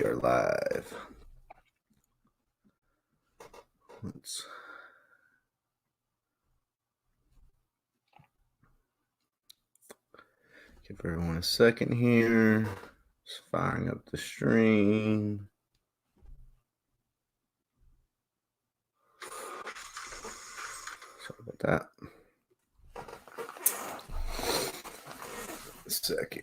are live. Let's give everyone a second here. Just firing up the stream. Sorry about that. A second.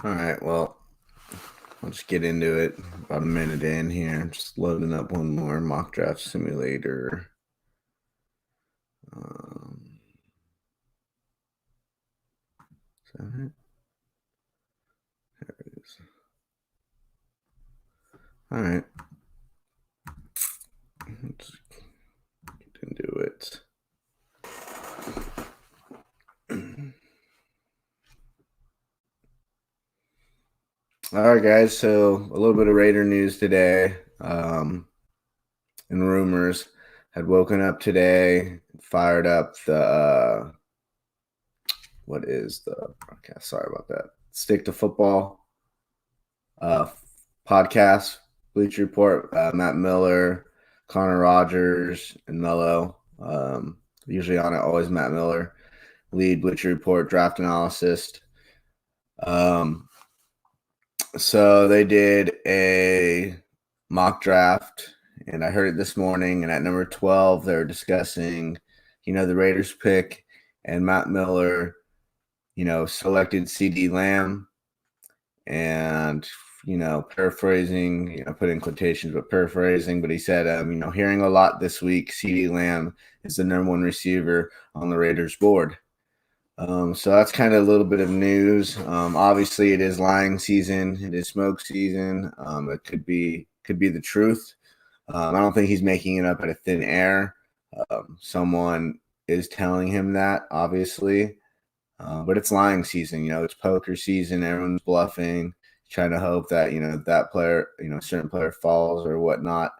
All right, well, I'll just get into it. About a minute in here. I'm just loading up one more mock draft simulator. Is that it? There it is. All right. Let's get into it. All right, guys. So a little bit of Raider news today. And rumors had woken up today, fired up the what is the broadcast? Sorry about that. Stick to Football podcast. Bleacher Report. Matt Miller, Connor Rogers, and Mello. Usually on it, always Matt Miller. Lead Bleacher Report draft analysis. So they did a mock draft, and I heard it this morning. And at number 12, they're discussing, the Raiders pick, and Matt Miller, selected CeeDee Lamb, and paraphrasing, put in quotations, but paraphrasing. But he said, hearing a lot this week, CeeDee Lamb is the number one receiver on the Raiders board. So that's kind of a little bit of news. Obviously, it is lying season. It is smoke season. It could be the truth. I don't think he's making it up out of thin air. Someone is telling him that, obviously. But it's lying season. It's poker season. Everyone's bluffing, trying to hope that, that player, a certain player falls or whatnot.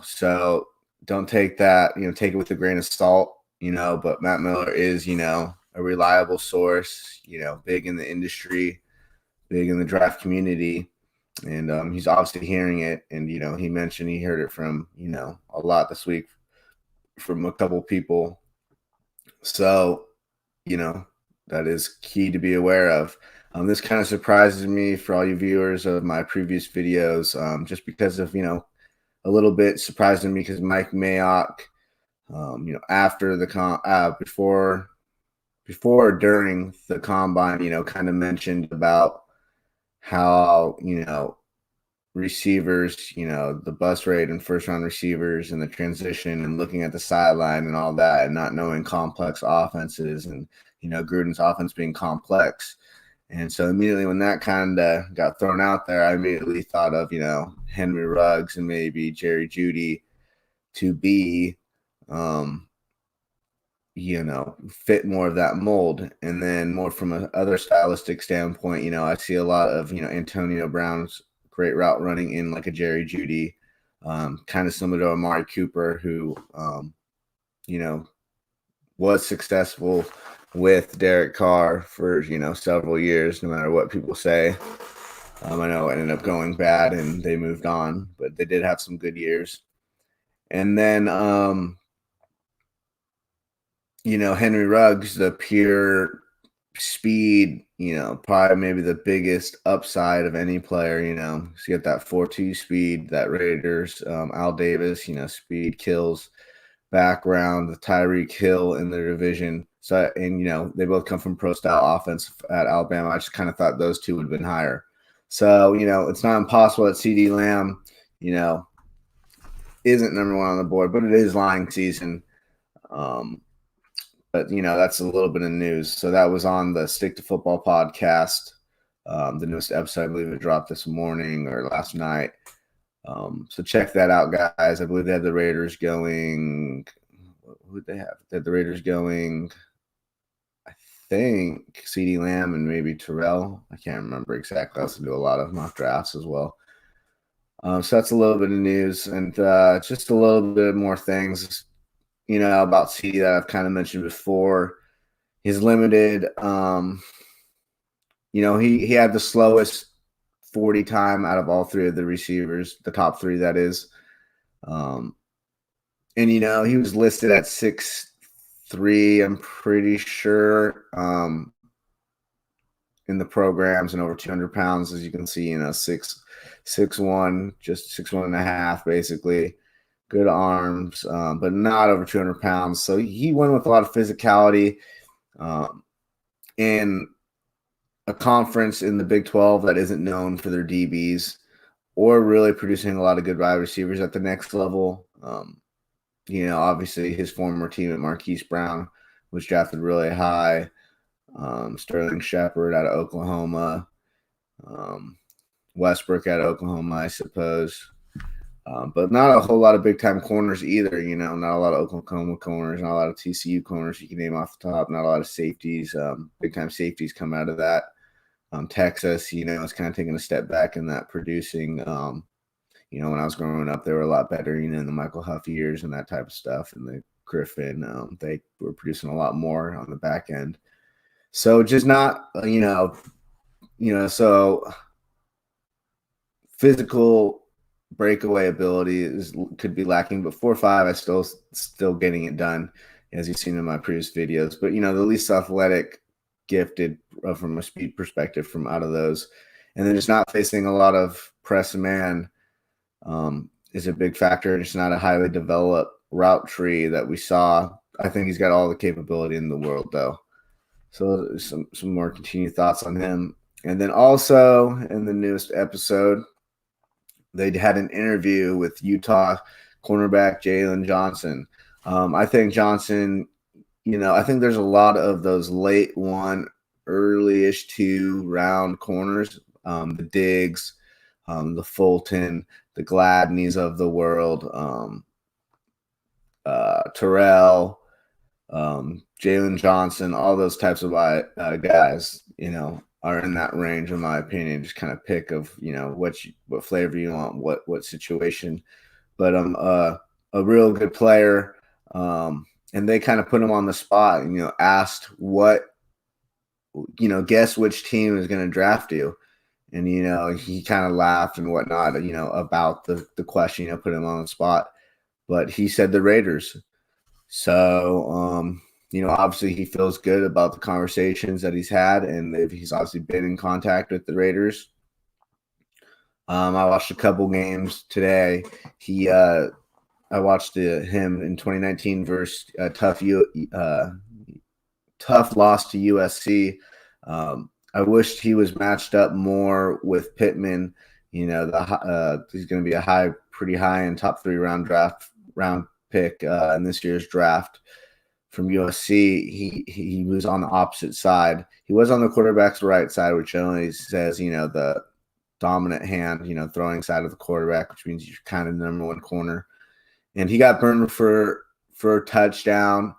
So don't take that, take it with a grain of salt. But Matt Miller is, a reliable source, big in the industry, big in the draft community. And he's obviously hearing it. And, he mentioned he heard it from, a lot this week from a couple people. So, that is key to be aware of. This kind of surprises me for all you viewers of my previous videos, just because of, a little bit surprising me because Mike Mayock, after the before during the combine, kind of mentioned about how, receivers, the bust rate and first round receivers and the transition and looking at the sideline and all that and not knowing complex offenses and, Gruden's offense being complex. And so immediately when that kind of got thrown out there, I immediately thought of, Henry Ruggs and maybe Jerry Jeudy to be, fit more of that mold. And then more from a other stylistic standpoint, I see a lot of, Antonio Brown's great route running in like a Jerry Jeudy, kind of similar to Amari Cooper, who, was successful with Derek Carr for, several years, no matter what people say. I know it ended up going bad and they moved on, but they did have some good years. And then, Henry Ruggs, the pure speed, probably maybe the biggest upside of any player, so you get that 4.2 speed, that Raiders, Al Davis, speed kills background, the Tyreek Hill in their division. So, and, they both come from pro style offense at Alabama. I just kind of thought those two would have been higher. So, it's not impossible that CeeDee Lamb, isn't number one on the board, but it is lying season. But, that's a little bit of news. So that was on the Stick to Football podcast. The newest episode, I believe it dropped this morning or last night. So check that out, guys. I believe they have the Raiders going. Who would they have? They have the Raiders going, I think CeeDee Lamb and maybe Terrell. I can't remember exactly. I also do a lot of mock drafts as well. So that's a little bit of news, and just a little bit more things, about CeeDee that I've kind of mentioned before. He's limited. He had the slowest 40 time out of all three of the receivers, the top three, that is. And he was listed at 6'3", I'm pretty sure, in the programs, and over 200 pounds, as you can see, 6'1", just 6'1.5", basically. Good arms, but not over 200 pounds. So he went with a lot of physicality. In a conference in the Big 12 that isn't known for their DBs or really producing a lot of good wide receivers at the next level. Obviously his former teammate Marquise Brown was drafted really high. Sterling Shepard out of Oklahoma. Westbrook out of Oklahoma, I suppose. But not a whole lot of big-time corners either, not a lot of Oklahoma corners, not a lot of TCU corners you can name off the top, not a lot of safeties, big-time safeties come out of that. Texas, is kind of taking a step back in that producing. When I was growing up, they were a lot better, in the Michael Huff years and that type of stuff, and the Griffin, they were producing a lot more on the back end. So just not, so physical breakaway ability could be lacking, but 4.5, I still getting it done, as you've seen in my previous videos. But the least athletic, gifted from a speed perspective from out of those, and then just not facing a lot of press man is a big factor. And it's not a highly developed route tree that we saw. I think he's got all the capability in the world, though. So some more continued thoughts on him. And then also in the newest episode, they had an interview with Utah cornerback Jaylon Johnson. I think Johnson, I think there's a lot of those late one, early-ish 2 round corners, the Diggs, the Fulton, the Gladneys of the world, Terrell, Jaylon Johnson, all those types of guys, are in that range, in my opinion. Just kind of pick of, what flavor you want, what situation. But a real good player. And they kind of put him on the spot and, asked what, guess which team is going to draft you. And, he kind of laughed and whatnot, about the question, put him on the spot. But he said the Raiders. So, obviously he feels good about the conversations that he's had, and he's obviously been in contact with the Raiders. I watched a couple games today. I watched him in 2019 versus tough loss to USC. I wished he was matched up more with Pittman. He's going to be pretty high in top 3 round pick in this year's draft from USC. He was on the opposite side. He was on the quarterback's right side, which only says, the dominant hand, throwing side of the quarterback, which means you're kind of the number one corner. And he got burned for a touchdown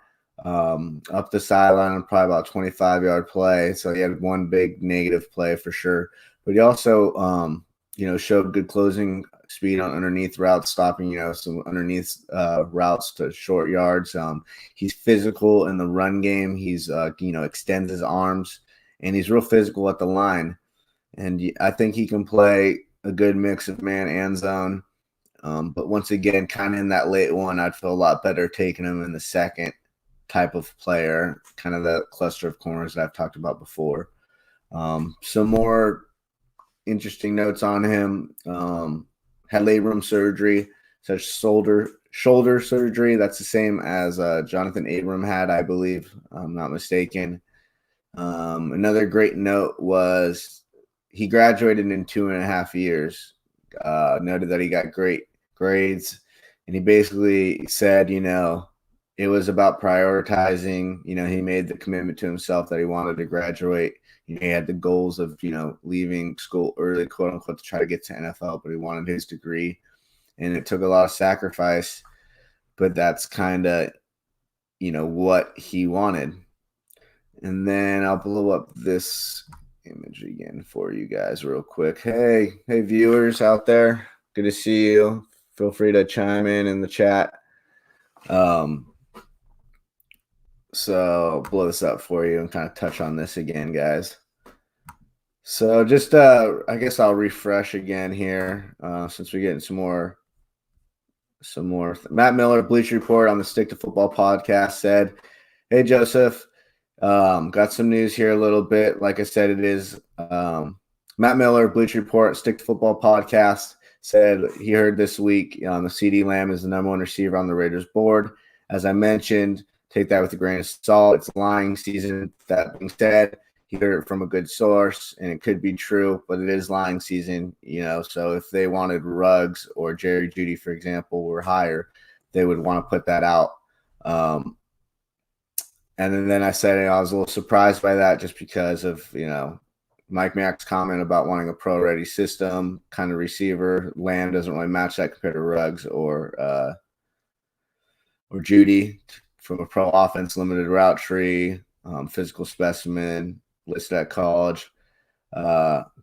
up the sideline, probably about 25-yard play. So he had one big negative play for sure. But he also, showed good closing speed on underneath routes, stopping, some underneath routes to short yards. He's physical in the run game. He's, extends his arms, and he's real physical at the line. And I think he can play a good mix of man and zone. But once again, kind of in that late one, I'd feel a lot better taking him in the second type of player, kind of the cluster of corners that I've talked about before. Some more interesting notes on him. Had labrum surgery, such shoulder surgery. That's the same as Jonathan Abram had, I believe, I'm not mistaken. Another great note was he graduated in 2.5 years. Noted that he got great grades, and he basically said, it was about prioritizing. He made the commitment to himself that he wanted to graduate. He had the goals of, leaving school early, quote unquote, to try to get to NFL, but he wanted his degree, and it took a lot of sacrifice, but that's kind of, what he wanted. And then I'll blow up this image again for you guys real quick. Hey viewers out there, good to see you. Feel free to chime in the chat. So blow this up for you and kind of touch on this again, guys. So just I guess I'll refresh again here since we're getting some more. Matt Miller, Bleacher Report on the Stick to Football podcast said, "Hey Joseph, got some news here a little bit. Like I said, it is Matt Miller, Bleacher Report, Stick to Football podcast said he heard this week the CeeDee Lamb is the number one receiver on the Raiders board. As I mentioned, take that with a grain of salt. It's lying season. That being said, he heard it from a good source, and it could be true, but it is lying season, So if they wanted Ruggs or Jerry Jeudy, for example, were higher, they would want to put that out. And then I said I was a little surprised by that just because of, Mike Mack's comment about wanting a pro-ready system kind of receiver. Lamb doesn't really match that compared to Ruggs or Jeudy from a pro offense, limited route tree, physical specimen, listed at college.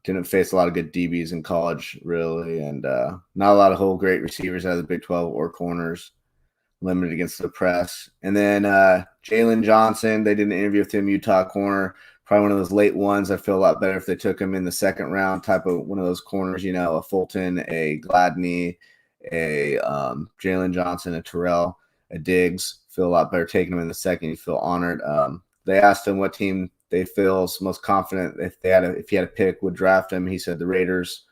Didn't face a lot of good DBs in college, really, and not a lot of whole great receivers out of the Big 12 or corners, limited against the press. And then Jaylon Johnson, they did an interview with him, Utah corner, probably one of those late ones. I feel a lot better if they took him in the second round, type of one of those corners, a Fulton, a Gladney, a Jaylon Johnson, a Terrell, a Diggs. Feel a lot better taking him in the second. You feel honored. They asked him what team they feel most confident if he had a pick would draft him. He said the Raiders.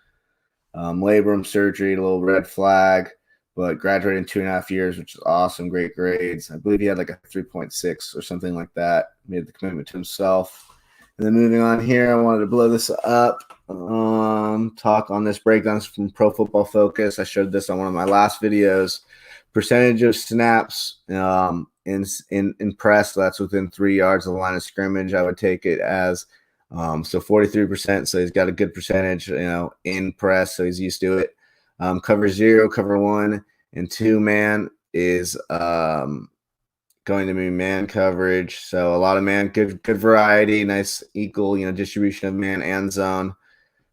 Labrum surgery, a little red flag, but graduated in 2.5 years, which is awesome. Great grades. I believe he had like a 3.6 or something like that. Made the commitment to himself. And then moving on here, I wanted to blow this up. Talk on this breakdowns from Pro Football Focus. I showed this on one of my last videos. Percentage of snaps in press, so that's within 3 yards of the line of scrimmage. I would take it as so 43%. So he's got a good percentage, in press, so he's used to it. Cover 0, cover 1, and 2 man is going to be man coverage. So a lot of man, good variety, nice equal, distribution of man and zone.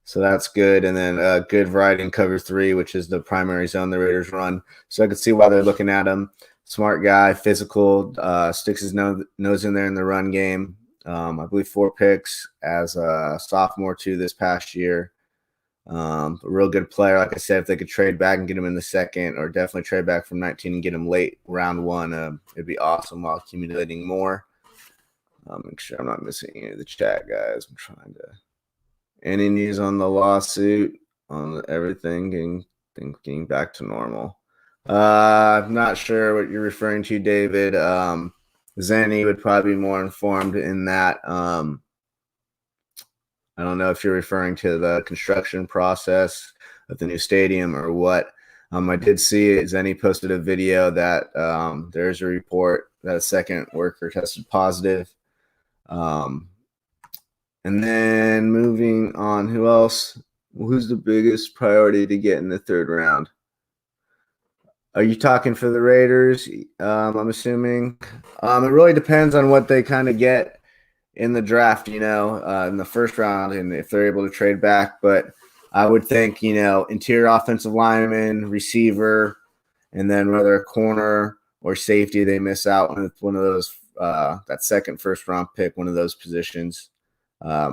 So that's good. And then good variety in cover 3, which is the primary zone the Raiders run. So I could see why they're looking at him. Smart guy, physical, sticks his nose in there in the run game. I believe 4 picks as a sophomore too this past year. A real good player. Like I said, if they could trade back and get him in the second, or definitely trade back from 19 and get him late round 1, it'd be awesome while accumulating more. Make sure I'm not missing any of the chat, guys. I'm trying to. Any news on the lawsuit, on everything getting back to normal? I'm not sure what you're referring to, David. Zenny would probably be more informed in that. I don't know if you're referring to the construction process of the new stadium or what. I did see it. Zenny posted a video that there's a report that a second worker tested positive. And then moving on, who else? Who's the biggest priority to get in the 3rd round? Are you talking for the Raiders? I'm assuming. It really depends on what they kind of get in the draft, in the 1st round, and if they're able to trade back. But I would think, interior offensive lineman, receiver, and then whether a corner or safety, they miss out with one of those, that second 1st round pick, one of those positions. I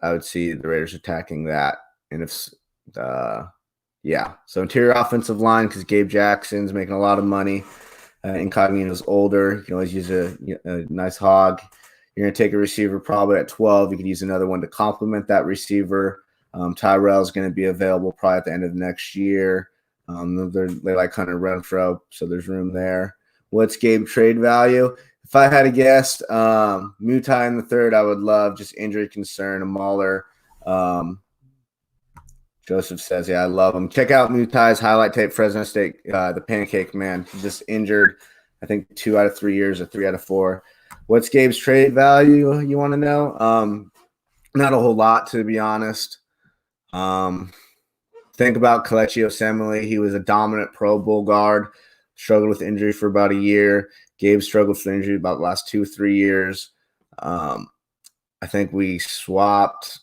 would see the Raiders attacking that. And if, so interior offensive line, because Gabe Jackson's making a lot of money. Incognito's older. You can always use a nice hog. You're going to take a receiver probably at 12. You could use another one to complement that receiver. Tyrell's going to be available probably at the end of next year. They like Hunter Renfro, so there's room there. What's Gabe trade value? If I had to guess, Mutai in the 3rd, I would love. Just injury concern, a Mauler. Joseph says, yeah, I love him. Check out Mutai's highlight tape, Fresno State, the pancake man. He's just injured, I think, 2 out of 3 years or 3 out of 4. What's Gabe's trade value, you want to know? Not a whole lot, to be honest. Think about Kelechi Osemele. He was a dominant Pro Bowl guard, struggled with injury for about a year. Gabe struggled with injury about the last 2-3 years. I think we swapped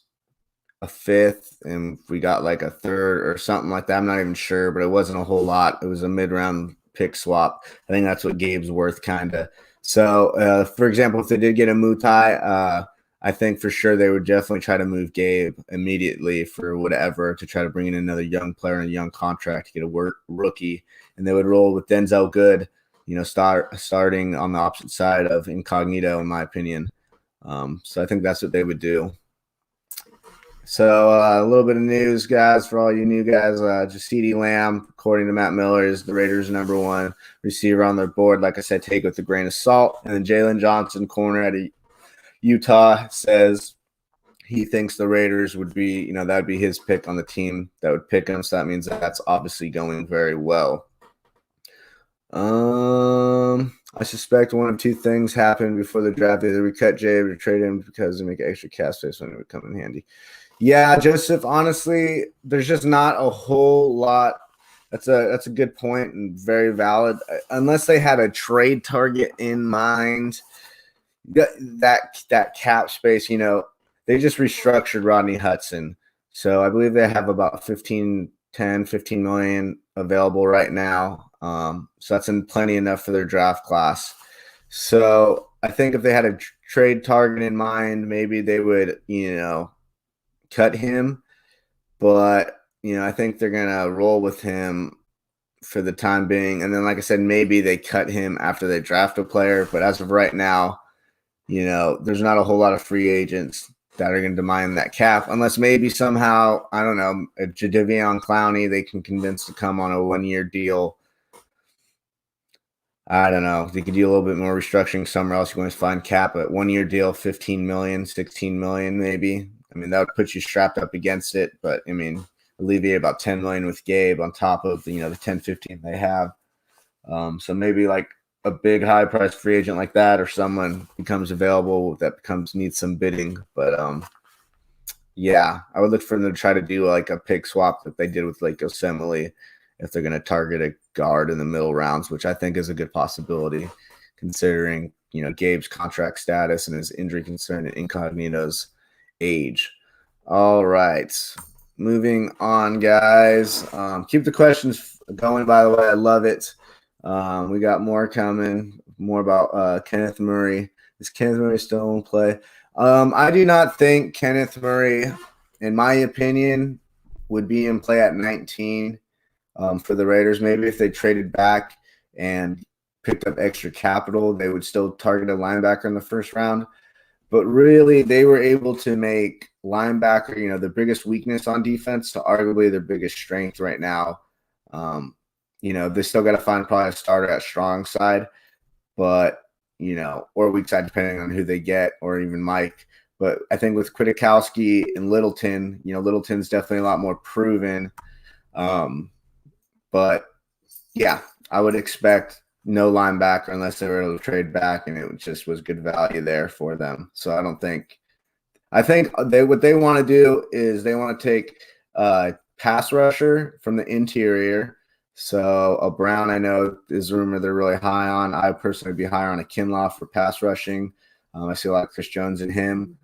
a fifth and we got like a third or something like that. I'm not even sure, but it wasn't a whole lot. It was a mid-round pick swap. I think that's what Gabe's worth, kind of. So, for example, if they did get a Mutai, I think for sure they would definitely try to move Gabe immediately for whatever to try to bring in another young player and a young contract to get a rookie, and they would roll with Denzel Good, starting on the opposite side of Incognito, in my opinion. So I think that's what they would do. So a little bit of news, guys, for all you new guys. Just CeeDee Lamb, according to Matt Miller, is the Raiders' #1 receiver on their board. Like I said, take it with a grain of salt. And then Jaylon Johnson, corner out of Utah, says he thinks the Raiders would be, that would be his pick on the team that would pick him. So that means that's obviously going very well. I suspect one of two things happened before the draft. Either we cut Jay or trade him because they make extra cap space when it would come in handy. Yeah, Joseph, honestly, there's just not a whole lot. That's a good point and very valid. Unless they had a trade target in mind, that cap space, they just restructured Rodney Hudson. So I believe they have about 15 million available right now. So that's plenty enough for their draft class. So I think if they had a trade target in mind, maybe they would, cut him. But, I think they're going to roll with him for the time being. And then, like I said, maybe they cut him after they draft a player. But as of right now, there's not a whole lot of free agents that are going to demand that cap, unless maybe somehow, I don't know, a Jadeveon Clowney they can convince to come on a 1-year deal. I don't know. They could do a little bit more restructuring somewhere else. You want to find cap at 1-year deal, 15 million, 16 million, maybe. I mean, that would put you strapped up against it, but I mean, alleviate about 10 million with Gabe on top of the 10, 15 they have. So maybe like a big high price free agent like that, or someone becomes available that needs some bidding. But yeah, I would look for them to try to do like a pick swap that they did with like Yosemite if they're going to target a guard in the middle rounds, which I think is a good possibility considering, Gabe's contract status and his injury concern and Incognito's age. All right. Moving on, guys. Keep the questions going, by the way. I love it. We got more coming, more about Kenneth Murray. Is Kenneth Murray still in play? I do not think Kenneth Murray, in my opinion, would be in play at 19 for the Raiders. Maybe if they traded back and picked up extra capital, they would still target a linebacker in the first round. But really, they were able to make linebacker, the biggest weakness on defense to arguably their biggest strength right now. They still got to find probably a starter at strong side, but, or weak side, depending on who they get, or even Mike. But I think with Kwiatkowski and Littleton, Littleton's definitely a lot more proven. But, yeah, I would expect no linebacker unless they were able to trade back, and it just was good value there for them. So I think what they want to do is they want to take pass rusher from the interior. So a Brown, I know, is rumored they're really high on. I personally would be higher on a Kinlaw for pass rushing. I see a lot of Chris Jones in him.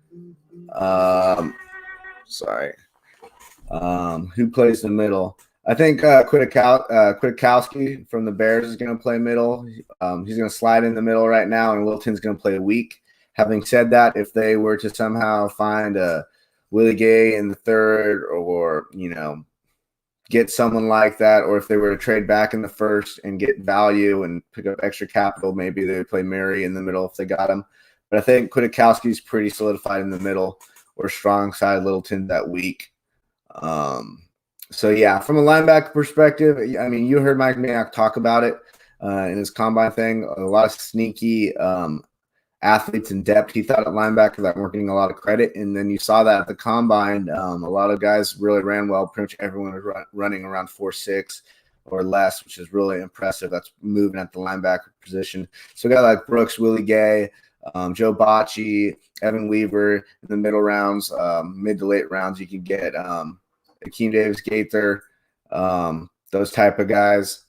Who plays the middle? I think Kwiatkowski from the Bears is going to play middle. He's going to slide in the middle right now, and Littleton's going to play weak. Having said that, if they were to somehow find a Willie Gay in the third, or get someone like that, or if they were to trade back in the first and get value and pick up extra capital, maybe they would play Murray in the middle if they got him. But I think Kwiatkowski's pretty solidified in the middle, or strong side. Littleton that weak. So, yeah, from a linebacker perspective, I mean, you heard Mike Mayock talk about it in his combine thing. A lot of sneaky athletes in depth. He thought at linebacker that weren't getting a lot of credit. And then you saw that at the combine. A lot of guys really ran well. Pretty much everyone was running around 4.6 or less, which is really impressive. That's moving at the linebacker position. So a guy like Brooks, Willie Gay, Joe Bocci, Evan Weaver in the middle rounds, mid to late rounds, you can get Akeem Davis-Gaither, those type of guys.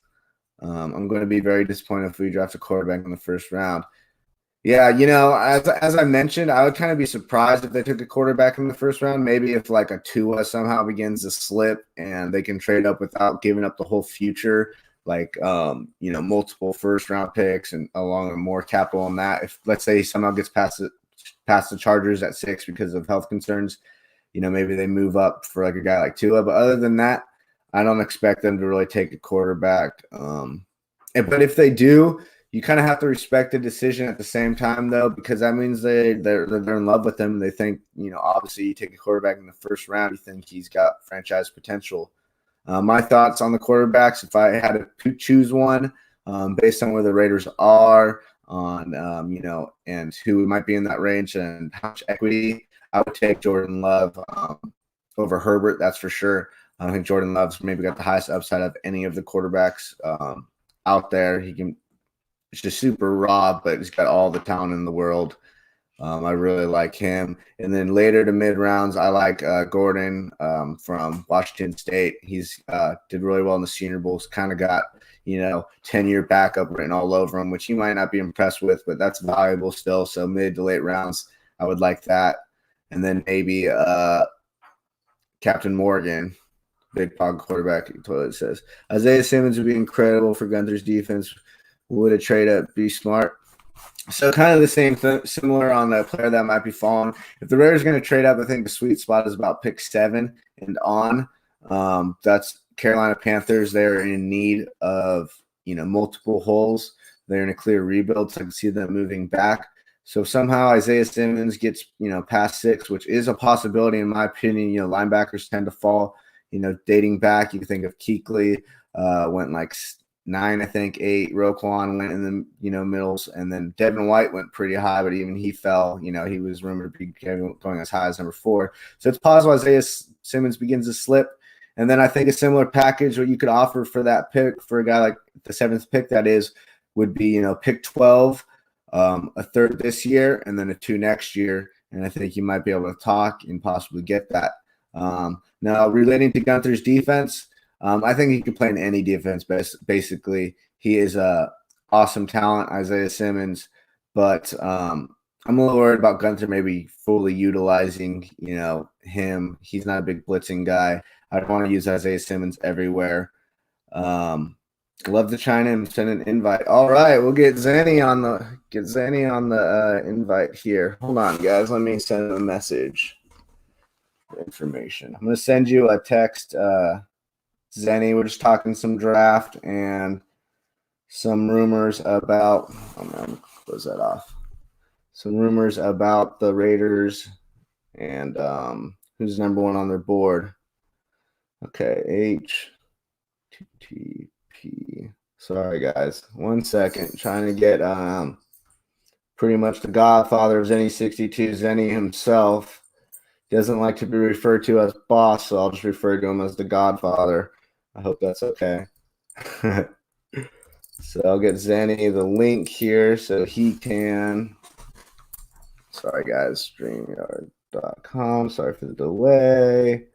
I'm going to be very disappointed if we draft a quarterback in the first round. Yeah, as I mentioned, I would kind of be surprised if they took a quarterback in the first round. Maybe if like a Tua somehow begins to slip and they can trade up without giving up the whole future, like multiple first round picks and along with more capital on that. If let's say he somehow gets past the Chargers at 6 because of health concerns, maybe they move up for like a guy like Tua. But other than that, I don't expect them to really take a quarterback. But if they do, you kind of have to respect the decision at the same time, though, because that means they're in love with him. They think, obviously, you take a quarterback in the first round, you think he's got franchise potential. My thoughts on the quarterbacks, if I had to choose one, based on where the Raiders are, on and who might be in that range and how much equity, I would take Jordan Love over Herbert. That's for sure. I think Jordan Love's maybe got the highest upside of any of the quarterbacks out there. It's just super raw, but he's got all the talent in the world. I really like him. And then later to mid rounds, I like Gordon from Washington State. He's did really well in the Senior Bowls. Kind of got 10-year backup written all over him, which you might not be impressed with, but that's valuable still. So mid to late rounds, I would like that. And then maybe Captain Morgan, big pocket quarterback. Toilet says Isaiah Simmons would be incredible for Gunther's defense. Would a trade up be smart? So kind of the same similar on the player that might be falling. If the Raiders are going to trade up, I think the sweet spot is about pick 7 and on. That's Carolina Panthers. They're in need of multiple holes. They're in a clear rebuild, so I can see them moving back. So somehow Isaiah Simmons gets past 6, which is a possibility in my opinion. Linebackers tend to fall. Dating back, you can think of Kuechly went like 9, I think 8. Roquan went in the middles, and then Devin White went pretty high, but even he fell. He was rumored to be going as high as number 4. So it's possible Isaiah Simmons begins to slip, and then I think a similar package what you could offer for that pick for a guy like the 7th pick that is would be pick 12, a third this year, and then a 2 next year, and I think you might be able to talk and possibly get that. Now relating to Gunther's defense. I think he could play in any defense. Basically, he is a awesome talent, Isaiah Simmons. But I'm a little worried about Gunther maybe fully utilizing, him. He's not a big blitzing guy. I'd want to use Isaiah Simmons everywhere. Love to chime in, send an invite. All right, we'll get Zenny on the invite here. Hold on, guys. Let me send him a message. Information. I'm gonna send you a text. Zenny, we're just talking some draft and some rumors about close that off. Some rumors about the Raiders and who's number 1 on their board. Okay, HTTP. Sorry guys. 1 second. Trying to get pretty much the godfather of Zenny62, Zenny himself. Doesn't like to be referred to as boss, so I'll just refer to him as the godfather. I hope that's okay. So I'll get Zenny the link here so he can. Sorry, guys. StreamYard.com. Sorry for the delay.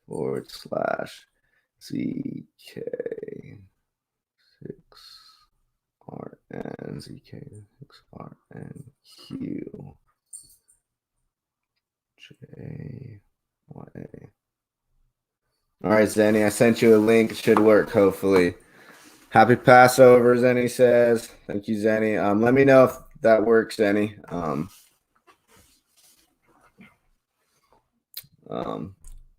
/ZK6RN6RNQ JYA. All right, Zenny, I sent you a link. It should work, hopefully. Happy Passover, Zenny says. Thank you, Zenny. Let me know if that works, Zenny.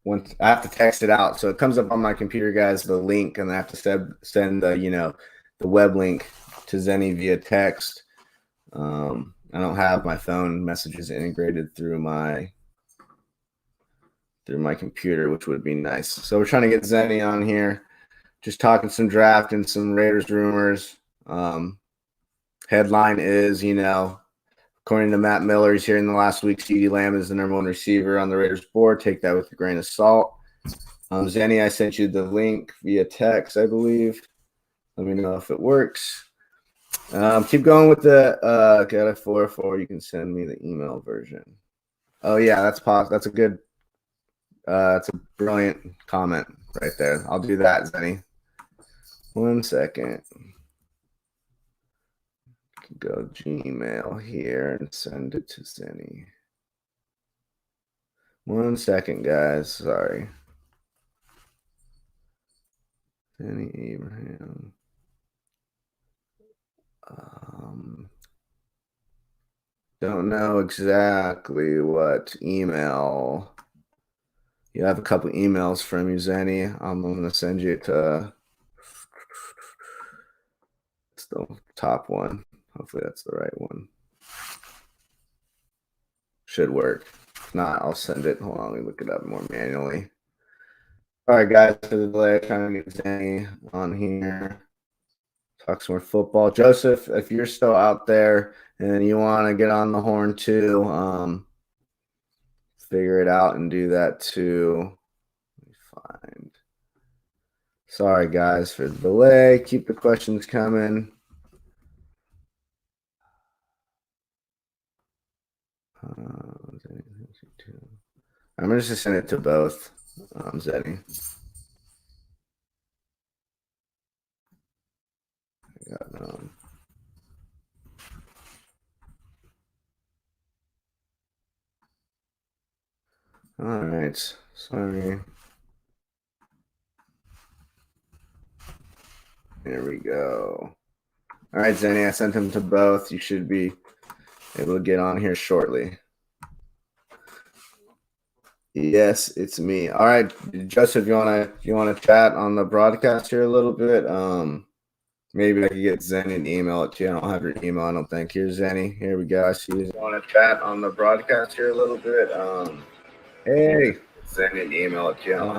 Once I have to text it out, so it comes up on my computer, guys, the link, and I have to send the the web link to Zenny via text. I don't have my phone messages integrated through my computer, which would be nice. So we're trying to get Zenny on here, just talking some draft and some Raiders rumors. Headline is, according to Matt Miller, he's here in the last week. CeeDee Lamb is the number 1 receiver on the Raiders board. Take that with a grain of salt. Zenny, I sent you the link via text, I believe. Let me know if it works. Keep going with the got a 404. You can send me the email version. Oh yeah, that's a good. It's a brilliant comment right there. I'll do that, Zenny. 1 second. Go Gmail here and send it to Zenny. 1 second, guys. Sorry. Zenny Abraham. Don't know exactly what email. You have a couple emails from you, Zenny. I'm going to send you to it's the top one. Hopefully that's the right one. Should work. If not, I'll send it. Hold on, let me look it up more manually. All right, guys, for the delay, trying to get Zenny on here. Talk some more football. Joseph, if you're still out there and you want to get on the horn too, figure it out and do that too. Let me find. Sorry, guys, for the delay. Keep the questions coming. I'm going to just send it to both, Zenny. All right. Sorry. There we go. All right, Zenny, I sent them to both. You should be able to get on here shortly. Yes, it's me. All right, Joseph, you wanna chat on the broadcast here a little bit? Maybe I could get Zenny and email it to you. I don't have your email, I don't think. Here's Zenny. Here we go. I see you. Want to chat on the broadcast here a little bit? Hey, Zenny and email it to you. I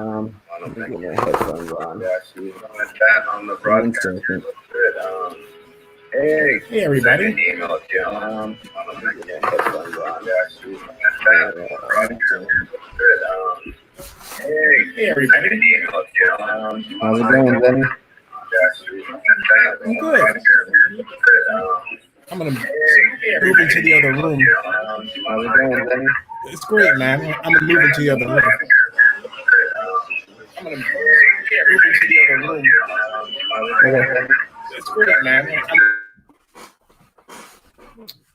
don't think my headphones on. Yeah, I see you. Want to chat on the broadcast here a little bit? Hey, everybody. Send an email to you. I don't think my headphones on. Yeah, I see you. Want to chat on the broadcast here a little bit? Hey, everybody. How's it going, Zenny? I'm good. I'm gonna move into the other room. How's it going, Zenny? It's great, man. I'm gonna move into the other room. I'm gonna move into the other room. It's great, man.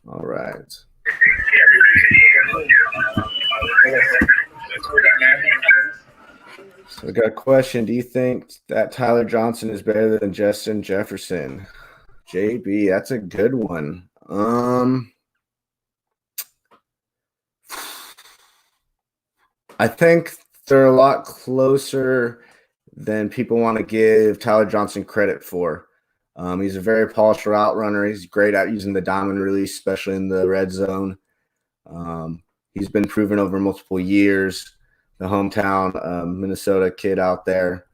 All right. So I got a question. Do you think that Tyler Johnson is better than Justin Jefferson? JB, that's a good one. I think they're a lot closer than people want to give Tyler Johnson credit for. He's a very polished route runner. He's great at using the diamond release, especially in the red zone. He's been proven over multiple years. The hometown Minnesota kid out there.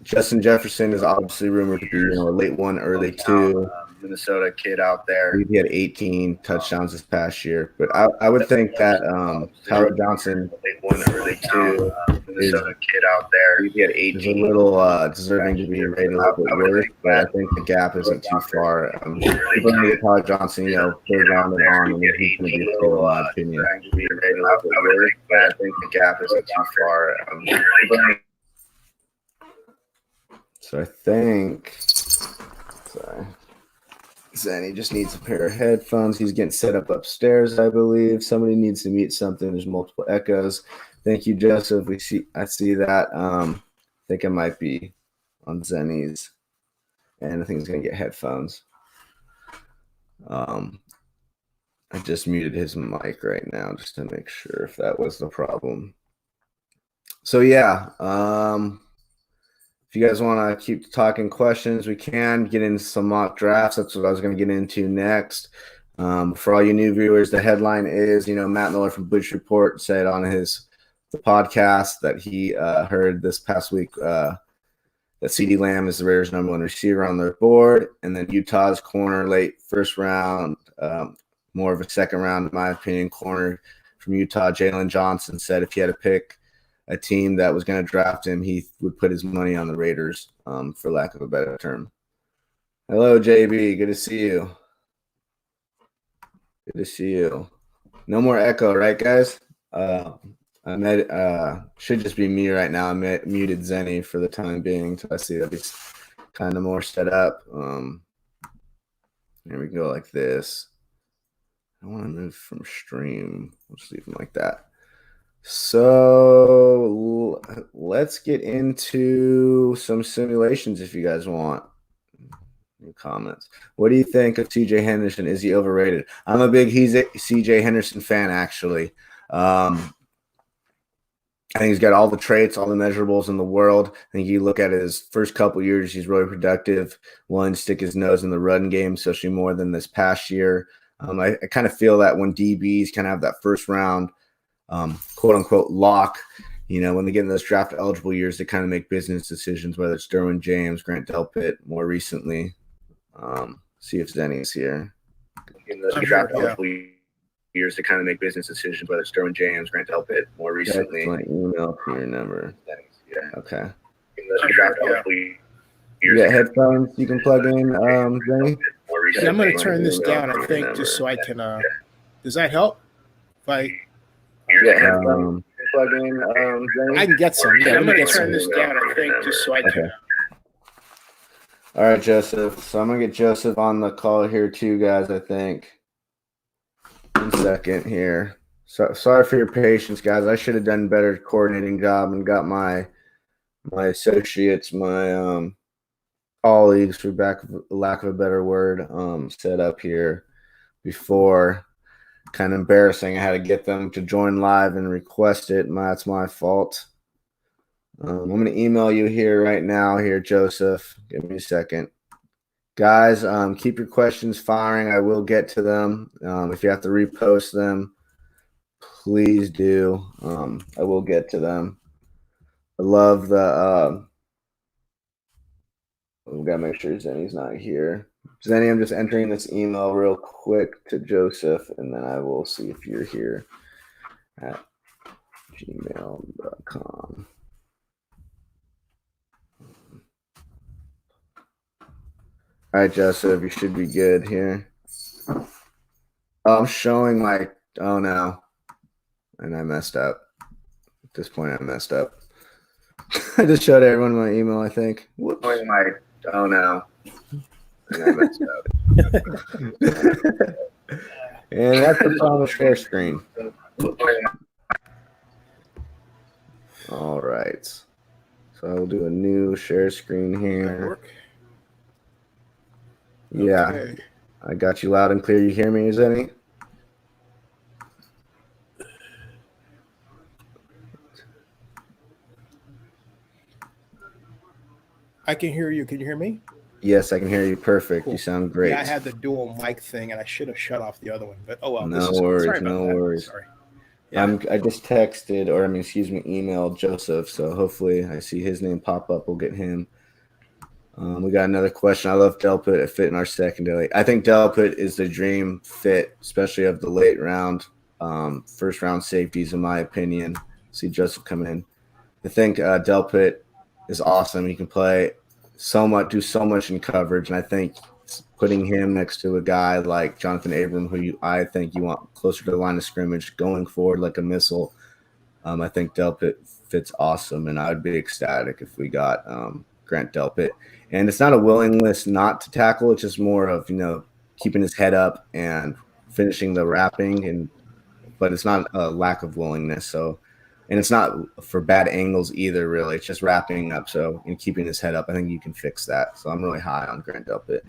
Justin Jefferson is obviously rumored to be, a late one, early two. Minnesota kid out there. He had 18 touchdowns this past year, but I would think that Tyler Johnson, late one, early two, Minnesota kid out there. He had 18. Is a little deserving to be rated a little bit worse, but I think the gap isn't too far. People need to Tyler Johnson, third round and on, and he's going to be a steal, in my opinion. But I think the gap isn't too far. So I think, sorry, Zenny just needs a pair of headphones. He's getting set up upstairs, I believe. Somebody needs to mute something. There's multiple echoes. Thank you, Joseph. I see that. I think it might be on Zenny's, and I think he's gonna get headphones. I just muted his mic right now just to make sure if that was the problem. So yeah. If you guys want to keep talking questions, we can get into some mock drafts. That's what I was going to get into next. For all you new viewers, the headline is, Matt Miller from Bleacher Report said on the podcast that he heard this past week that CeeDee Lamb is the Raiders' number one receiver on their board, and then Utah's corner late first round, more of a second round, in my opinion, corner from Utah, Jaylon Johnson, said if he had to pick a team that was going to draft him, he would put his money on the Raiders, for lack of a better term. Hello, JB. Good to see you. Good to see you. No more echo, right, guys? Should just be me right now. I muted Zenny for the time being until I see that he's kind of more set up. Here we go like this. I want to move from stream. We'll just leave them like that. So let's get into some simulations if you guys want. New comments. What do you think of CJ Henderson? Is he overrated? I'm a big CJ Henderson fan, actually. I think he's got all the traits, all the measurables in the world. I think you look at his first couple years, he's really productive. Willing to stick his nose in the run game, especially more than this past year. I kind of feel that when DBs kind of have that first round, quote unquote, lock, when they get in those draft eligible years, they kind of make business decisions, whether it's Derwin James, Grant Delpit, more recently. See if Zenny's here. In those draft eligible years to kind of make business decisions, whether it's Derwin James, Grant Delpit, more recently. My email to your number. Okay. In those draft eligible years. You got headphones you can plug in, Zenny? Yeah, I'm going to turn this down, I think, just so I can. Does that help? If I plug in, Zenny? I can get some. Yeah, I'm going to turn this down, I think, just so I can. Okay. All right, Joseph. So I'm going to get Joseph on the call here too, guys, I think. 1 second here. So sorry for your patience, guys. I should have done a better coordinating job and got my associates, my colleagues, for lack of a better word, set up here before. Kind of embarrassing. I had to get them to join live and request it. That's my fault. I'm going to email you here right now, Joseph. Give me a second. Guys, keep your questions firing. I will get to them. If you have to repost them, please do. I will get to them. I love the we've got to make sure Zenny's not here. Zenny, I'm just entering this email real quick to Joseph, and then I will see if you're here at gmail.com. All right, Joseph, you should be good here. Oh, I'm showing my – oh, no. And I messed up. At this point, I messed up. I just showed everyone my email, I think. Whoops. Oh, no. And I messed up. And that's what's on the share screen. All right. So I will do a new share screen here. Yeah, okay. I got you loud and clear. You hear me, Zenny? I can hear you. Can you hear me? Yes, I can hear you. Perfect. Cool. You sound great. Yeah, I had the dual mic thing, and I should have shut off the other one. But oh well. No worries. Sorry. Yeah. I just texted, emailed Joseph. So hopefully I see his name pop up. We'll get him. We got another question. I love Delpit. It fit in our secondary. I think Delpit is the dream fit, especially of the late round, first round safeties, in my opinion. See Joseph come in. I think Delpit is awesome. He can play do so much in coverage, and I think putting him next to a guy like Jonathan Abram, who I think you want closer to the line of scrimmage, going forward like a missile, I think Delpit fits awesome, and I would be ecstatic if we got Grant Delpit. And it's not a willingness not to tackle. It's just more of, keeping his head up and finishing the wrapping, but it's not a lack of willingness. So, and it's not for bad angles either, really. It's just wrapping up. So, and keeping his head up, I think you can fix that. So I'm really high on Grant Delpit.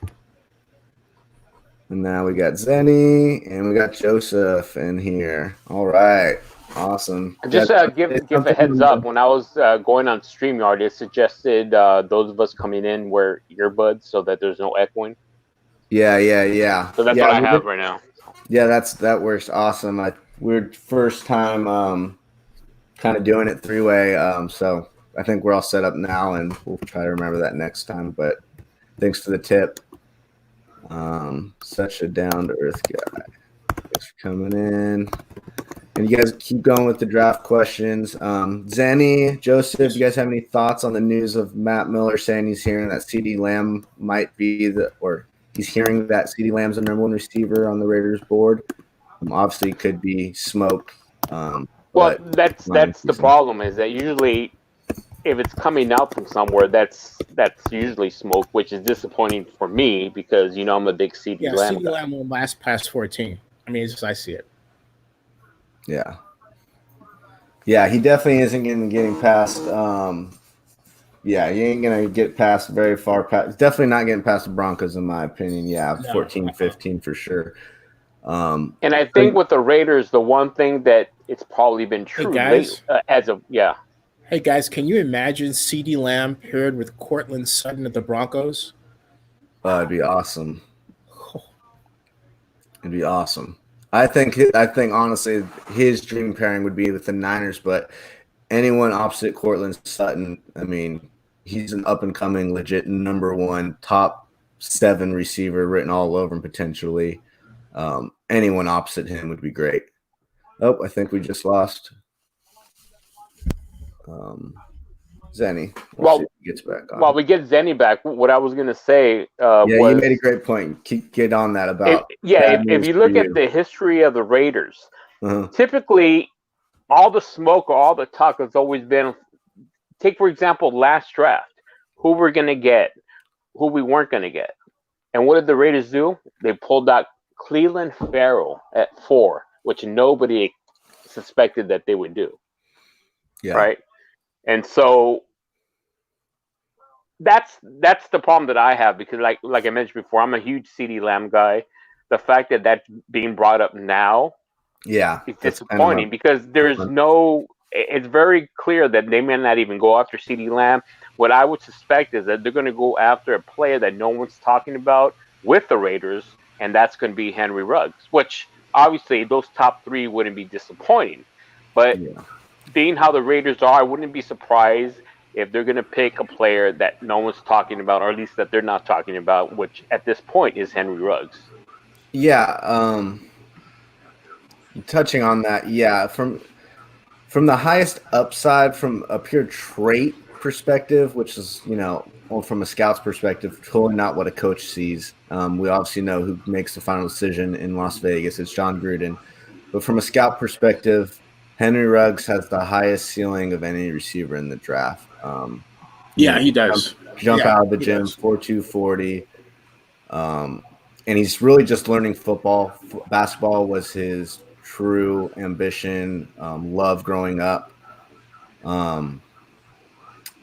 And now we got Zenny and we got Joseph in here. All right. Awesome. Just give a heads up. When I was going on StreamYard, it suggested those of us coming in wear earbuds so that there's no echoing. Yeah. So that's what I have right now. Yeah, that works awesome. We're first time kind of doing it three-way, so I think we're all set up now, and we'll try to remember that next time. But thanks for the tip. Such a down-to-earth guy. Thanks for coming in. And you guys keep going with the draft questions. Zenny, Joseph, you guys have any thoughts on the news of Matt Miller saying he's hearing that CeeDee Lamb might be he's hearing that CeeDee Lamb's the number one receiver on the Raiders board? Obviously, it could be smoke. Well, that's the problem, is that usually if it's coming out from somewhere, that's usually smoke, which is disappointing for me because I'm a big CeeDee Lamb CeeDee guy. Lamb will last past 14. I mean, it's just I see it. Yeah. Yeah, he definitely isn't getting past. Yeah, he ain't gonna get past very far past. Definitely not getting past the Broncos, in my opinion. Yeah, No. 14, 15 for sure. And I think with the Raiders, the one thing that it's probably been true late Hey guys, can you imagine CeeDee Lamb paired with Cortland Sutton at the Broncos? It'd be awesome. It'd be awesome. I think honestly, his dream pairing would be with the Niners, but anyone opposite Cortland Sutton, I mean, he's an up and coming, legit number one, top 7 receiver written all over him potentially. Anyone opposite him would be great. Oh, I think we just lost Zenny. Well, see if he gets back on. While we get Zenny back, what I was going to say was you made a great point. Get on that about if you look at the history of the Raiders, typically all the smoke or all the talk has always been, take for example last draft, who we're going to get, who we weren't going to get. And what did the Raiders do? They pulled out Cleveland Farrell at 4, which nobody suspected that they would do. Yeah. Right? And so that's the problem that I have, because like I mentioned before, I'm a huge CeeDee Lamb guy. The fact that that's being brought up now is disappointing, because it's very clear that they may not even go after CeeDee Lamb. What I would suspect is that they're going to go after a player that no one's talking about with the Raiders, and that's going to be Henry Ruggs, which obviously those top 3 wouldn't be disappointing. But being how the Raiders are, I wouldn't be surprised if they're going to pick a player that no one's talking about, or at least that they're not talking about, which at this point is Henry Ruggs. Yeah. Touching on that, from the highest upside from a pure trait perspective, which is, or from a scout's perspective, totally not what a coach sees. We obviously know who makes the final decision in Las Vegas. It's John Gruden. But from a scout perspective, Henry Ruggs has the highest ceiling of any receiver in the draft. He does. Jump out of the gym, 4.2 40. And he's really just learning football. Basketball was his true ambition, love growing up.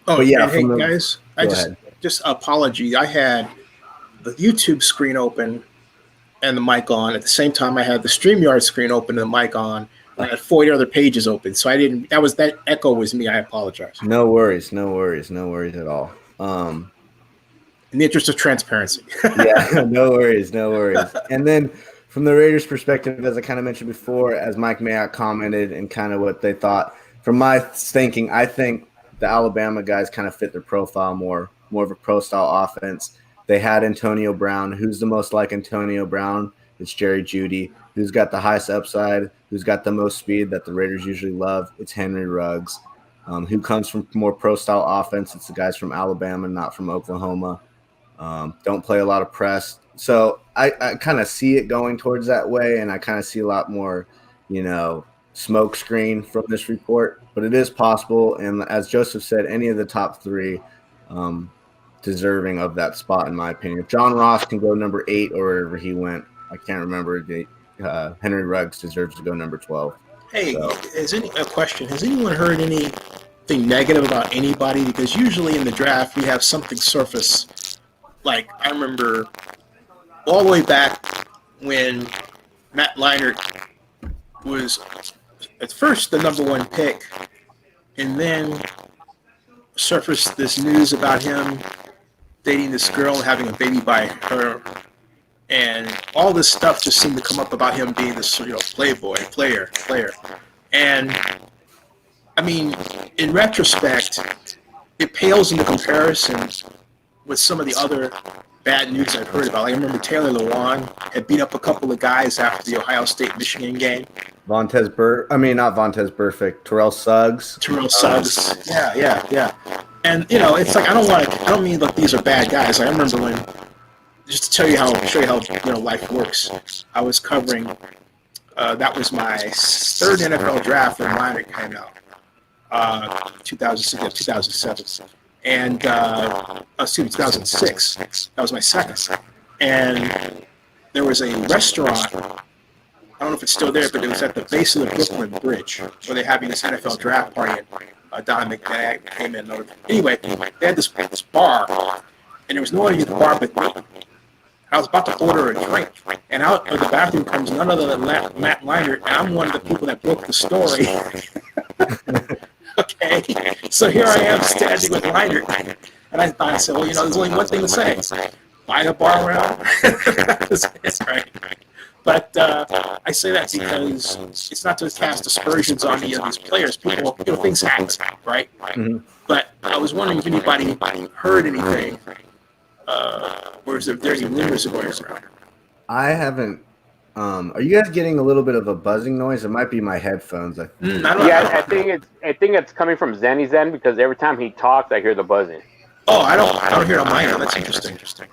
Guys, just apology. I had the YouTube screen open and the mic on. At the same time, I had the StreamYard screen open and the mic on. I had 40 other pages open, so I didn't. That echo was me. I apologize. No worries at all. In the interest of transparency. No worries. And then from the Raiders' perspective, as I kind of mentioned before, as Mike Mayock commented and kind of what they thought, from my thinking, I think the Alabama guys kind of fit their profile more of a pro-style offense. They had Antonio Brown. Who's the most like Antonio Brown? It's Jerry Jeudy. Who's got the highest upside? Who's got the most speed that the Raiders usually love? It's Henry Ruggs. Who comes from more pro-style offense? It's the guys from Alabama, not from Oklahoma. Don't play a lot of press. So I kind of see it going towards that way, and I kind of see a lot more, smoke screen from this report. But it is possible, and as Joseph said, any of the top 3 deserving of that spot, in my opinion. If John Ross can go number 8 or wherever he went, I can't remember. Henry Ruggs deserves to go number 12. Hey, a question. Has anyone heard anything negative about anybody? Because usually in the draft, we have something surface. Like, I remember all the way back when Matt Leinart was at first the number 1 pick, and then surfaced this news about him dating this girl and having a baby by her. And all this stuff just seemed to come up about him being this, playboy, player. And, I mean, in retrospect, it pales into comparison with some of the other bad news I've heard about. Like, I remember Taylor Lewan had beat up a couple of guys after the Ohio State-Michigan game. Not Vontez Burfict. Terrell Suggs. Yeah. And, it's like, I don't mean like these are bad guys. Like, I remember when, just to show you how life works, I was covering, that was my 3rd NFL draft when Leinart came out. 2006, 2007, and 2006. That was my second. And there was a restaurant. I don't know if it's still there, but it was at the base of the Brooklyn Bridge where they're having this NFL draft party. And Don McNabb came in. Anyway, they had this bar, and there was no one in the bar but me. I was about to order a drink, and out of the bathroom comes none other than Matt Leinart, and I'm one of the people that broke the story. Okay, so here I am standing with Leinart, and I said, well, there's only one thing to say. Buy the bar around. That's right. But I say that because it's not to cast aspersions on any of these players. People, things happen, right? Mm-hmm. But I was wondering if anybody heard anything, or is there any rumors going around? I haven't. Are you guys getting a little bit of a buzzing noise? It might be my headphones. I think it's coming from Zenny's end because every time he talks, I hear the buzzing. Oh, I don't hear it on my end. That's interesting.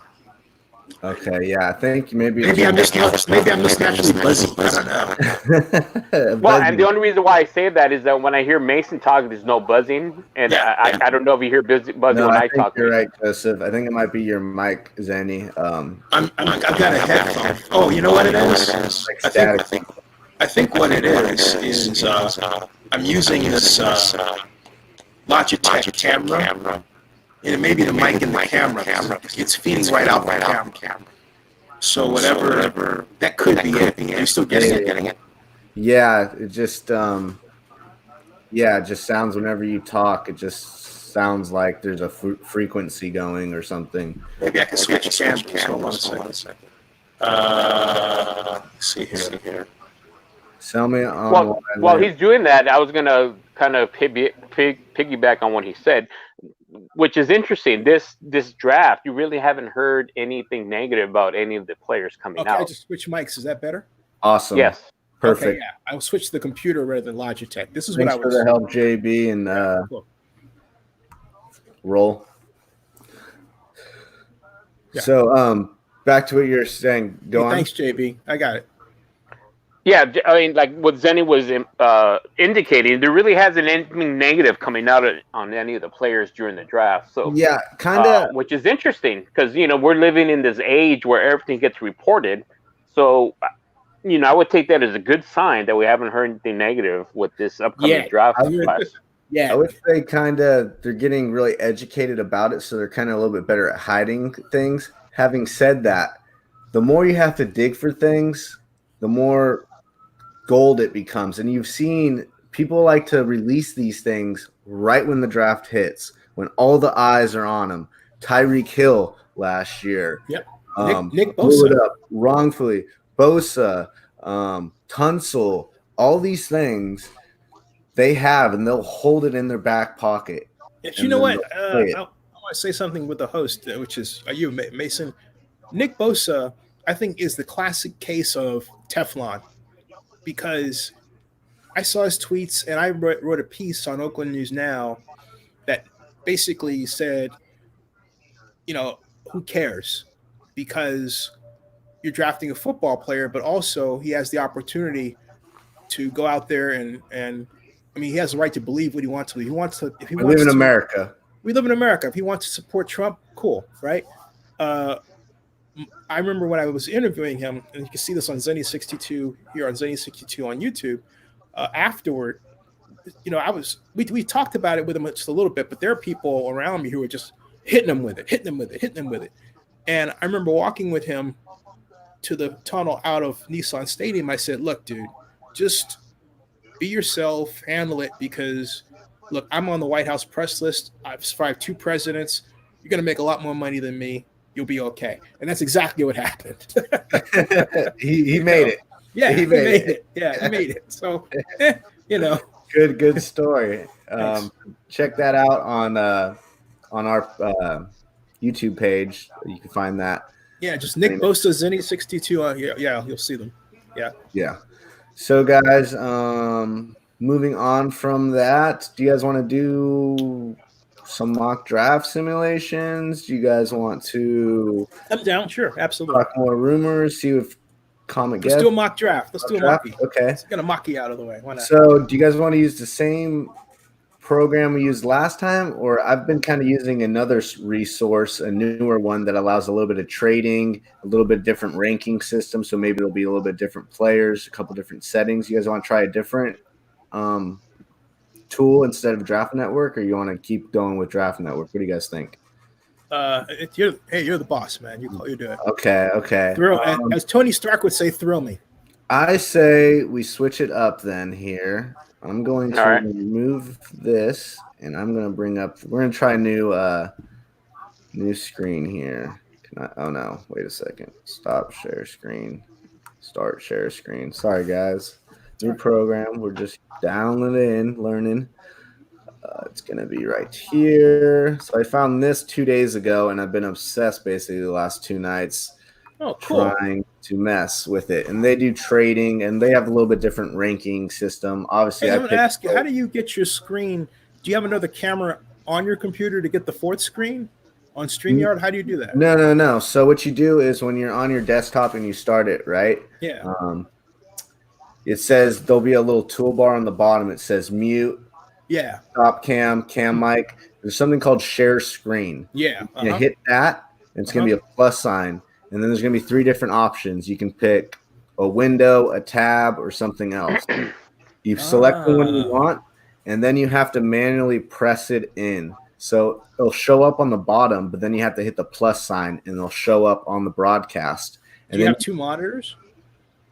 Okay, yeah, I think maybe I'm just naturally buzzy. I don't know. Well, and the only reason why I say that is that when I hear Mason talk, there's no buzzing, and I don't know if you hear buzzing when I talk. You're right, Joseph. I think it might be your mic, Zenny. I've got a headphone. Oh, you know what it is? I think what it is I'm using this Logitech camera. And it may be the mic in the camera. It's feeding right out my camera. So whatever, that could be it. Are you still getting it? Yeah, it just it just sounds whenever you talk. It just sounds like there's a frequency going or something. Maybe I can switch cameras. Hold on a second. Let's see here. Tell me. While he's doing that, I was gonna kind of piggyback on what he said, which is interesting. This draft, you really haven't heard anything negative about any of the players coming out. I just switched mics. Is that better? Awesome. Yes. Perfect. Okay, yeah. I will switch to the computer rather than Logitech. This is Thanks what I was. for the help, JB, and cool. Roll. Yeah. So, back to what you're saying. Go on. Thanks, JB. I got it. Yeah, I mean, like what Zenny was indicating, there really hasn't anything negative coming out on any of the players during the draft. So yeah, kind of, which is interesting because we're living in this age where everything gets reported. So I would take that as a good sign that we haven't heard anything negative with this upcoming draft class. Yeah, I would say they're getting really educated about it, so they're kind of a little bit better at hiding things. Having said that, the more you have to dig for things, the more gold it becomes. And you've seen people like to release these things right when the draft hits, when all the eyes are on them. Tyreek Hill last year. Yep. Nick Bosa. Blew it up wrongfully. Bosa, Tunsil, all these things they have, and they'll hold it in their back pocket. You know what? I want to say something with the host, which is you, Mason. Nick Bosa, I think, is the classic case of Teflon. Because I saw his tweets and I wrote a piece on Oakland News Now that basically said, who cares? Because you're drafting a football player, but also he has the opportunity to go out there and I mean, he has the right to believe what he wants to. We live in America. We live in America. If he wants to support Trump, cool, right? I remember when I was interviewing him, and you can see this on Zenny62 here on Zenny62 on YouTube. Afterward, we talked about it with him just a little bit, but there are people around me who were just hitting him with it. And I remember walking with him to the tunnel out of Nissan Stadium. I said, "Look, dude, just be yourself, handle it, because look, I'm on the White House press list. I've survived 2 presidents. You're going to make a lot more money than me. You'll be okay." And that's exactly what happened. he made it. Yeah, he made it. Yeah, he made it. So, Good story. Check that out on our YouTube page. You can find that. Yeah, just Nick Bosa, Zenny62. Yeah, you'll see them. Yeah. Yeah. So, guys, moving on from that, do you guys want to do some mock draft simulations? Do you guys want to? I'm down. Sure, absolutely. Talk more rumors. See if comment. Let's do a mock draft. Let's do a mocky. Okay. Let's get a mocky out of the way. Why not? So, do you guys want to use the same program we used last time, or I've been kind of using another resource, a newer one that allows a little bit of trading, a little bit different ranking system. So maybe there'll be a little bit different players, a couple different settings. You guys want to try a different tool instead of Draft Network, or you want to keep going with Draft Network? What do you guys think? You're the boss, man. You do it. Okay. As Tony Stark would say, thrill me. I say we switch it up then here. I'm going to remove this, and I'm going to bring up. We're going to try a new screen here. Oh no! Wait a second. Stop share screen. Start share screen. Sorry guys. New program. We're just downloading, learning. It's going to be right here. So I found this 2 days ago, and I've been obsessed basically the last 2 nights. Oh, cool. Trying to mess with it, and they do trading, and they have a little bit different ranking system. Obviously, I'm going to ask you, how do you get your screen? Do you have another camera on your computer to get the fourth screen on StreamYard? How do you do that? No. So what you do is when you're on your desktop and you start it, right? Yeah. It says there'll be a little toolbar on the bottom. It says mute. Yeah. Stop cam mic. There's something called share screen. Yeah. You hit that, and it's going to be a plus sign. And then there's going to be 3 different options. You can pick a window, a tab, or something else. You select the one you want, and then you have to manually press it in. So it'll show up on the bottom, but then you have to hit the plus sign, and it'll show up on the broadcast. And do you have 2 monitors?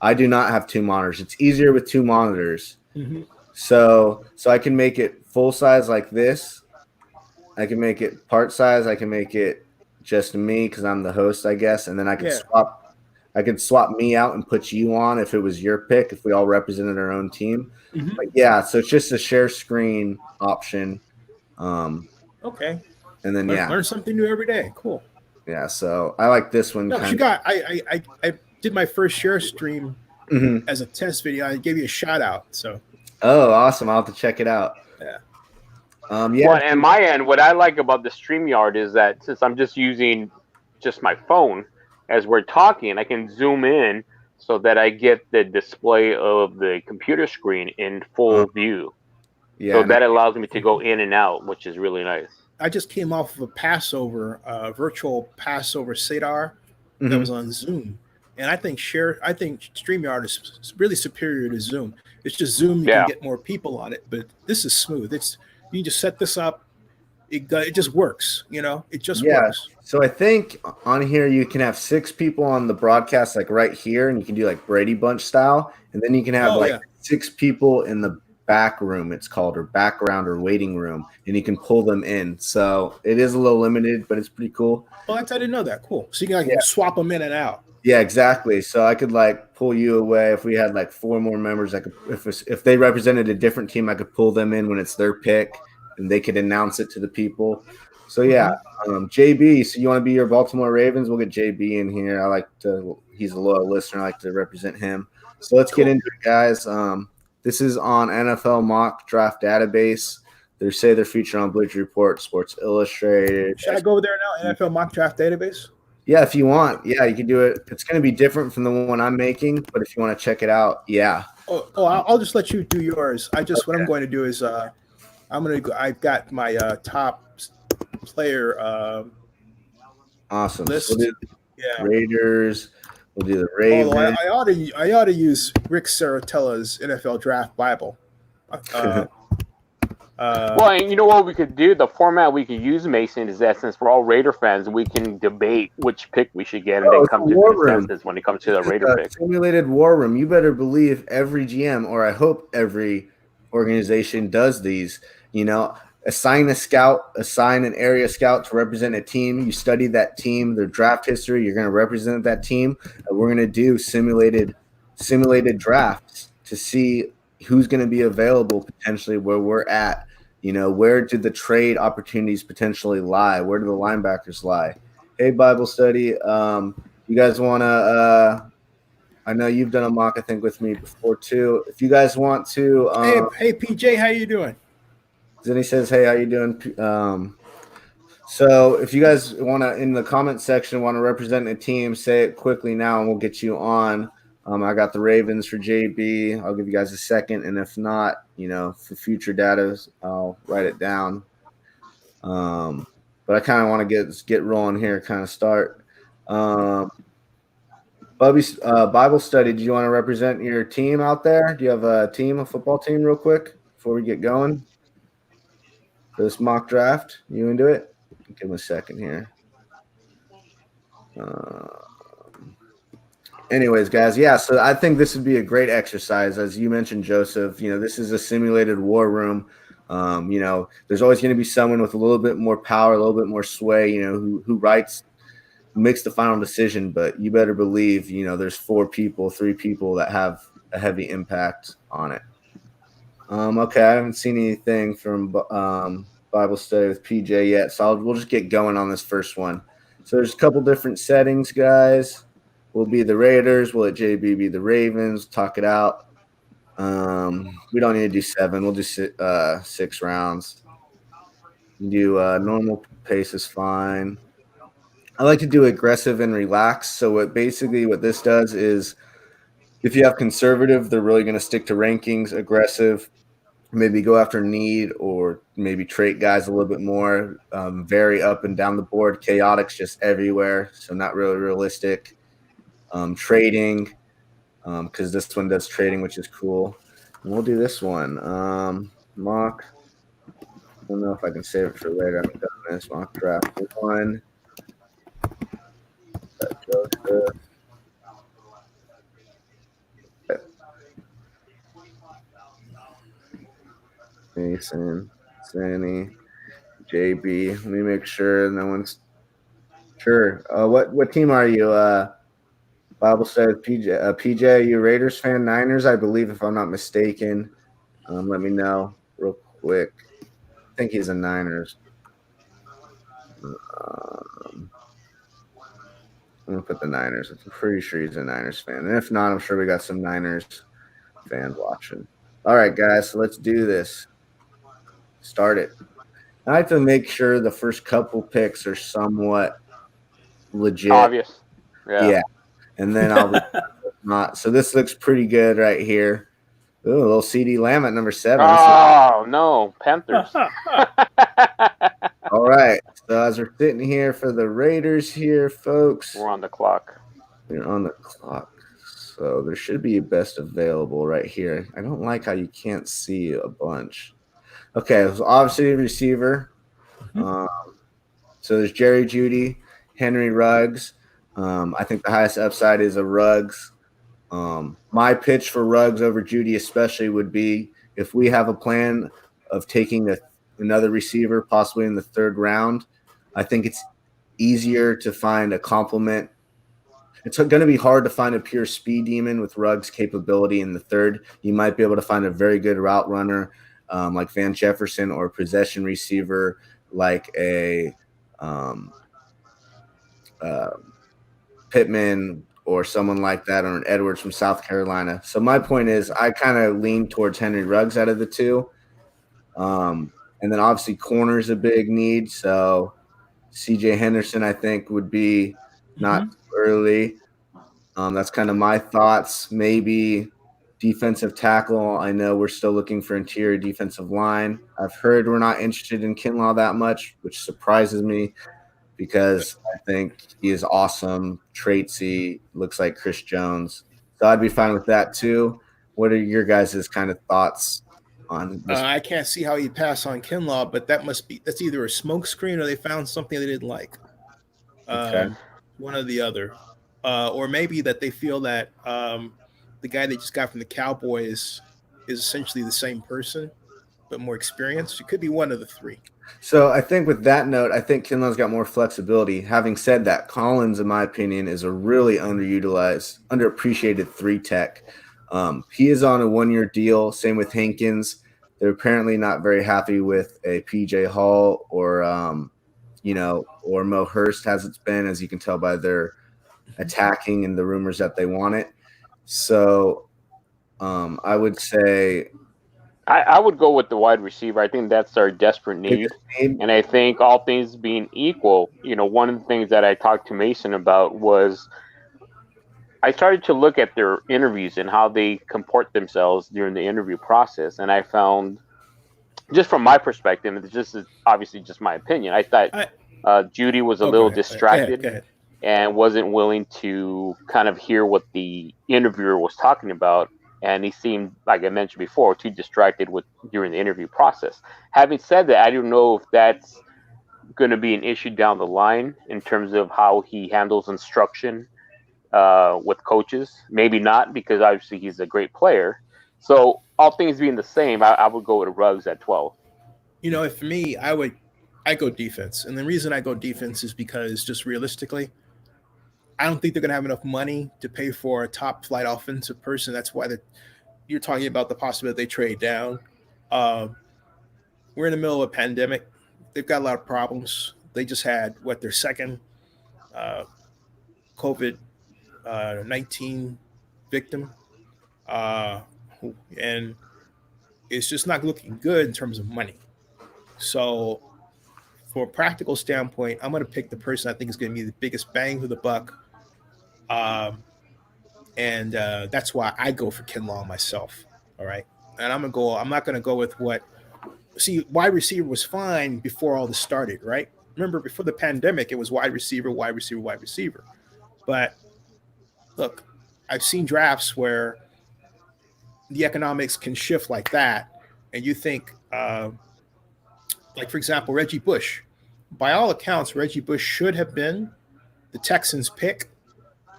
I do not have 2 monitors. It's easier with 2 monitors. Mm-hmm. So I can make it full size like this. I can make it part size. I can make it just me because I'm the host, I guess, and then I could swap. I could swap me out and put you on if it was your pick, if we all represented our own team. Mm-hmm. But yeah, so it's just a share screen option. Okay. And then learn something new every day. Cool. Yeah, so I like this one. No, I did my first share stream as a test video. I gave you a shout out. So. Oh, awesome! I'll have to check it out. Yeah. Well, and my end, what I like about the StreamYard is that since I'm just using just my phone as we're talking, I can zoom in so that I get the display of the computer screen in full view. Yeah, so that allows me to go in and out, which is really nice. I just came off of a Passover, virtual Passover Seder that was on Zoom. And I think StreamYard is really superior to Zoom. It's just Zoom, you can get more people on it, but this is smooth. You just set this up. It just works, it just works. So I think on here you can have 6 people on the broadcast, like right here, and you can do like Brady Bunch style. And then you can have 6 people in the back room, it's called, or background or waiting room, and you can pull them in. So it is a little limited, but it's pretty cool. Well, I didn't know that. Cool. So you can swap them in and out. Yeah, exactly. So I could like pull you away if we had like 4 more members. I could, if they represented a different team, I could pull them in when it's their pick, and they could announce it to the people. So yeah, JB. So you want to be your Baltimore Ravens? We'll get JB in here. He's a loyal listener. I like to represent him. So let's get into it, guys. This is on NFL Mock Draft Database. They say they're featured on Bleacher Report, Sports Illustrated. Should I go over there now? NFL Mock Draft Database. Yeah, if you want. Yeah, you can do it. It's going to be different from the one I'm making, but if you want to check it out, yeah. I'll just let you do yours. What I'm going to do is I've got my top player awesome list. We'll do Raiders. We'll do the Ravens. I ought to use Rick Saratella's NFL Draft Bible. Well, and you know what we could do? The format we could use, Mason, is that since we're all Raider fans, we can debate which pick we should get and then come to consensus when it comes to the Raider pick. Simulated war room. You better believe every GM, or I hope every organization does these. Assign a scout, assign an area scout to represent a team. You study that team, their draft history. You're going to represent that team. We're going to do simulated drafts to see who's going to be available potentially where we're at. Where do the trade opportunities potentially lie? Where do the linebackers lie? Hey, Bible study. You guys want to I know you've done a mock, I think, with me before too. If you guys want to hey PJ, how you doing? Then he says, hey, how you doing? So if you guys want to, in the comment section, want to represent a team, say it quickly now and we'll get you on. I got the Ravens for JB. I'll give you guys a second, and if not, for future data, I'll write it down. But I kind of want to get rolling here, kind of start. Bubby's Bible study. Do you want to represent your team out there? Do you have a football team, real quick before we get going for this mock draft? You into it? Give him a second here. Anyways, guys, yeah, so I think this would be a great exercise. As you mentioned, Joseph, this is a simulated war room. There's always going to be someone with a little bit more power, a little bit more sway, who makes the final decision. But you better believe, there's 3 people that have a heavy impact on it. Okay, I haven't seen anything from Bible study with PJ yet, so we'll just get going on this first one. So there's a couple different settings, guys. We'll be the Raiders. We'll let JB be the Ravens. Talk it out. We don't need to do 7. We'll do 6 rounds. Do normal pace is fine. I like to do aggressive and relaxed. So what this does is, if you have conservative, they're really going to stick to rankings. Aggressive, maybe go after need or maybe trait guys a little bit more. Vary up and down the board. Chaotic's just everywhere, so not really realistic. Trading, because this one does trading, which is cool. And we'll do this one. Mock. I don't know if I can save it for later. I'm done this mock draft 1. Joseph. Mason, Sandy, JB. Let me make sure no one's sure. What team are you? Bible says PJ, you Raiders fan? Niners, I believe, if I'm not mistaken. Let me know real quick. I think he's a Niners. I'm gonna put the Niners. I'm pretty sure he's a Niners fan. And if not, I'm sure we got some Niners fans watching. All right, guys, so let's do this. Start it. I have to make sure the first couple picks are somewhat legit. Obvious. Yeah. And then I'll not. So this looks pretty good right here. Ooh, a little CeeDee Lamb at number 7. Oh, no. Panthers. All right. So as we're sitting here for the Raiders here, folks. We're on the clock. We're on the clock. So there should be a best available right here. I don't like how you can't see a bunch. Okay, so obviously a receiver. So there's Jerry Jeudy, Henry Ruggs. I think the highest upside is a Ruggs. My pitch for Ruggs over Jeudy especially would be, if we have a plan of taking another receiver possibly in the 3rd round, I think it's easier to find a complement. It's going to be hard to find a pure speed demon with Ruggs' capability in the 3rd. You might be able to find a very good route runner like Van Jefferson, or a possession receiver like a Pittman or someone like that, or an Edwards from South Carolina. So my point is, I kind of lean towards Henry Ruggs out of the 2. And then obviously corner is a big need. So CJ Henderson, I think, would be not early. That's kind of my thoughts. Maybe defensive tackle. I know we're still looking for interior defensive line. I've heard we're not interested in Kinlaw that much, which surprises me, because I think he is awesome, traitsy, looks like Chris Jones. So I'd be fine with that too. What are your guys' kind of thoughts on this? I can't see how you pass on Kinlaw, but that's either a smoke screen or they found something they didn't like. Okay. One or the other. Or maybe that they feel that the guy they just got from the Cowboys is essentially the same person, but more experienced. It could be one of the 3. So I think with that note, I think Kinlaw's got more flexibility. Having said that, Collins, in my opinion, is a really underutilized, underappreciated 3 tech. He is on a 1-year deal. Same with Hankins. They're apparently not very happy with a PJ Hall or Mo Hurst, as it's been, as you can tell by their attacking and the rumors that they want it. So I would say I would go with the wide receiver. I think that's our desperate need. And I think all things being equal, one of the things that I talked to Mason about was I started to look at their interviews and how they comport themselves during the interview process, and I found, just from my perspective, and this is obviously just my opinion, I thought Judy was a little distracted Go ahead. and wasn't willing to kind of hear what the interviewer was talking about. And he seemed, like I mentioned before, too distracted during the interview process. Having said that, I don't know if that's going to be an issue down the line in terms of how he handles instruction with coaches. Maybe not, because obviously he's a great player. So all things being the same, I would go with Ruggs at 12. For me, I go defense, and the reason I go defense is because, just realistically, I don't think they're going to have enough money to pay for a top flight offensive person. That's why you're talking about the possibility they trade down. We're in the middle of a pandemic. They've got a lot of problems. They just had their second COVID-19 victim, and it's just not looking good in terms of money. So, from a practical standpoint, I'm going to pick the person I think is going to be the biggest bang for the buck. And that's why I go for Kinlaw myself. All right. And I'm not going to go with wide receiver was fine before all this started, right? Remember, before the pandemic, it was wide receiver, wide receiver, wide receiver. But look, I've seen drafts where the economics can shift like that. And you think, like, for example, Reggie Bush. By all accounts, Reggie Bush should have been the Texans' pick.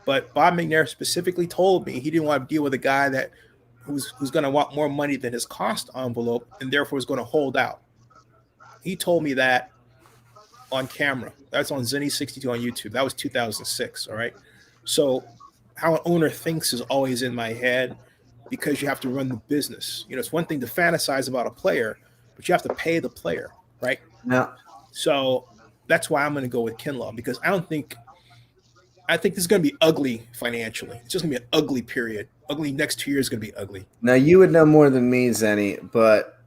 But Bob McNair specifically told me he didn't want to deal with a guy who's going to want more money than his cost envelope and therefore is going to hold out. He told me that on camera. That's on Zenny62 on YouTube. That was 2006, all right? So how an owner thinks is always in my head because you have to run the business. It's one thing to fantasize about a player, but you have to pay the player, right? Yeah. So that's why I'm going to go with Kinlaw, because I think this is going to be ugly financially. It's just going to be an ugly period. Ugly next 2 years is going to be ugly. Now, you would know more than me, Zenny, but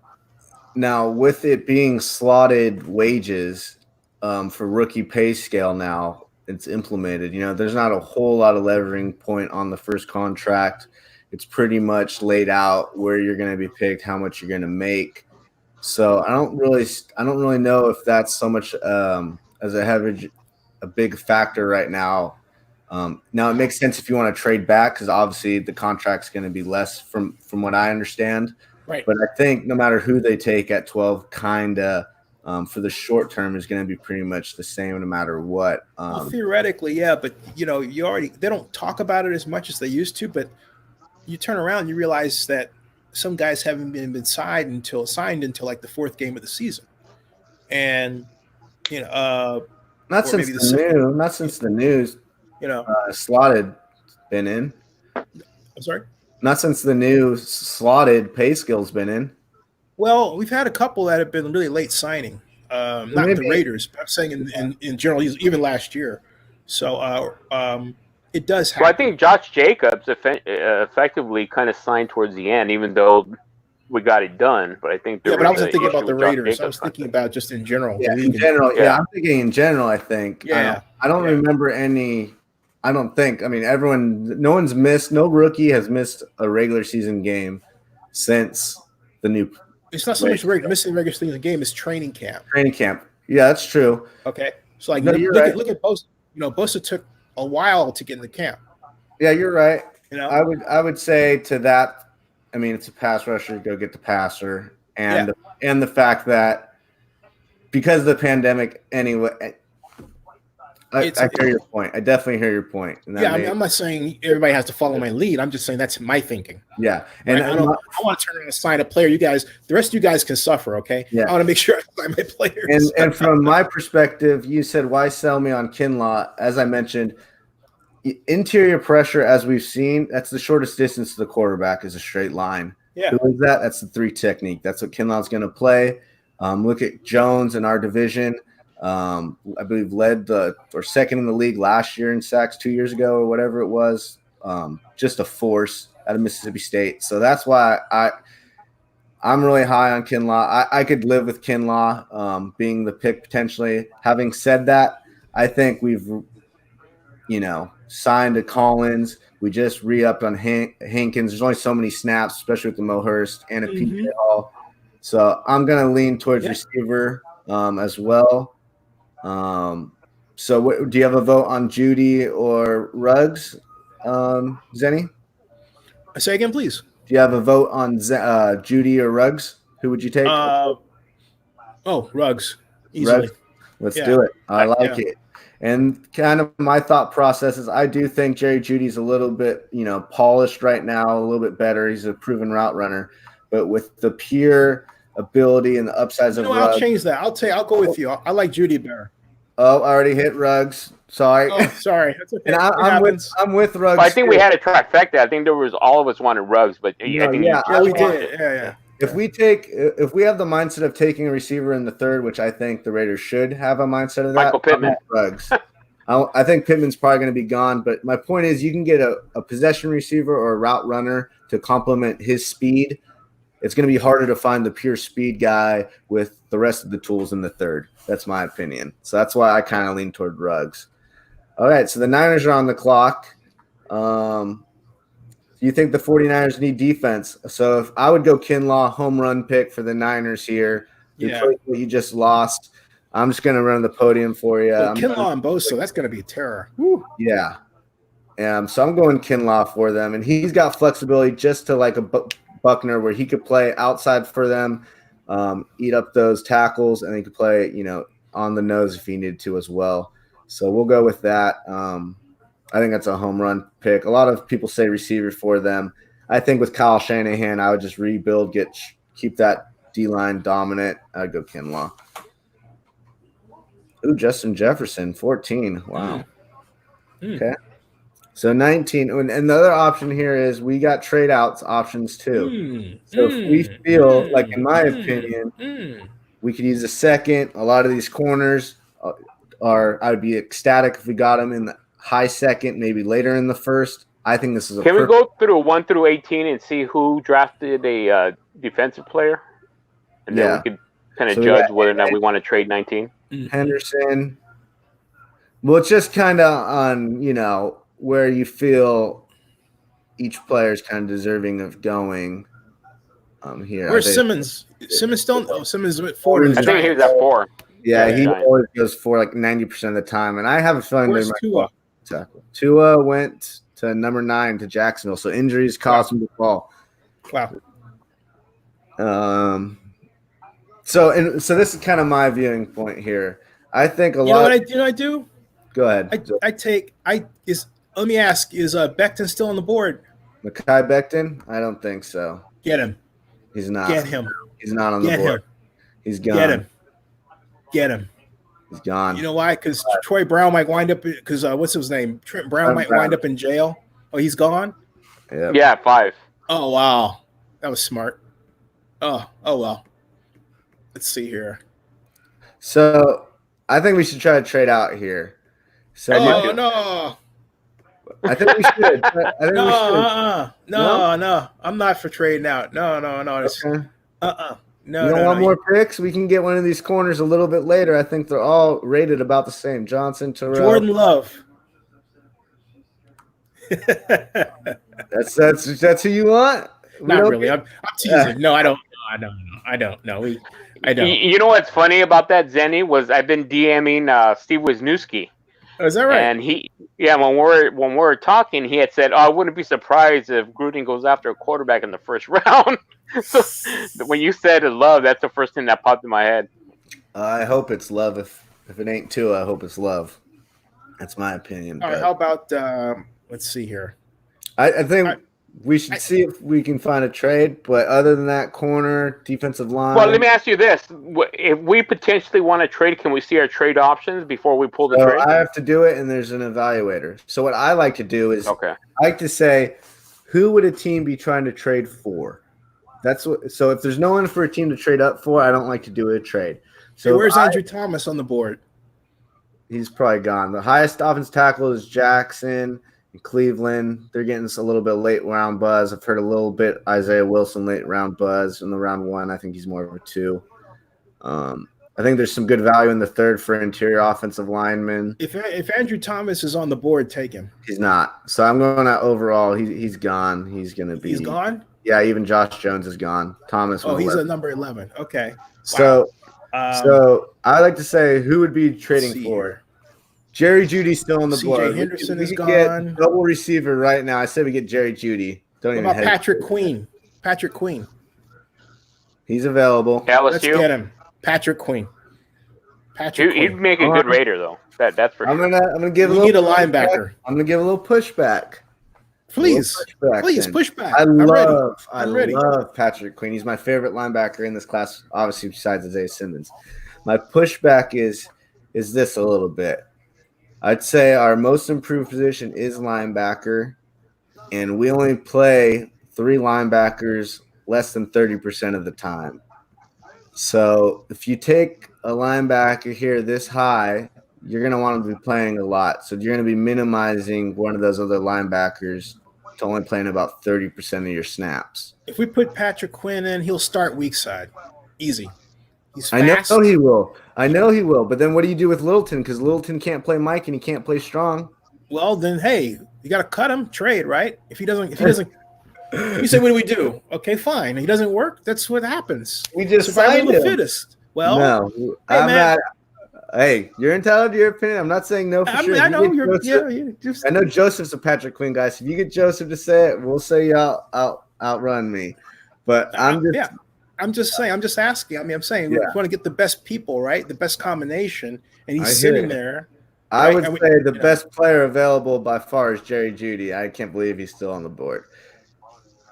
now with it being slotted wages for rookie pay scale now, it's implemented. There's not a whole lot of levering point on the first contract. It's pretty much laid out where you're going to be picked, how much you're going to make. So I don't really know if that's so much as a big factor right now. Now it makes sense if you want to trade back, because obviously the contract's going to be less from what I understand. Right. But I think no matter who they take at 12, for the short term is going to be pretty much the same no matter what. Well, theoretically, yeah, but they don't talk about it as much as they used to. But you turn around and you realize that some guys haven't been signed until like the fourth game of the season, and not since the news. Slotted been in. I'm sorry? Not since the new slotted pay scale's been in. Well, we've had a couple that have been really late signing. Not the Raiders, but I'm saying in general, even last year. So it does happen. Well, I think Josh Jacobs effectively kind of signed towards the end, even though we got it done. But I think but I wasn't thinking about the Raiders. I was thinking about just in general. Yeah, in general. Yeah, I'm thinking in general. I think. Yeah. I don't remember any. I don't think. I mean, no one's missed. No rookie has missed a regular season game since the new. It's not so much missing regular season game; it's training camp. Training camp. Yeah, that's true. Okay, so look at Bosa. Bosa took a while to get in the camp. Yeah, you're right. I would say to that. I mean, it's a pass rusher. Go get the passer, and the fact that because of the pandemic, anyway. I hear your point. I definitely hear your point. I'm not saying everybody has to follow my lead. I'm just saying that's my thinking. Yeah, and right? I want to turn around and sign a player. The rest of you guys can suffer. Okay. Yeah. I want to make sure I sign my players. And from my perspective, you said why sell me on Kinlaw? As I mentioned, interior pressure, as we've seen, that's the shortest distance to the quarterback is a straight line. Yeah. Who is that? That's the 3 technique. That's what Kinlaw's going to play. Look at Jones in our division. I believe led second in the league last year in sacks 2 years ago or whatever it was. Just a force out of Mississippi State. So that's why I'm really high on Kinlaw. I could live with Kinlaw being the pick potentially. Having said that, I think we've signed to Collins. We just re-upped on Hankins. There's only so many snaps, especially with the Mo Hurst and a PJ Hall. So I'm going to lean towards receiver as well. So do you have a vote on Judy or Ruggs, Zenny? Say again, please. Do you have a vote on Judy or Ruggs? Who would you take? Ruggs. Easily. Ruggs? Let's do it. I like it. And kind of my thought process is I do think Jerry Jeudy's a little bit, polished right now, a little bit better. He's a proven route runner. But with the pure ability and the upsides of Ruggs. I'll change that. I'll go with you. I like Judy better. Oh, I already hit Ruggs. Sorry. Oh, sorry. That's okay. And I'm with Ruggs. Well, I think we had a trifecta. I think there was all of us wanted Ruggs, but we did. Yeah. If we have the mindset of taking a receiver in the third, which I think the Raiders should have a mindset of that, Michael Pittman. Ruggs. I think Pittman's probably going to be gone, but my point is you can get a possession receiver or a route runner to complement his speed. It's going to be harder to find the pure speed guy with the rest of the tools in the third. That's my opinion. So that's why I kind of lean toward Ruggs. All right, so the Niners are on the clock. You think the 49ers need defense? So if I would go Kinlaw, home run pick for the Niners here. You just lost. I'm just going to run the podium for you. Kinlaw and Bosa, that's going to be a terror. Woo. Yeah. So I'm going Kinlaw for them. And he's got flexibility just to like a Buckner where he could play outside for them, eat up those tackles, and he could play, on the nose if he needed to as well. So we'll go with that. I think that's a home run pick. A lot of people say receiver for them. I think with Kyle Shanahan, I would just rebuild, keep that D-line dominant. I'd go Kinlaw. Ooh, Justin Jefferson, 14. Wow. Okay. So 19. And the other option here is we got trade outs options too. So if we feel like, in my opinion, we could use a second. A lot of these corners I would be ecstatic if we got them in the high second, maybe later in the first. I think this is Can we go through 1 through 18 and see who drafted a defensive player? And then we could kind of judge whether or not we want to trade 19. Henderson. Well, it's just kind of on, where you feel each player is kind of deserving of going here. Where's Simmons? Simmons still? Oh, Simmons is at 4. I think he was at 4. Yeah, he always goes for like 90% of the time. And I have a feeling where's Tua? Tua went to number 9 to Jacksonville. So injuries cost him the ball. Wow. So this is kind of my viewing point here. I think You know what I do? Go ahead. Let me ask, is Becton still on the board? Mekhi Becton? I don't think so. Get him. He's not. Get him. He's not on the board. He's gone. Get him. He's gone. You know why? Because Troy Brown might wind up. Because what's his name? Trent Brown might wind up in jail. Oh, he's gone. Yeah, 5. Oh wow, that was smart. Oh well. Let's see here. So I think we should try to trade out here. So no. I think we should. No. I'm not for trading out. No. Okay. No. You don't want more picks? We can get one of these corners a little bit later. I think they're all rated about the same. Johnson, Terrell, Jordan Love. That's who you want? Not really. I'm teasing. No, I don't. I don't. No, I don't. You know what's funny about that, Zenny, was I've been DMing Steve Wisniewski. Oh, is that right? And when we're talking, he had said, "Oh, I wouldn't be surprised if Gruden goes after a quarterback in the first round." So when you said Love, that's the first thing that popped in my head. I hope it's Love. If it ain't Tua, I hope it's Love. That's my opinion. All right, how about let's see here. I think we should see if we can find a trade, but other than that, corner, defensive line. Well, let me ask you this: if we potentially want to trade, can we see our trade options before we pull the trade? I have to do it, and there's an evaluator. So what I like to do is, I like to say, who would a team be trying to trade for? So if there's no one for a team to trade up for, I don't like to do a trade. So hey, where's Andrew Thomas on the board? He's probably gone. The highest offense tackle is Jackson. In Cleveland, they're getting a little bit late round buzz. I've heard a little bit Isaiah Wilson late round buzz in the round 1. I think he's more of a 2. I think there's some good value in the third for interior offensive lineman. If Andrew Thomas is on the board, take him. He's not. So I'm going to overall. He's gone. He's going to be. He's gone? Yeah, even Josh Jones is gone. Thomas. Oh, he's at number 11. Okay. So, so I like to say who would be trading for? Jerry Jeudy's still on the board. C.J. Henderson is gone. Get double receiver right now. I said we get Jerry Jeudy. What about Patrick Queen? Patrick Queen. He's available. LSU. Let's get him. Patrick Queen. He'd make a good Raider though. That's for sure. I'm gonna give. We need a linebacker. I'm gonna give a little pushback. Please push back. I love Patrick Queen. He's my favorite linebacker in this class, obviously besides Isaiah Simmons. My pushback is this a little bit. I'd say our most improved position is linebacker, and we only play 3 linebackers less than 30% of the time. So if you take a linebacker here this high, you're going to want to be playing a lot. So you're going to be minimizing one of those other linebackers to only playing about 30% of your snaps. If we put Patrick Quinn in, he'll start weak side. Easy. He's fast. I know he will. But then what do you do with Littleton? Because Littleton can't play Mike and he can't play strong. Well, then, hey, you got to cut him, trade, right? If he doesn't, you say, what do we do? Okay, fine. He doesn't work. That's what happens. We just signed him. The fittest. Well, no, I'm not. Hey, you're entitled to your opinion. I'm not saying no for sure. I know you're. I know Joseph's a Patrick Quinn guy. So if you get Joseph to say it, we'll say you outrun me. But I'm just saying. I'm just asking. I mean, I'm saying we want to get the best people, right? The best combination, and he's sitting there. I would say the best player available by far is Jerry Jeudy. I can't believe he's still on the board.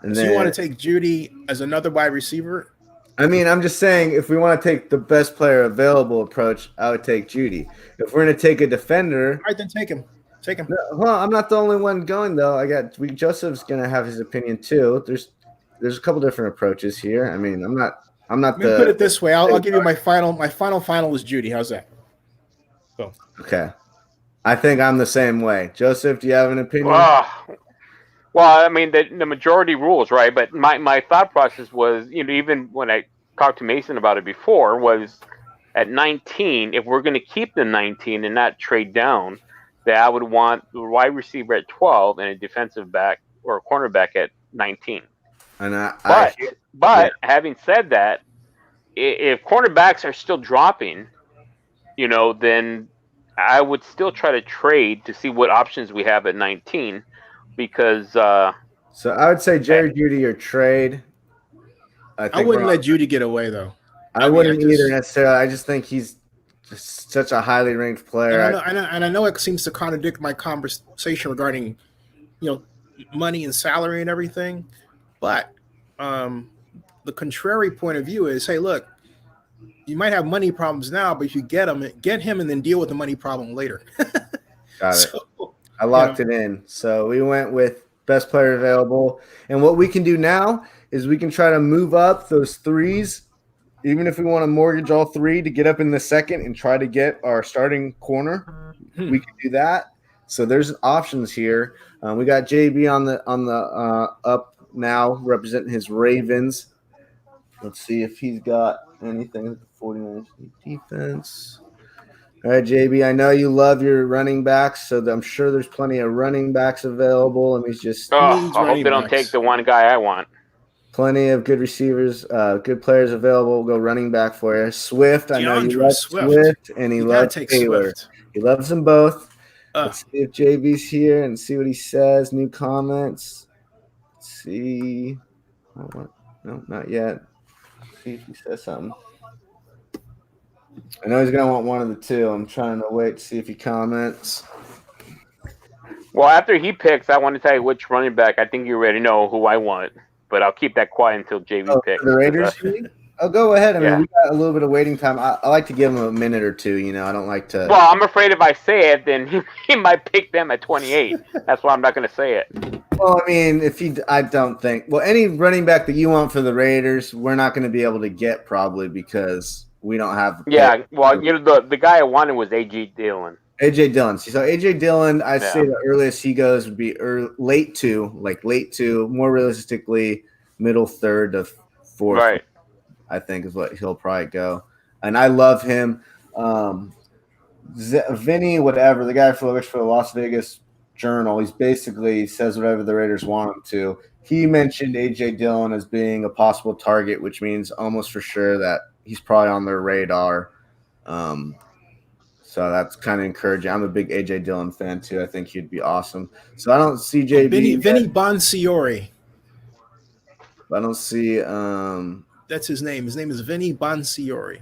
And so you want to take Jeudy as another wide receiver? I mean, I'm just saying if we want to take the best player available approach, I would take Jeudy. If we're going to take a defender, all right, then take him. Take him. Well, I'm not the only one going though. Joseph's going to have his opinion too. There's a couple different approaches here. I mean, I'm not. Let me put it this way. I'll give you my final. My final is Jeudy. How's that? So okay. I think I'm the same way. Joseph, do you have an opinion? Well, I mean, the majority rules, right? But my thought process was, even when I talked to Mason about it before, was at 19, if we're going to keep the 19 and not trade down, that I would want the wide receiver at 12 and a defensive back or a cornerback at 19. But having said that, if cornerbacks are still dropping, then I would still try to trade to see what options we have at 19. Because so I would say Jerry Jeudy or trade. I wouldn't let Jeudy get away though. I wouldn't either necessarily. I just think he's just such a highly ranked player. And I know it seems to contradict my conversation regarding, money and salary and everything, but the contrary point of view is, hey, look, you might have money problems now, but if you get him and then deal with the money problem later. Got it. I locked it in. So we went with best player available. And what we can do now is we can try to move up those 3s, even if we want to mortgage all 3 to get up in the second and try to get our starting corner. We can do that. So there's options here. We got JB on the up now representing his Ravens. Let's see if he's got anything with the 49ers defense. All right, JB, I know you love your running backs, so I'm sure there's plenty of running backs available. And he's just I hope they don't take the one guy I want. Plenty of good receivers, good players available. We'll go running back for you. Swift, I know you love Swift, and he loves Taylor. He loves them both. Let's see if JB's here and see what he says. New comments. Let's see. No, not yet. Let's see if he says something. I know he's going to want one of the 2. I'm trying to wait to see if he comments. Well, after he picks, I want to tell you which running back. I think you already know who I want, but I'll keep that quiet until JV picks. The Raiders? Go ahead. I mean, we got a little bit of waiting time. I like to give him a minute or 2. I don't like to. Well, I'm afraid if I say it, then he might pick them at 28. That's why I'm not going to say it. Well, I mean, I don't think. Well, any running back that you want for the Raiders, we're not going to be able to get probably because we don't have. Well, the guy I wanted was A.J. Dillon. A.J. Dillon. So A.J. Dillon, I'd say the earliest he goes would be late 2, more realistically, middle 3rd to 4th. Right. I think is what he'll probably go. and I love him. Vinny, whatever, the guy who works for the Las Vegas Journal, he basically says whatever the Raiders want him to. He mentioned A.J. Dillon as being a possible target, which means almost for sure that he's probably on their radar. So that's kind of encouraging. I'm a big A.J. Dillon fan, too. I think he'd be awesome. So I don't see JB. Vinny Bonsignore. I don't see. That's his name. His name is Vinny Bonsignore.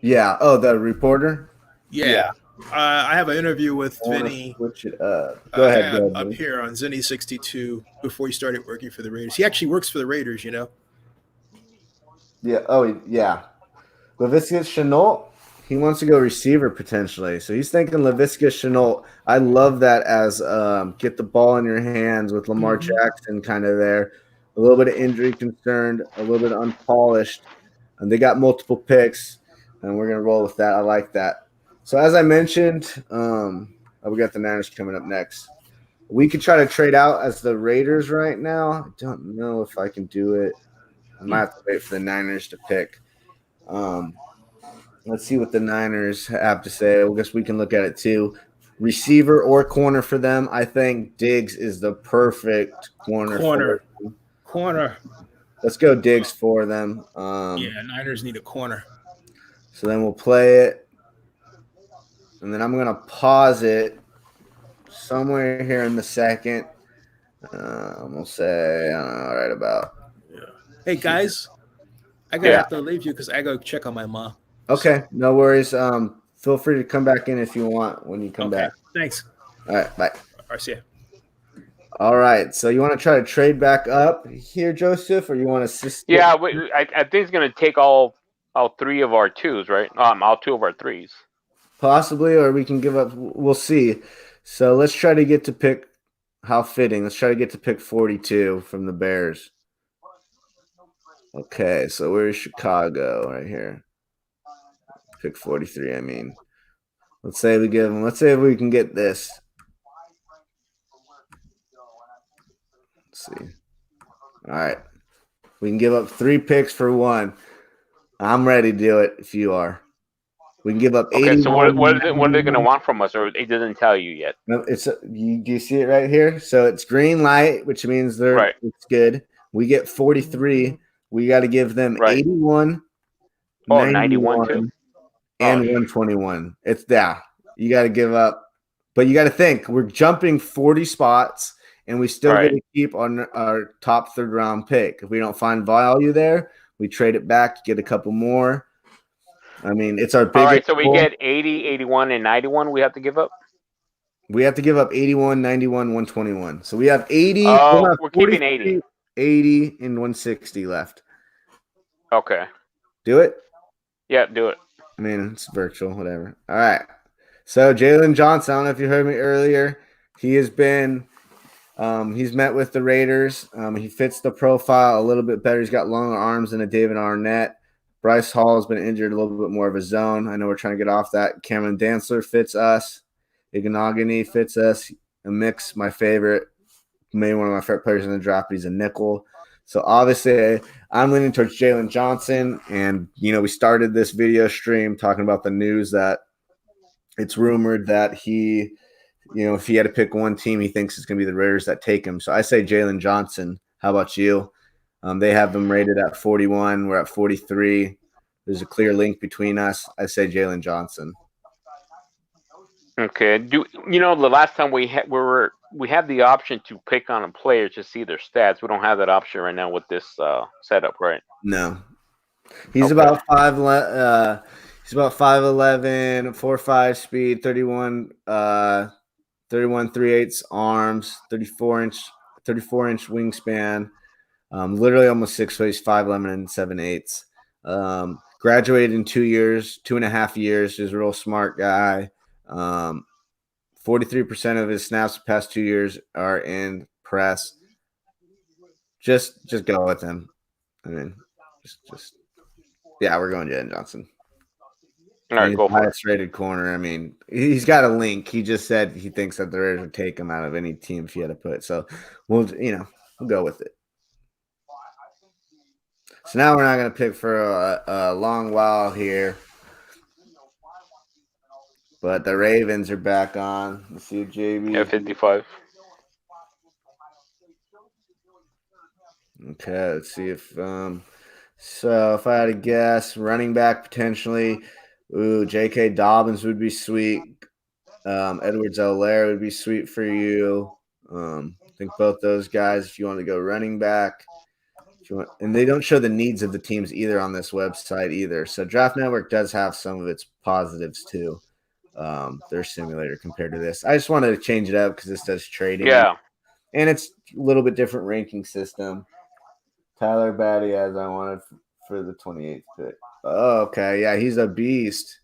Yeah. Oh, the reporter? Yeah. I have an interview with Vinny. Switch it up. Go ahead. Up here on Zenny 62 before he started working for the Raiders. He actually works for the Raiders, you know? Yeah. Oh, yeah. Laviska Shenault, he wants to go receiver potentially. So he's thinking Laviska Shenault. I love that as get the ball in your hands with Lamar Jackson kind of there. A little bit of injury concerned, a little bit unpolished. And they got multiple picks, and we're going to roll with that. I like that. So as I mentioned, we got the Niners coming up next. We could try to trade out as the Raiders right now. I don't know if I can do it. I might have to wait for the Niners to pick. Let's see what the Niners have to say. I guess we can look at it too. Receiver or corner for them. I think Diggs is the perfect corner. Corner. Let's go Diggs for them. Niners need a corner. So then we'll play it. And then I'm going to pause it somewhere here in the second. We'll say, right about. Yeah. Hey, guys. I got to have to leave you because I got to check on my mom. Okay. No worries. Feel free to come back in if you want when you come back. Thanks. All right. Bye. All right. See ya. All right. So you want to try to trade back up here, Joseph, or you want to assist? Yeah. I think it's going to take all three of our twos, right? All two of our threes. Possibly, or we can give up. We'll see. So let's try to get to pick how fitting. Let's try to get to pick 42 from the Bears. Okay, so where's Chicago? Right here. Pick 43, I mean. Let's say we give them. Let's say if we can get this. Let's see. All right. We can give up 3 picks for 1. I'm ready to do it if you are. We can give up 80. Okay, so what are they going to want from us, or it doesn't tell you yet? No, do you see it right here? So it's green light, which means it's good. We get 43. We got to give them 81, 91 too? and 121. It's you got to give up, but you got to think we're jumping 40 spots, and we still got to keep on our top 3rd round pick. If we don't find value there, we trade it back, get a couple more. I mean, it's our biggest. All right, so we get 80, 81, and 91 we have to give up? We have to give up 81, 91, 121. So we have 80. We're keeping 80. 80 and 160 left. Okay. Do it? Yeah, do it. I mean, it's virtual, whatever. All right. So Jaylon Johnson, I don't know if you heard me earlier. He has been he's met with the Raiders. He fits the profile a little bit better. He's got longer arms than a David Arnett. Bryce Hall has been injured, a little bit more of a zone. I know we're trying to get off that. Cameron Dantzler fits us. Ignogany fits us. A mix, my favorite. Maybe one of my favorite players in the draft. He's a nickel. So obviously, I'm leaning towards Jaylon Johnson. And, we started this video stream talking about the news that it's rumored that he, if he had to pick one team, he thinks it's going to be the Raiders that take him. So I say Jaylon Johnson. How about you? They have them rated at 41. We're at 43. There's a clear link between us. I say Jaylon Johnson. Okay. The last time we had the option to pick on a player to see their stats. We don't have that option right now with this setup, right? No. He's about 5'11", 4.5 speed, 31 3/8 arms, 34-inch wingspan. Literally almost 6 foot. He's 5'11" and 7/8. Graduated in 2.5 years. He's a real smart guy. 43% of his snaps the past 2 years are in press. Just go with him. I mean, we're going Jaylon Johnson. All right, go for it. Highest rated corner. I mean, he's got a link. He just said he thinks that the Raiders would take him out of any team if he had to put it. So we'll go with it. So now we're not going to pick for a long while here. But the Ravens are back on. Let's see if JB. Yeah, 55. Okay, let's see if so if I had to guess, running back potentially, J.K. Dobbins would be sweet. Edwards-Helaire would be sweet for you. I think both those guys, if you want to go running back. If you want, and they don't show the needs of the teams either on this website either. So Draft Network does have some of its positives too. Their simulator compared to this. I just wanted to change it up because this does trading. Yeah. And it's a little bit different ranking system. Tyler Batty as I wanted for the 28th pick. Oh, okay. Yeah, he's a beast.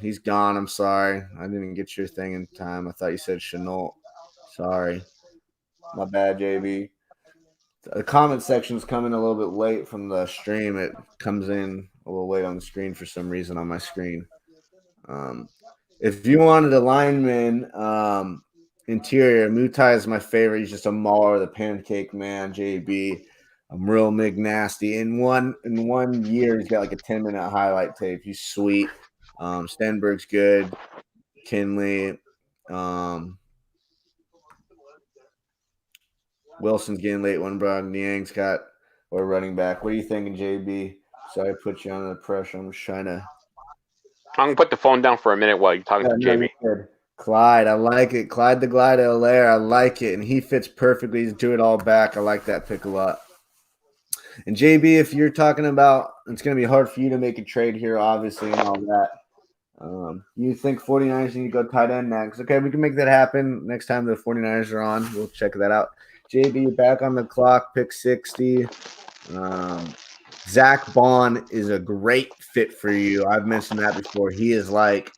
He's gone. I'm sorry. I didn't get your thing in time. I thought you said Chenault. Sorry. My bad, JB. The comment section's coming a little bit late from the stream. It comes in a little late on the screen for some reason on my screen. If you wanted a lineman, interior, Mutai is my favorite. He's just a mauler, the pancake man, JB. I'm real McNasty. In one year, he's got like a 10-minute highlight tape. He's sweet. Stenberg's good. Kinley. Wilson's getting late one, bro. Niang's got or running back. What are you thinking, JB? Sorry I put you under the pressure. I'm just trying to. I'm going to put the phone down for a minute while you're talking to JB. Clyde, I like it. Clyde the Glide Helaire, I like it. And he fits perfectly. He's do it all back. I like that pick a lot. And JB, if you're talking about, it's going to be hard for you to make a trade here, obviously, and all that. You think 49ers need to go tight end next. Okay, we can make that happen next time the 49ers are on. We'll check that out. JB, back on the clock, pick 60. Zach Bond is a great fit for you. I've mentioned that before. He is like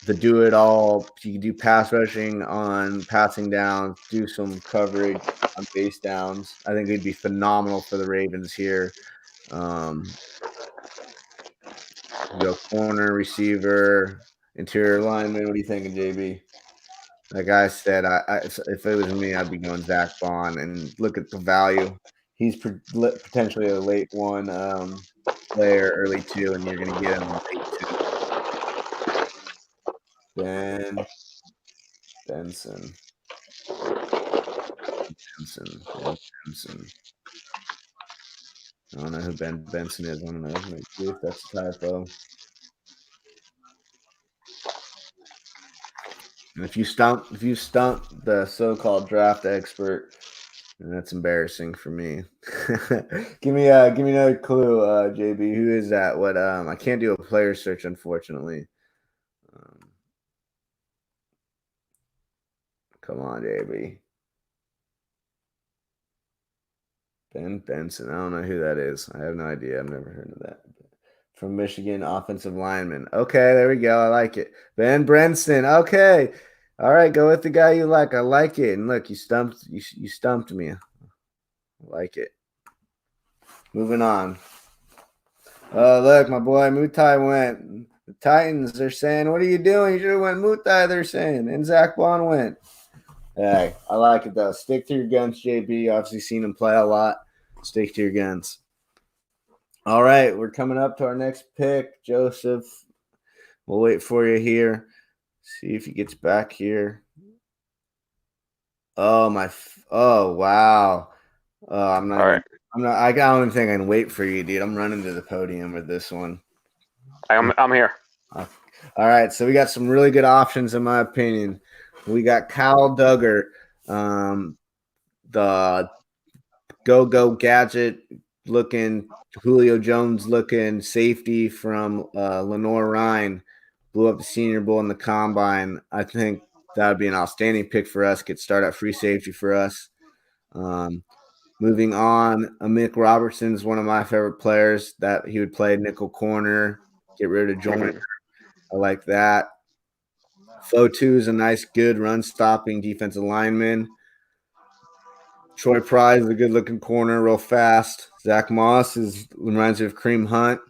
the do-it-all. You can do pass rushing on passing downs, do some coverage on base downs. I think he'd be phenomenal for the Ravens here. Go corner, receiver, interior lineman. What are you thinking, JB? Like I said, if it was me, I'd be going Zach Bond. And look at the value. He's potentially a late one player, early two, and you're going to get him late two. Ben Benson. I don't know who Ben Benson is. I'm going to see if that's a typo. And if you stump the so-called draft expert, and that's embarrassing for me. give me another clue, JB. Who is that? What? I can't do a player search, unfortunately. Come on, JB. Ben Benson. I don't know who that is. I have no idea. I've never heard of that. From Michigan, offensive lineman. Okay, there we go. I like it. Ben Brenson. Okay. All right, go with the guy you like. I like it. And look, you stumped me. I like it. Moving on. Oh, look, my boy Mutai went. The Titans, they're saying, what are you doing? You should have went Mutai, they're saying. And Zach Bond went. Hey, I like it, though. Stick to your guns, JB. Obviously seen him play a lot. Stick to your guns. All right, we're coming up to our next pick. Joseph, we'll wait for you here. See if he gets back here. Oh, wow. I don't even think I can wait for you, dude. I'm running to the podium with this one. I'm here. All right, so we got some really good options, in my opinion. We got Kyle Duggar, the go-go gadget looking, Julio Jones looking safety from Lenore Ryan. Blew up the Senior Bowl in the Combine. I think that would be an outstanding pick for us. Get started at free safety for us. Moving on, Amik Robertson's one of my favorite players. That he would play nickel corner, get rid of Joyner. I like that. Fotu is a nice, good run-stopping defensive lineman. Troy Pride is a good-looking corner, real fast. Zach Moss reminds me of Kareem Hunt.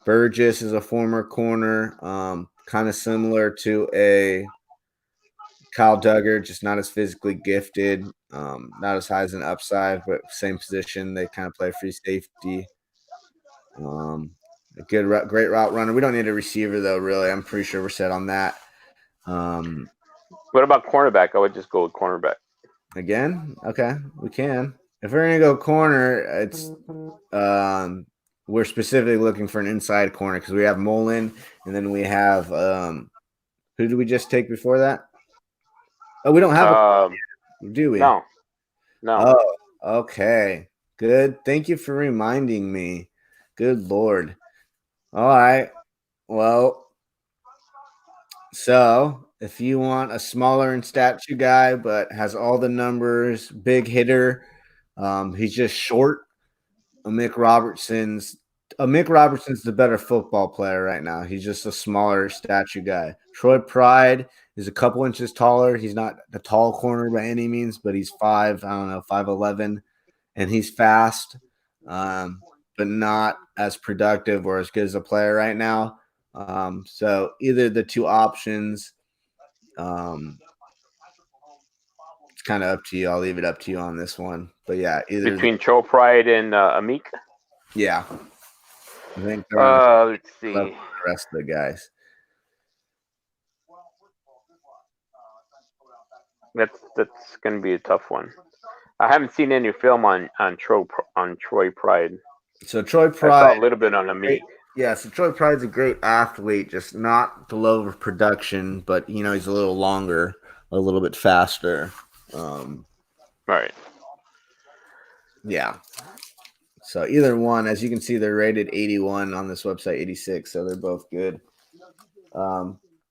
Burgess is a former corner, kind of similar to a Kyle Duggar, just not as physically gifted, not as high as an upside, but same position. They kind of play free safety. A great route runner. We don't need a receiver though. Really, I'm pretty sure we're set on that. What about cornerback? I would just go with cornerback. Again, okay, we can. If we're gonna go corner, it's we're specifically looking for an inside corner because we have Mullen, and then we have who did we just take before that? Oh, we don't have a do we? No. Oh, okay. Good. Thank you for reminding me. Good Lord. All right. Well, so if you want a smaller in statue guy, but has all the numbers, big hitter, he's just short. Mick Robertson's the better football player right now. He's just a smaller statue guy. Troy Pride is a couple inches taller. He's not a tall corner by any means, but he's 5'11", and he's fast, but not as productive or as good as a player right now. So either the two options, it's kind of up to you. I'll leave it up to you on this one. But yeah, either between Troy Pride and Amik. Yeah, I think. Let's see the rest of the guys. That's going to be a tough one. I haven't seen any film on Troy Pride. So Troy Pride, I saw a little bit on Amik. Yeah, so Troy Pride's a great athlete, just not the low of production, but he's a little longer, a little bit faster. Right. Yeah. So either one, as you can see, they're rated 81 on this website, 86, so they're both good.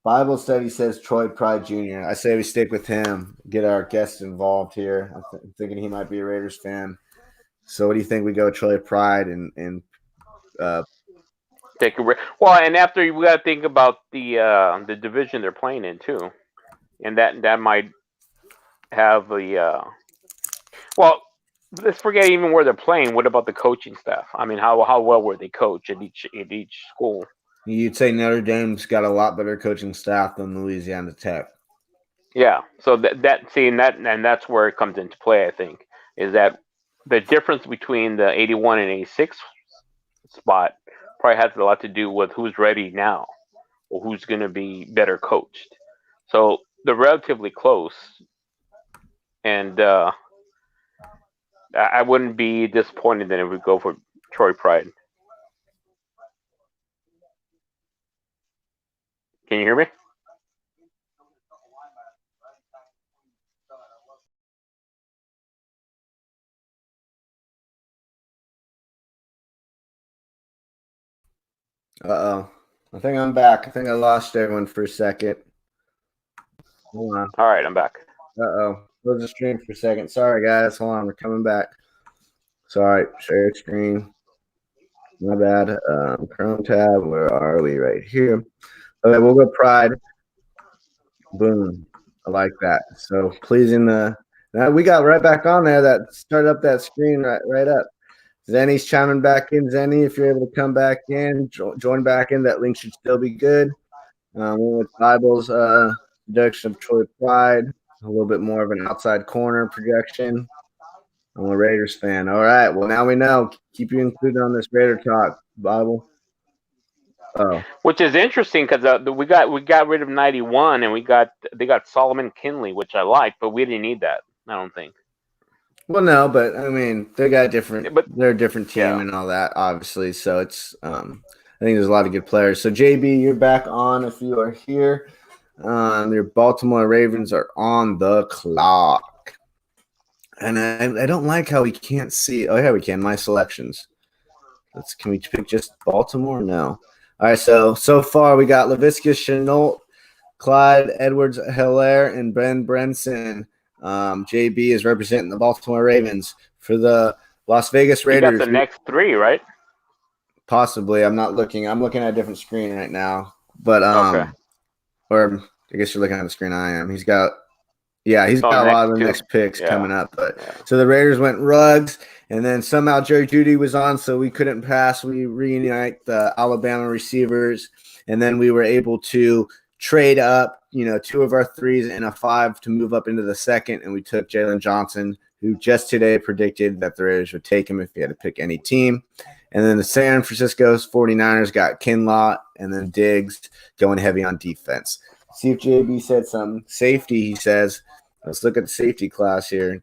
Bible study says Troy Pride Jr. I say we stick with him, get our guests involved here. I'm thinking he might be a Raiders fan. So what do you think we go Troy Pride and take a well, and after we got to think about the division they're playing in too, and that might have a well. Let's forget even where they're playing. What about the coaching staff? I mean, how well were they coached at each school? You'd say Notre Dame's got a lot better coaching staff than Louisiana Tech. Yeah, so that's where it comes into play. I think is that the difference between the 81 and 86 spot probably has a lot to do with who's ready now or who's going to be better coached. So they're relatively close, and I wouldn't be disappointed then if we go for Troy Pride. Can you hear me? Uh-oh. I think I'm back. I think I lost everyone for a second. Hold on. All right, I'm back. Uh-oh. Close the stream for a second. Sorry, guys. Hold on. We're coming back. Sorry. Share screen. My bad. Chrome tab. Where are we? Right here. Okay, we'll go Pride. Boom. I like that. So pleasing now we got right back on there. That started up that screen right up. Zenny's chiming back in. Zenny, if you're able to come back in, join back in. That link should still be good. With Bible's projection of Troy Pride, a little bit more of an outside corner projection. I'm a Raiders fan. All right. Well, now we know. Keep you included on this Raider talk, Bible. Oh. Which is interesting because we got rid of 91 and they got Solomon Kinley, which I like, but we didn't need that. I don't think. Well, no, but I mean, they're a different team and all that, obviously. So it's, I think there's a lot of good players. So JB, you're back on if you are here. Your Baltimore Ravens are on the clock, and I don't like how we can't see. Oh yeah, we can. My selections. Can we pick just Baltimore? No. All right. So far we got Laviska Shenault, Clyde Edwards-Helaire, and Ben Brenson. JB is representing the Baltimore Ravens for the Las Vegas Raiders. You got the next three, right? Possibly. I'm not looking. I'm looking at a different screen right now. But okay. Or I guess you're looking at the screen I am. He's got a lot of the next picks coming up. But so the Raiders went Ruggs, and then somehow Jerry Jeudy was on, so we couldn't pass. We reunite the Alabama receivers, and then we were able to trade up, 2 of our 3s and a 5 to move up into the second, and we took Jaylon Johnson, who just today predicted that the Raiders would take him if he had to pick any team. And then the San Francisco 49ers got Kinlaw and then Diggs going heavy on defense. See if JB said something. Safety, he says. Let's look at the safety class here.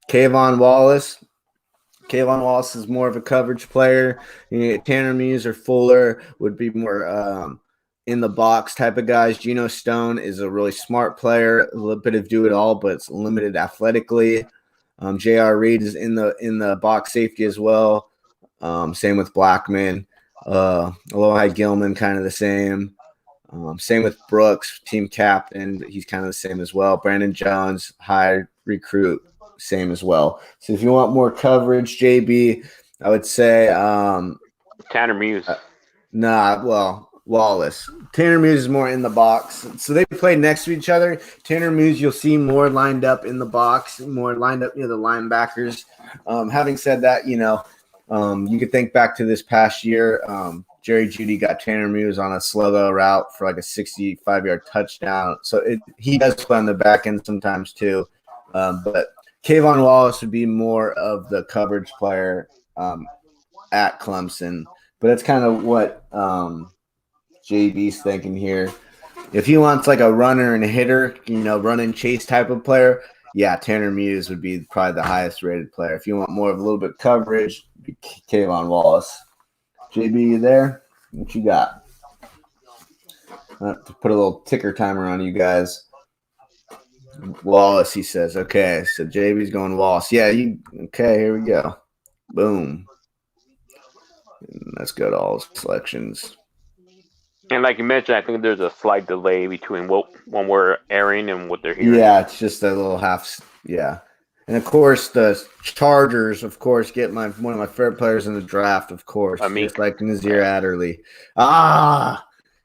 Kayvon Wallace. Kayvon Wallace is more of a coverage player. Tanner Muse or Fuller would be more in the box type of guys. Geno Stone is a really smart player, a little bit of do it all, but it's limited athletically. J.R. Reed is in the box safety as well. Same with Blackman. Alohi Gilman, kind of the same. Same with Brooks, team captain. He's kind of the same as well. Brandon Jones, high recruit, same as well. So if you want more coverage, JB, I would say Tanner Muse. Wallace. Tanner Muse is more in the box. So they play next to each other. Tanner Muse, you'll see more lined up in the box, more lined up near the linebackers. Having said that, you could think back to this past year. Jerry Jeudy got Tanner Muse on a slow route for like a 65-yard touchdown. So he does play on the back end sometimes too. But Kayvon Wallace would be more of the coverage player at Clemson. But that's kind of what JB's thinking here. If he wants like a runner and a hitter, run and chase type of player, yeah, Tanner Muse would be probably the highest rated player. If you want more of a little bit of coverage, Kayvon Wallace. JB, you there? What you got? I have to put a little ticker timer on you guys. Wallace, he says. Okay, so JB's going Wallace. Yeah, okay, here we go. Boom. And let's go to all selections. And like you mentioned, I think there's a slight delay between when we're airing and what they're hearing. Yeah, it's just a little half. Yeah. And, of course, the Chargers, of course, get one of my favorite players in the draft, of course, just like Nazir Adderley.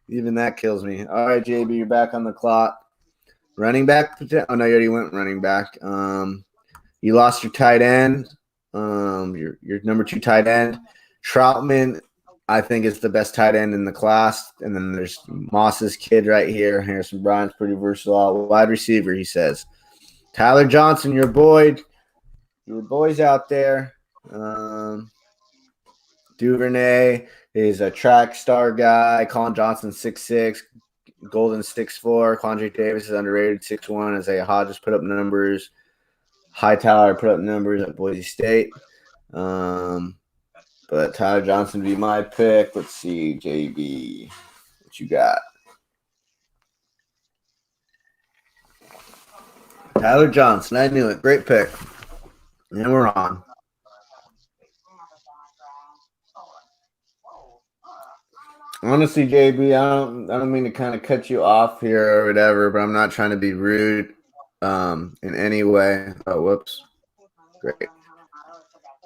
Even that kills me. All right, JB, you're back on the clock. Running back? Oh, no, you already went running back. You lost your tight end, your number 2 tight end. Troutman, I think, is the best tight end in the class. And then there's Moss's kid right here. Harrison Bryant's pretty versatile. Wide receiver, he says. Tyler Johnson, your boy's out there. Duvernay is a track star guy. Colin Johnson, 6'6", Golden 6'4". Quandre Davis is underrated, 6'1". Isaiah Hodges put up numbers. Hightower put up numbers at Boise State. But Tyler Johnson would be my pick. Let's see, JB, what you got? Tyler Johnson, I knew it. Great pick. And we're on. Honestly, JB, I don't mean to kind of cut you off here or whatever, but I'm not trying to be rude in any way. Oh, whoops. Great.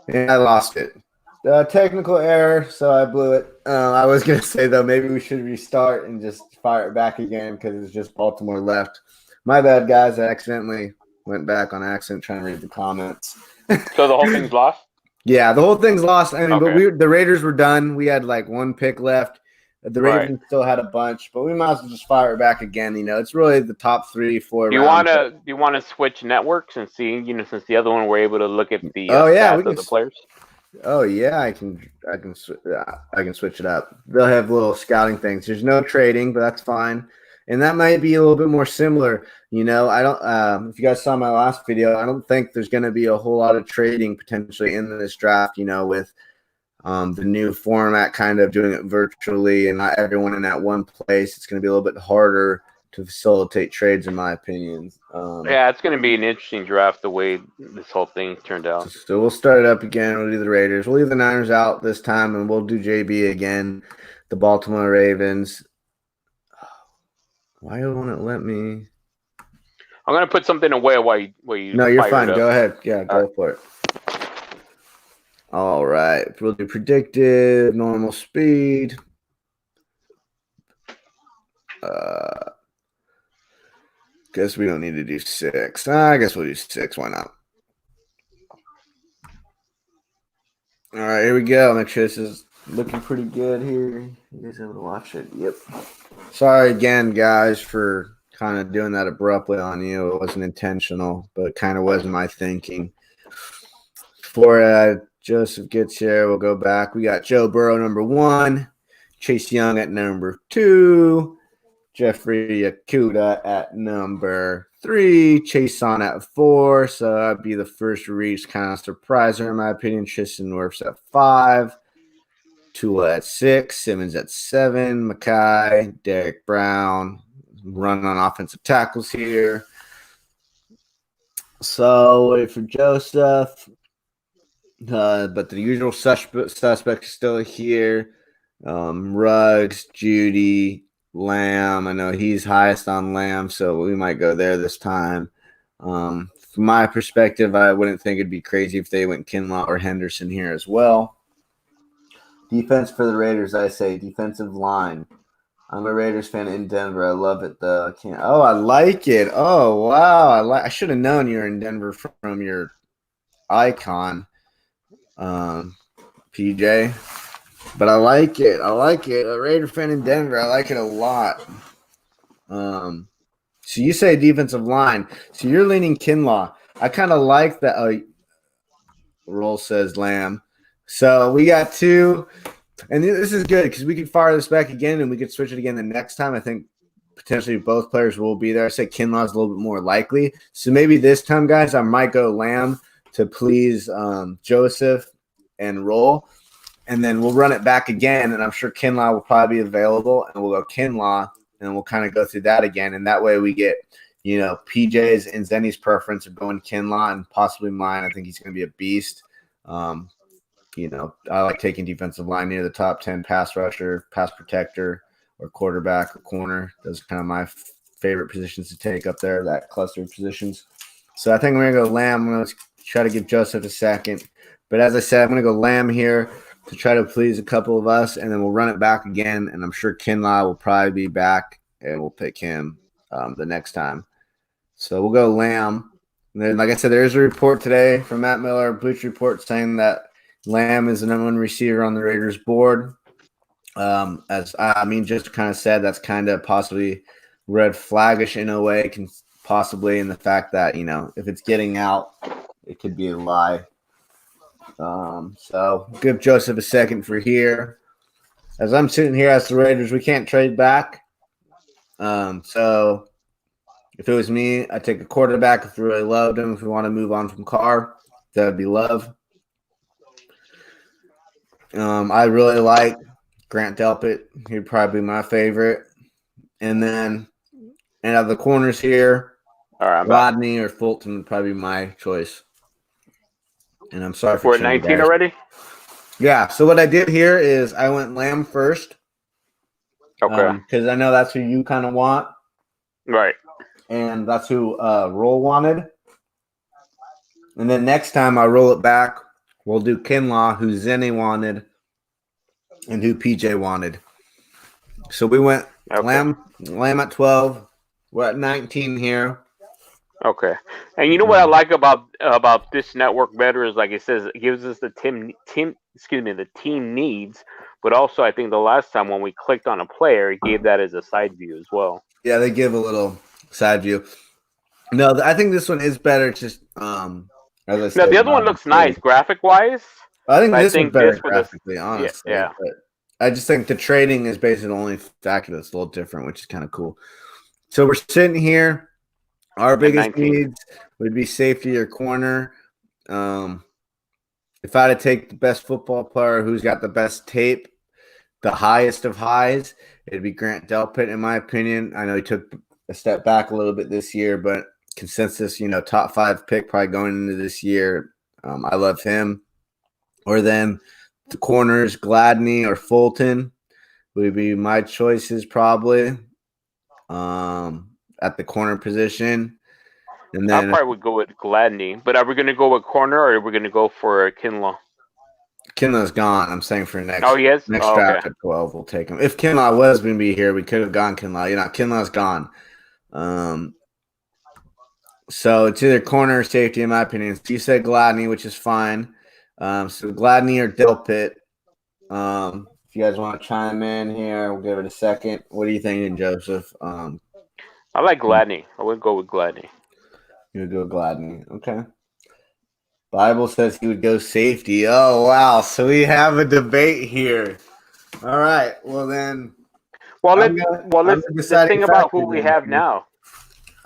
And I lost it. Technical error, so I blew it. I was going to say, though, maybe we should restart and just fire it back again because it's just Baltimore left. My bad, guys. I accidentally went back on accident trying to read the comments. So the whole thing's lost? Yeah, the whole thing's lost. I mean, okay. But the Raiders were done. We had like one pick left. The Ravens still had a bunch, but we might as well just fire it back again. It's really the top 3, 4. Do you want to switch networks and see? Since the other one we're able to look at the stats of the players. Oh yeah, I can switch it up. They'll have little scouting things. There's no trading, but that's fine. And that might be a little bit more similar. I don't. If you guys saw my last video, I don't think there's going to be a whole lot of trading potentially in this draft. With the new format, kind of doing it virtually and not everyone in that one place, it's going to be a little bit harder to facilitate trades, in my opinion. Yeah, it's going to be an interesting draft the way this whole thing turned out. So we'll start it up again. We'll do the Raiders. We'll leave the Niners out this time, and we'll do JB again. The Baltimore Ravens. Why won't it let me? I'm going to put something away while you. No, you're fine. Go ahead. Yeah, go for it. All right. We'll do predicted, normal speed. Guess we don't need to do 6. I guess we'll do 6. Why not? All right, here we go. Make sure this is looking pretty good here. You guys able to watch it? Yep. Sorry again, guys, for kind of doing that abruptly on you. It wasn't intentional, but it kind of was my thinking. For Joseph gets here, we'll go back. We got Joe Burrow number 1, Chase Young at number 2, Jeffrey Okuda at number 3, Chase on at 4. So that'd be the first Reese kind of surpriser in my opinion. Tristan Wirfs at 5, Tua at 6, Simmons at 7, Mackay, Derek Brown, running on offensive tackles here. So wait for Joseph. But the usual suspects are still here. Ruggs, Judy, Lamb. I know he's highest on Lamb, so we might go there this time. From my perspective, I wouldn't think it'd be crazy if they went Kinlaw or Henderson here as well. Defense for the Raiders, I say defensive line. I'm a Raiders fan in Denver. I love it though. I like it. Oh wow, I should have known you were in Denver from your icon, PJ. But I like it. A Raider fan in Denver. I like it a lot. So you say defensive line. So you're leaning Kinlaw. I kind of like that. Roll says Lamb. So we got 2. And this is good because we could fire this back again and we could switch it again the next time. I think potentially both players will be there. I say Kinlaw's a little bit more likely. So maybe this time, guys, I might go Lamb to please Joseph and Roll. And then we'll run it back again. And I'm sure Kinlaw will probably be available. And we'll go Kinlaw and we'll kind of go through that again. And that way we get, PJ's and Zenny's preference of going Kinlaw and possibly mine. I think he's going to be a beast. I like taking defensive line near the top 10 pass rusher, pass protector, or quarterback or corner. Those are kind of my favorite positions to take up there, that cluster of positions. So I think I'm going to go Lamb. I'm going to try to give Joseph a second. But as I said, I'm going to go Lamb here to try to please a couple of us, and then we'll run it back again. And I'm sure Kinlaw will probably be back, and we'll pick him the next time. So we'll go Lamb. And then, like I said, there is a report today from Matt Miller, Bleach Report, saying that Lamb is the number 1 receiver on the Raiders board. Just kind of said, that's kind of possibly red flaggish in a way, possibly in the fact that, if it's getting out, it could be a lie. So give Joseph a second for here. As I'm sitting here as the Raiders, we can't trade back. So if it was me, I'd take a quarterback if we really loved him. If we want to move on from Carr, that would be love. I really like Grant Delpit. He'd probably be my favorite. And then out of the corners here, Rodney or Fulton would probably be my choice. And I'm sorry for 19 guys. Already? Yeah. So what I did here is I went Lamb first. Okay. Because I know that's who you kind of want. Right. And that's who Roll wanted. And then next time I roll it back, we'll do Kinlaw, who Zenny wanted, and who PJ wanted. So we went Lamb at 12. We're at 19 here. Okay. And you know what I like about this network better is, like it says, it gives us the team needs, but also I think the last time when we clicked on a player, it gave that as a side view as well. Yeah, they give a little side view. No, I think this one is better. Just as I said, now the other one looks nice graphic wise. I think this one's better graphically, honestly. Yeah. But I just think the trading is basically the only factor that's a little different, which is kind of cool. So we're sitting here. Our biggest needs would be safety or corner. If I had to take the best football player who's got the best tape, the highest of highs, it'd be Grant Delpit, in my opinion. I know he took a step back a little bit this year, but consensus, top 5 pick probably going into this year. I love him. Or then the corners, Gladney or Fulton would be my choices probably at the corner position. And then I probably would go with Gladney. But are we going to go with corner or are we going to go for Kinlaw? Kinlaw's gone. I'm saying for next. Oh, yes? Next draft at 12, we'll take him. If Kinlaw was going to be here, we could have gone Kinlaw. Kinlaw's gone. So it's either corner or safety, in my opinion. So you said Gladney, which is fine. So Gladney or Delpit. If you guys want to chime in here, we'll give it a second. What are you thinking, Joseph? I like Gladney. I would go with Gladney. You would go Gladney. Okay. Bible says he would go safety. Oh, wow. So we have a debate here. All right. Well, then. Let's deciding think about factor who we then. have now.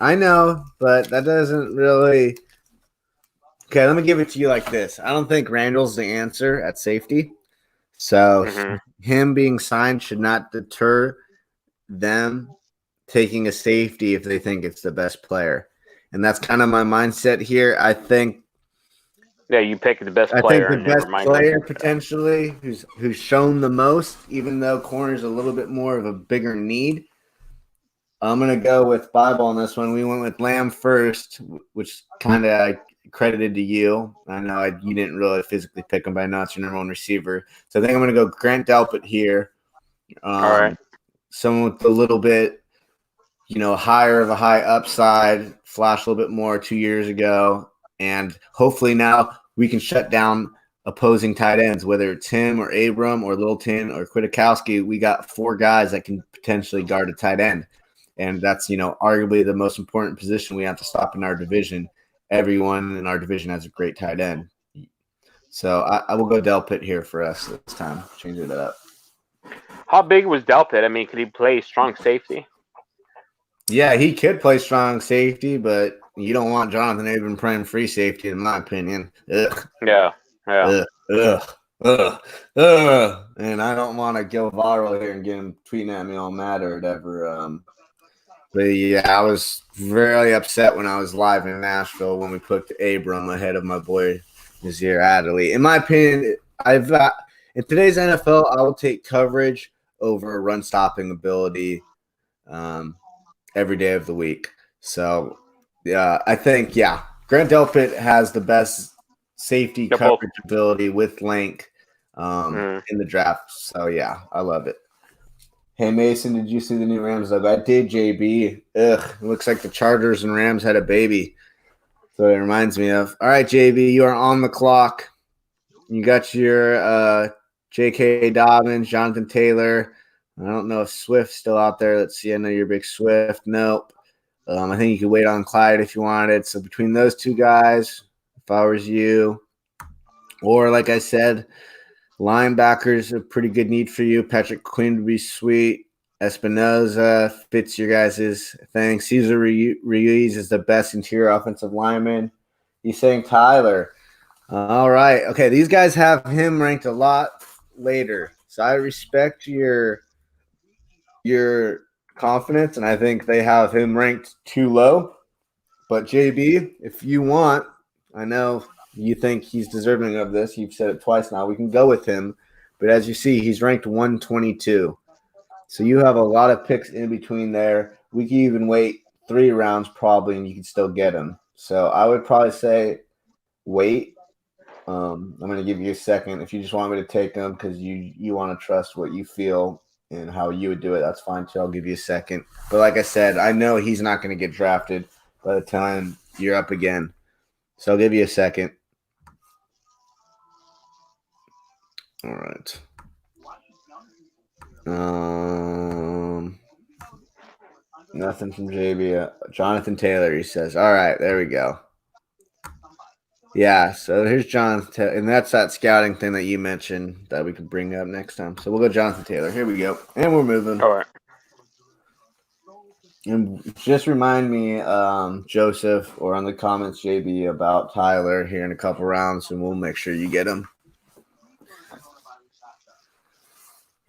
I know, but that doesn't really. Okay, let me give it to you like this. I don't think Randall's the answer at safety. So him being signed should not deter them taking a safety if they think it's the best player. And that's kind of my mindset here. I think you pick the best player. I think the and best never mind player potentially who's shown the most, even though corner's a little bit more of a bigger need. I'm going to go with Bible on this one. We went with Lamb first, which kind of credited to you. I know you didn't really physically pick him, but I know it's your number one receiver. So I think I'm going to go Grant Delpit here. All right. Someone with a little bit, higher of a high upside, flashed a little bit more 2 years ago. And hopefully now we can shut down opposing tight ends, whether it's him or Abram or Littleton or Kwiatkowski. We got 4 guys that can potentially guard a tight end. And that's, arguably the most important position we have to stop in our division. Everyone in our division has a great tight end. So I will go Delpit here for us this time. Change it up. How big was Delpit? I mean, could he play strong safety? Yeah, he could play strong safety, but you don't want Jonathan Abram playing free safety, in my opinion. Ugh. Yeah. And I don't want to go viral here and get him tweeting at me all mad or whatever. But yeah, I was very upset when I was live in Nashville when we put Abram ahead of my boy Nazir Adderley. In my opinion, in today's NFL, I will take coverage over run stopping ability every day of the week. So yeah, I think Grant Delpit has the best safety coverage ability with length in the draft. So yeah, I love it. Hey, Mason, did you see the new Rams logo? I did, JB. Ugh, it looks like the Chargers and Rams had a baby. So it reminds me of. All right, JB, you are on the clock. You got your J.K. Dobbins, Jonathan Taylor. I don't know if Swift's still out there. Let's see. I know you're a big Swift. Nope. I think you could wait on Clyde if you wanted. So between those 2 guys, if I was you, or like I said, linebackers, a pretty good need for you. Patrick Quinn would be sweet. Espinoza fits your guys' thing. Cesar Ruiz is the best interior offensive lineman. He's saying Tyler. All right. Okay, these guys have him ranked a lot later. So I respect your confidence, and I think they have him ranked too low. But JB, if you want, I know you think he's deserving of this. You've said it twice now. We can go with him. But as you see, he's ranked 122. So you have a lot of picks in between there. We can even wait 3 rounds probably, and you can still get him. So I would probably say wait. I'm going to give you a second. If you just want me to take him because you want to trust what you feel and how you would do it, that's fine too. I'll give you a second. But like I said, I know he's not going to get drafted by the time you're up again. So I'll give you a second. All right. Nothing from JB. Jonathan Taylor, he says. All right, there we go. Yeah, so here's Jonathan Taylor. And that's that scouting thing that you mentioned that we could bring up next time. So we'll go Jonathan Taylor. Here we go. And we're moving. All right. And just remind me, Joseph, or on the comments, JB, about Tyler here in a couple rounds, and we'll make sure you get him.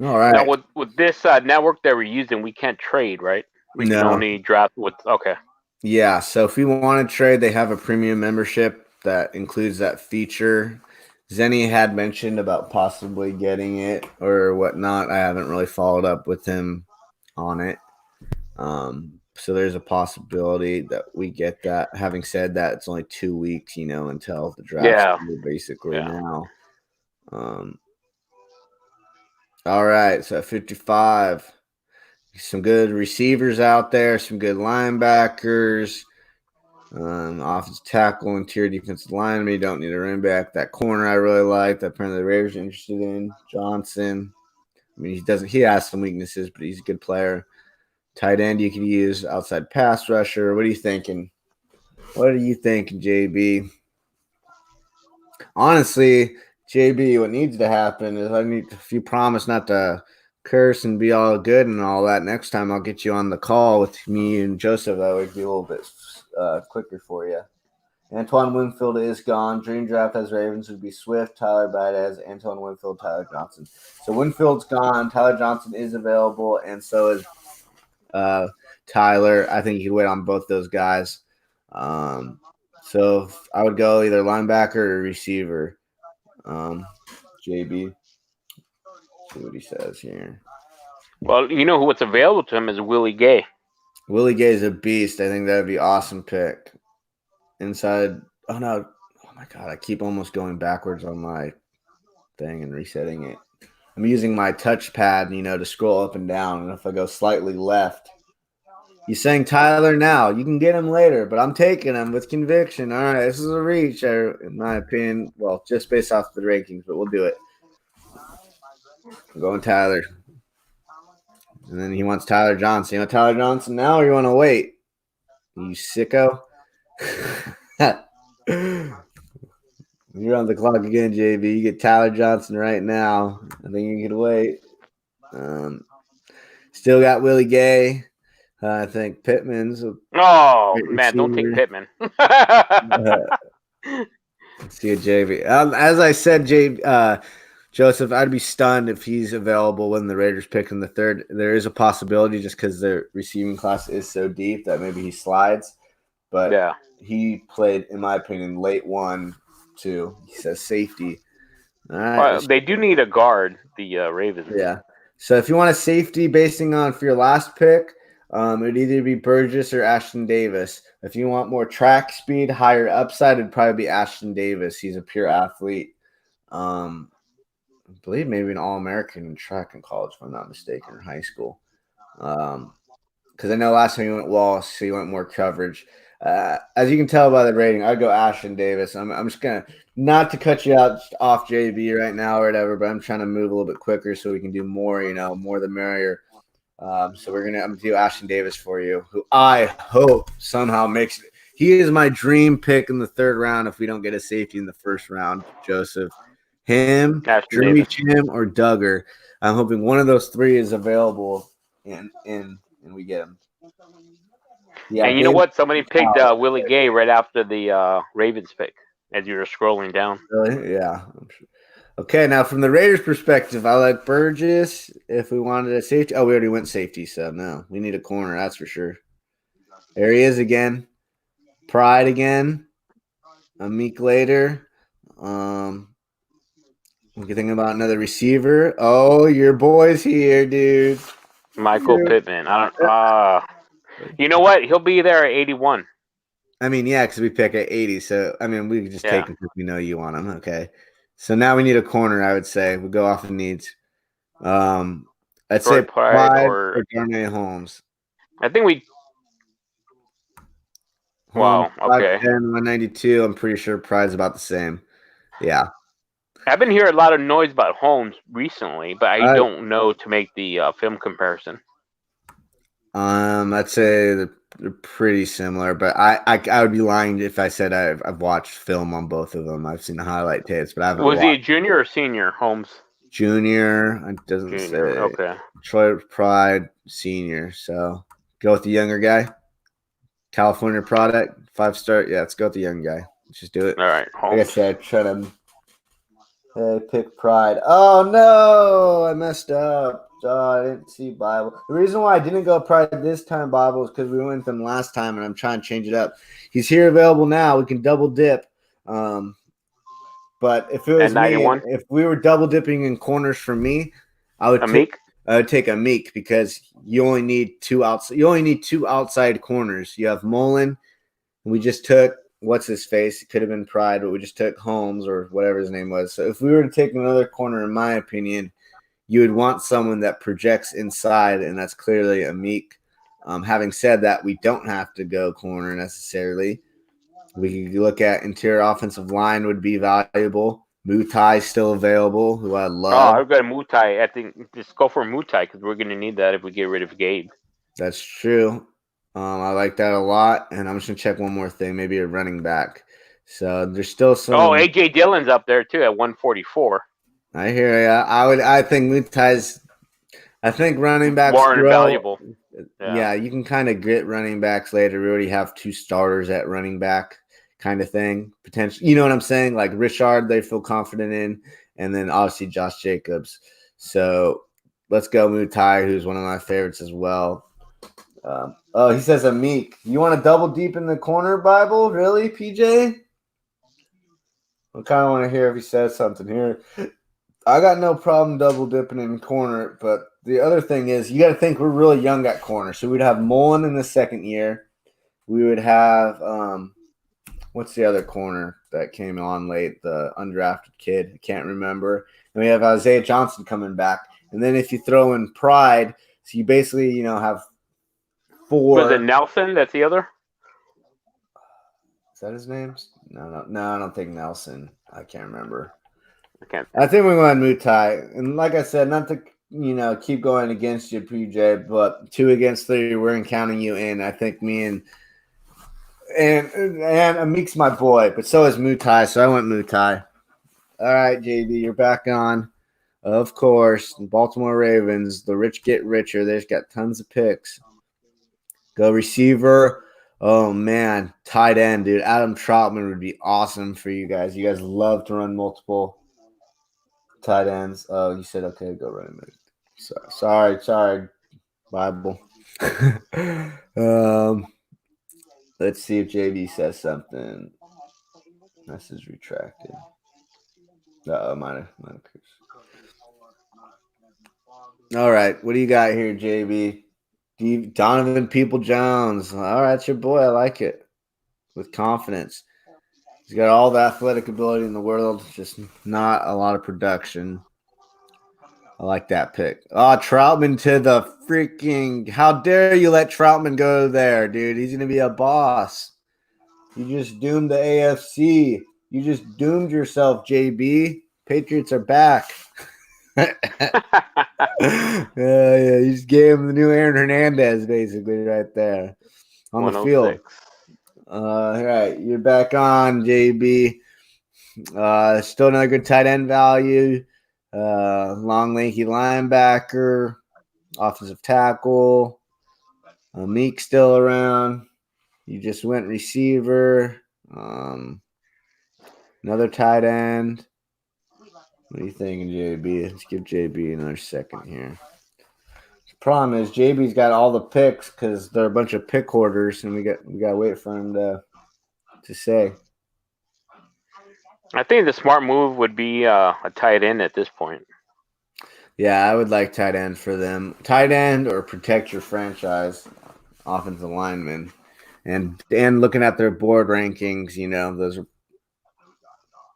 All right. Now, with this network that we're using, we can't trade, right? We can only draft with – okay. Yeah, so if we want to trade, they have a premium membership that includes that feature. Zenny had mentioned about possibly getting it or whatnot. I haven't really followed up with him on it. So there's a possibility that we get that. Having said that, it's only 2 weeks, until the draft basically now. All right, so 55. Some good receivers out there, some good linebackers, offensive tackle, interior defensive lineman. You don't need a running back. That corner I really like. That apparently the Raiders are interested in. Johnson. I mean, he has some weaknesses, but he's a good player. Tight end you can use, outside pass rusher. What are you thinking? What are you thinking, JB? Honestly, JB, what needs to happen is if you promise not to curse and be all good and all that, next time I'll get you on the call with me and Joseph. That would be a little bit quicker for you. Antoine Winfield is gone. Dream Draft as Ravens would be Swift, Tyler Baez, Antoine Winfield, Tyler Johnson. So Winfield's gone. Tyler Johnson is available, and so is Tyler. I think you could wait on both those guys. So I would go either linebacker or receiver. JB. See what he says here. Well, you know what's available to him is Willie Gay. Willie Gay is a beast. I think that would be an awesome pick. Inside. Oh, no. Oh, my God. I keep almost going backwards on my thing and resetting it. I'm using my touchpad, to scroll up and down. And if I go slightly left, he's saying Tyler now. You can get him later, but I'm taking him with conviction. All right, this is a reach, in my opinion. Well, just based off the rankings, but we'll do it. I'm going Tyler. And then he wants Tyler Johnson. You want Tyler Johnson now or you want to wait? You sicko. You're on the clock again, JB. You get Tyler Johnson right now. I think you can wait. Still got Willie Gay. I think Pittman's. Oh, man, don't take Pittman. Let's see a JB. As I said, Joseph, I'd be stunned if he's available when the Raiders pick in the third. There is a possibility just because their receiving class is so deep that maybe he slides. But yeah, he played, in my opinion, late 1-2. He says safety. All right. They do need a guard, the Ravens. Yeah. So if you want a safety basing on for your last pick, it would either be Burgess or Ashton Davis. If you want more track speed, higher upside, it'd probably be Ashton Davis. He's a pure athlete. I believe maybe an All-American in track in college, if I'm not mistaken, in high school. Because I know last time he went Wallace, so he went more coverage. As you can tell by the rating, I'd go Ashton Davis. I'm just going to, not to cut you out off JB right now or whatever, but I'm trying to move a little bit quicker so we can do more, more the merrier. So I'm going to do Ashton Davis for you, who I hope somehow makes it. He is my dream pick in the third round if we don't get a safety in the first round, Joseph. Him, Jeremy Chim, or Duggar. I'm hoping one of those three is available and we get him. Yeah, and you know what? Somebody picked Willie Gay right after the Ravens pick as you were scrolling down. Really? Yeah. Okay, now from the Raiders' perspective, I like Burgess if we wanted a safety. Oh, we already went safety, so no. We need a corner, that's for sure. There he is again. Pride again. A week later. We can think about another receiver. Oh, your boy's here, dude. Michael Pittman. You know what? He'll be there at 81. I mean, yeah, because we pick at 80. So, I mean, we can just take him because we know you want him. Okay. So now we need a corner, I would say. We'll go off the needs. I'd say Pride or Darnay Holmes. I think we. Wow. Okay. 5'10", 192. I'm pretty sure Pride's about the same. Yeah. I've been hearing a lot of noise about Holmes recently, but I don't know to make the film comparison. I'd say they're pretty similar, but I would be lying if I said I've watched film on both of them. I've seen the highlight tapes, but I haven't. Was he a junior or senior, Holmes? Junior. It doesn't say. Okay. Troy Pride, senior. So go with the younger guy. California product, 5-star. Yeah, let's go with the young guy. Let's just do it. All right. Holmes. Like I said, try to. Pick Pride. Oh, no. I messed up. I didn't see Bible. The reason why I didn't go Pride this time, Bible, is because we went with them last time, and I'm trying to change it up. He's here available now. We can double dip. But if it was me, if we were double dipping in corners for me, I would take a Meek because you only need two outside corners. You have Mullen, and we just took what's his face? It could have been Pride, but we just took Holmes or whatever his name was. So if we were to take another corner, in my opinion, you would want someone that projects inside, and that's clearly a Meek. Having said that, we don't have to go corner necessarily. We could look at interior offensive line would be valuable. Mutai still available, who I love. Oh, I've got a Mutai. I think just go for Mutai because we're going to need that if we get rid of Gabe. That's true. I like that a lot, and I'm just going to check one more thing, maybe a running back. So there's still some. Oh, A.J. Dillon's up there too at 144. I hear ya. I think Mutai's. I think running backs More grow. valuable. Yeah, you can kind of get running backs later. We already have 2 starters at running back, kind of thing. Potentially, you know what I'm saying? Like Richard, they feel confident in, and then obviously Josh Jacobs. So let's go Mutai, who's one of my favorites as well. He says Amik. You want to double deep in the corner Bible? Really, PJ? I kind of want to hear if he says something here. I got no problem double dipping in corner, but the other thing is you got to think we're really young at corner. So we'd have Mullen in the second year. We would have what's the other corner that came on late? The undrafted kid. I can't remember. And we have Isaiah Johnson coming back. And then if you throw in Pride, so you basically, have 4. Was it Nelson? That's the other? Is that his name? No, I don't think Nelson. I can't remember. I think we're going Mutai. And like I said, not to keep going against you, PJ, but 2 against 3, we're counting you in. I think me and Amik's my boy, but so is Mutai, so I went Mutai. All right, JB, you're back on. Of course, Baltimore Ravens, the rich get richer. They've got tons of picks. Go receiver. Oh, man. Tight end, dude. Adam Troutman would be awesome for you guys. You guys love to run multiple tight ends. Oh, you said, okay, go running back. Sorry, Bible. Let's see if JB says something. Message retracted. Mine. All right, what do you got here, JB? Donovan People-Jones. All right, it's your boy. I like it. With confidence. He's got all the athletic ability in the world, just not a lot of production. I like that pick. Oh, Troutman to the freaking... How dare you let Troutman go there, dude? He's going to be a boss. You just doomed the AFC. You just doomed yourself, JB. Patriots are back. Yeah, you just gave him the new Aaron Hernandez, basically, right there on the field. All right, you're back on, JB. Still another good tight end value. Long, lanky linebacker, offensive tackle. Meek still around. You just went receiver. Another tight end. What are you thinking, JB? Let's give JB another second here. The problem is JB's got all the picks because they're a bunch of pick hoarders, and we got to wait for him to say. I think the smart move would be a tight end at this point. Yeah, I would like tight end for them. Tight end or protect your franchise offensive lineman. And looking at their board rankings, those are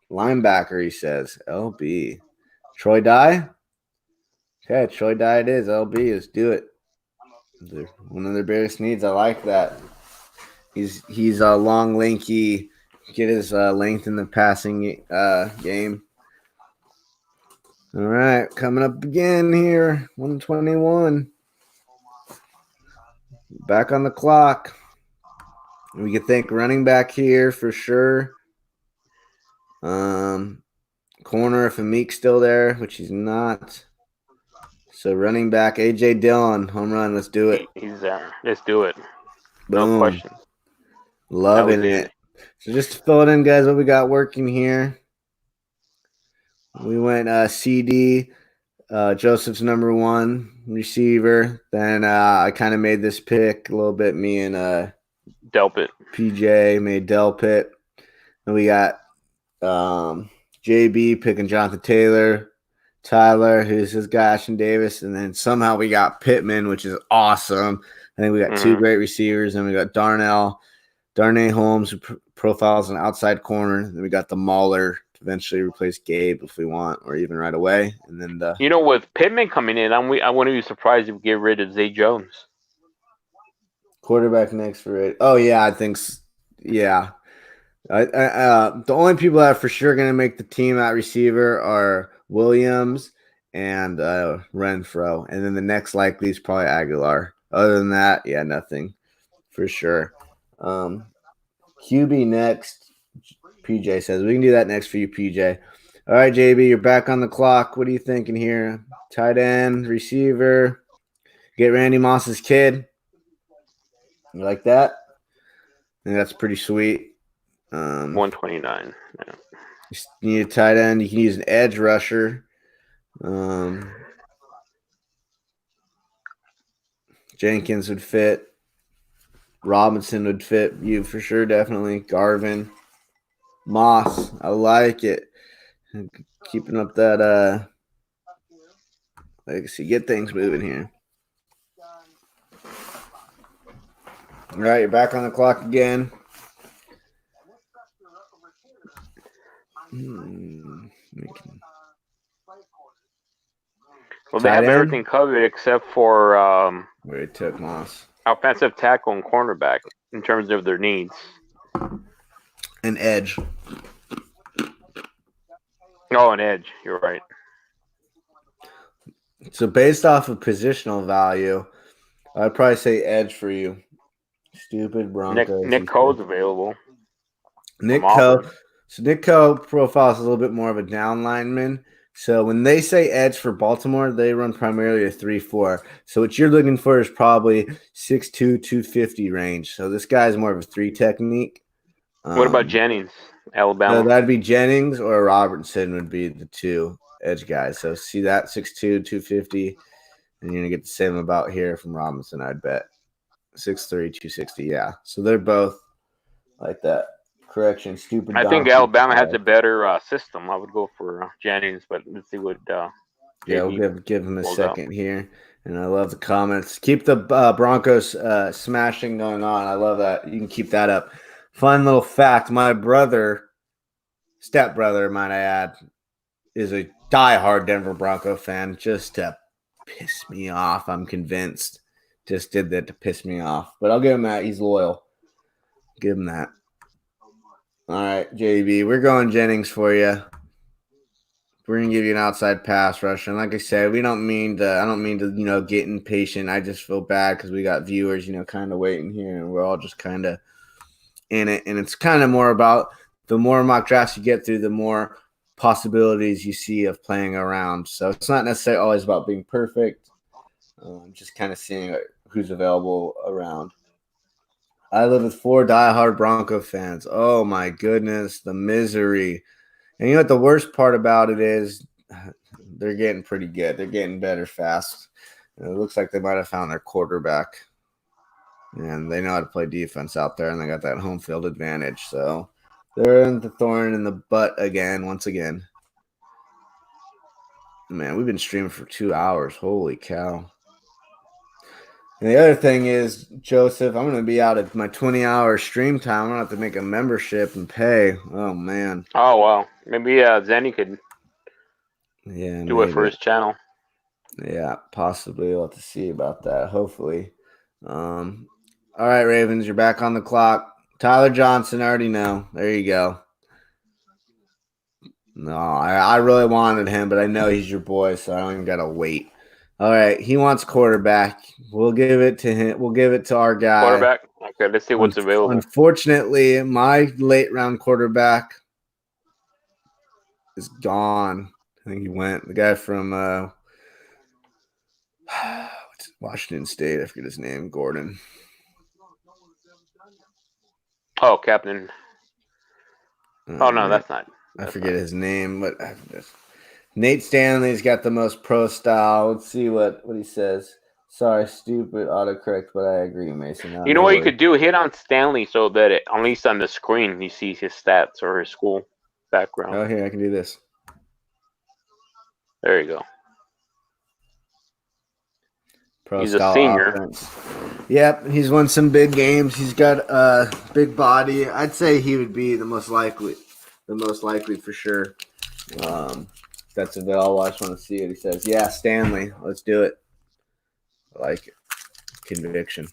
linebacker, he says. LB. Troy Dye? Okay, Troy Dye it is. LB, let's do it. One of their biggest needs. I like that. He's a long, lanky, get his length in the passing game. All right, coming up again here, 121. Back on the clock. We could think running back here for sure. Corner if Amik's still there, which he's not. So running back, A.J. Dillon, home run. Let's do it. He's there. Let's do it. Boom. No question. Loving it. So just to fill it in, guys, what we got working here. We went CeeDee, Joseph's number 1 receiver. Then I kind of made this pick a little bit. Me and Delpit. PJ made Delpit. And we got JB picking Jonathan Taylor, Tyler, who's his guy, Ashton Davis, and then somehow we got Pittman, which is awesome. I think we got 2 great receivers, and we got Darnay Holmes, who profiles an outside corner. Then we got the Mauler to eventually replace Gabe if we want, or even right away. And then with Pittman coming in, I wouldn't be surprised if we get rid of Zay Jones. Quarterback next for it. Oh yeah, I think yeah. The only people that are for sure going to make the team at receiver are Williams and Renfro. And then the next likely is probably Aguilar. Other than that, yeah, nothing for sure. QB next. PJ says. We can do that next for you, PJ. All right, JB, you're back on the clock. What are you thinking here? Tight end, receiver. Get Randy Moss's kid. You like that? I think that's pretty sweet. 129. Yeah. You need a tight end. You can use an edge rusher. Jenkins would fit. Robinson would fit you for sure, definitely. Garvin. Moss. I like it. Keeping up that legacy. Get things moving here. All right, you're back on the clock again. Well, they have everything covered except for where it took Moss. Offensive tackle and cornerback in terms of their needs. An edge. Oh, an edge. You're right. So based off of positional value, I'd probably say edge for you. Stupid Broncos. Nick Coe's available. Nick Coe. So Nick Coe profile is a little bit more of a down lineman. So when they say edge for Baltimore, they run primarily a 3-4. So what you're looking for is probably 6'2", 250 range. So this guy's more of a 3 technique. What about Jennings, Alabama? So that'd be Jennings or Robertson would be the 2 edge guys. So see that 6'2", 250, and you're gonna get the same about here from Robinson, I'd bet. 6'3", 260. Yeah. So they're both like that. Correction, stupid. I think Alabama has a better system. I would go for Jennings, but let's see what. Yeah, we'll give him a second here. And I love the comments. Keep the Broncos smashing going on. I love that. You can keep that up. Fun little fact: my brother, stepbrother, might I add, is a diehard Denver Bronco fan. Just to piss me off, I'm convinced. Just did that to piss me off. But I'll give him that. He's loyal. Give him that. All right, JB, we're going Jennings for you. We're gonna give you an outside pass rush, and like I said, I don't mean to, get impatient. I just feel bad because we got viewers, kind of waiting here, and we're all just kind of in it. And it's kind of more about the more mock drafts you get through, the more possibilities you see of playing around. So it's not necessarily always about being perfect. Just kind of seeing who's available around. I live with 4 diehard Bronco fans. Oh, my goodness, the misery. And you know what the worst part about it is? They're getting pretty good. They're getting better fast. And it looks like they might have found their quarterback. And they know how to play defense out there, and they got that home field advantage. So they're in the thorn in the butt once again. Man, we've been streaming for 2 hours. Holy cow. And the other thing is, Joseph, I'm going to be out at my 20-hour stream time. I'm going to have to make a membership and pay. Oh, man. Oh, well. Maybe Zenny could do it for his channel. Yeah, possibly. We'll have to see about that, hopefully. All right, Ravens, you're back on the clock. Tyler Johnson, I already know. There you go. No, I really wanted him, but I know he's your boy, so I don't even got to wait. All right, he wants quarterback. We'll give it to him. We'll give it to our guy. Quarterback? Okay, let's see what's available. Unfortunately, my late-round quarterback is gone. I think he went. The guy from Washington State. I forget his name. Gordon. Oh, Captain. Oh, no, that's not. I forget his name, but Nate Stanley's got the most pro style. Let's see what he says. Sorry, stupid autocorrect, but I agree, Mason. You know what you could do? Hit on Stanley so that at least on the screen he sees his stats or his school background. Oh, here, I can do this. There you go. Pro he's a senior. Offense. Yep, he's won some big games. He's got a big body. I'd say he would be the most likely for sure. That's available. I just want to see it. He says, "Yeah, Stanley, let's do it." I like it. Conviction.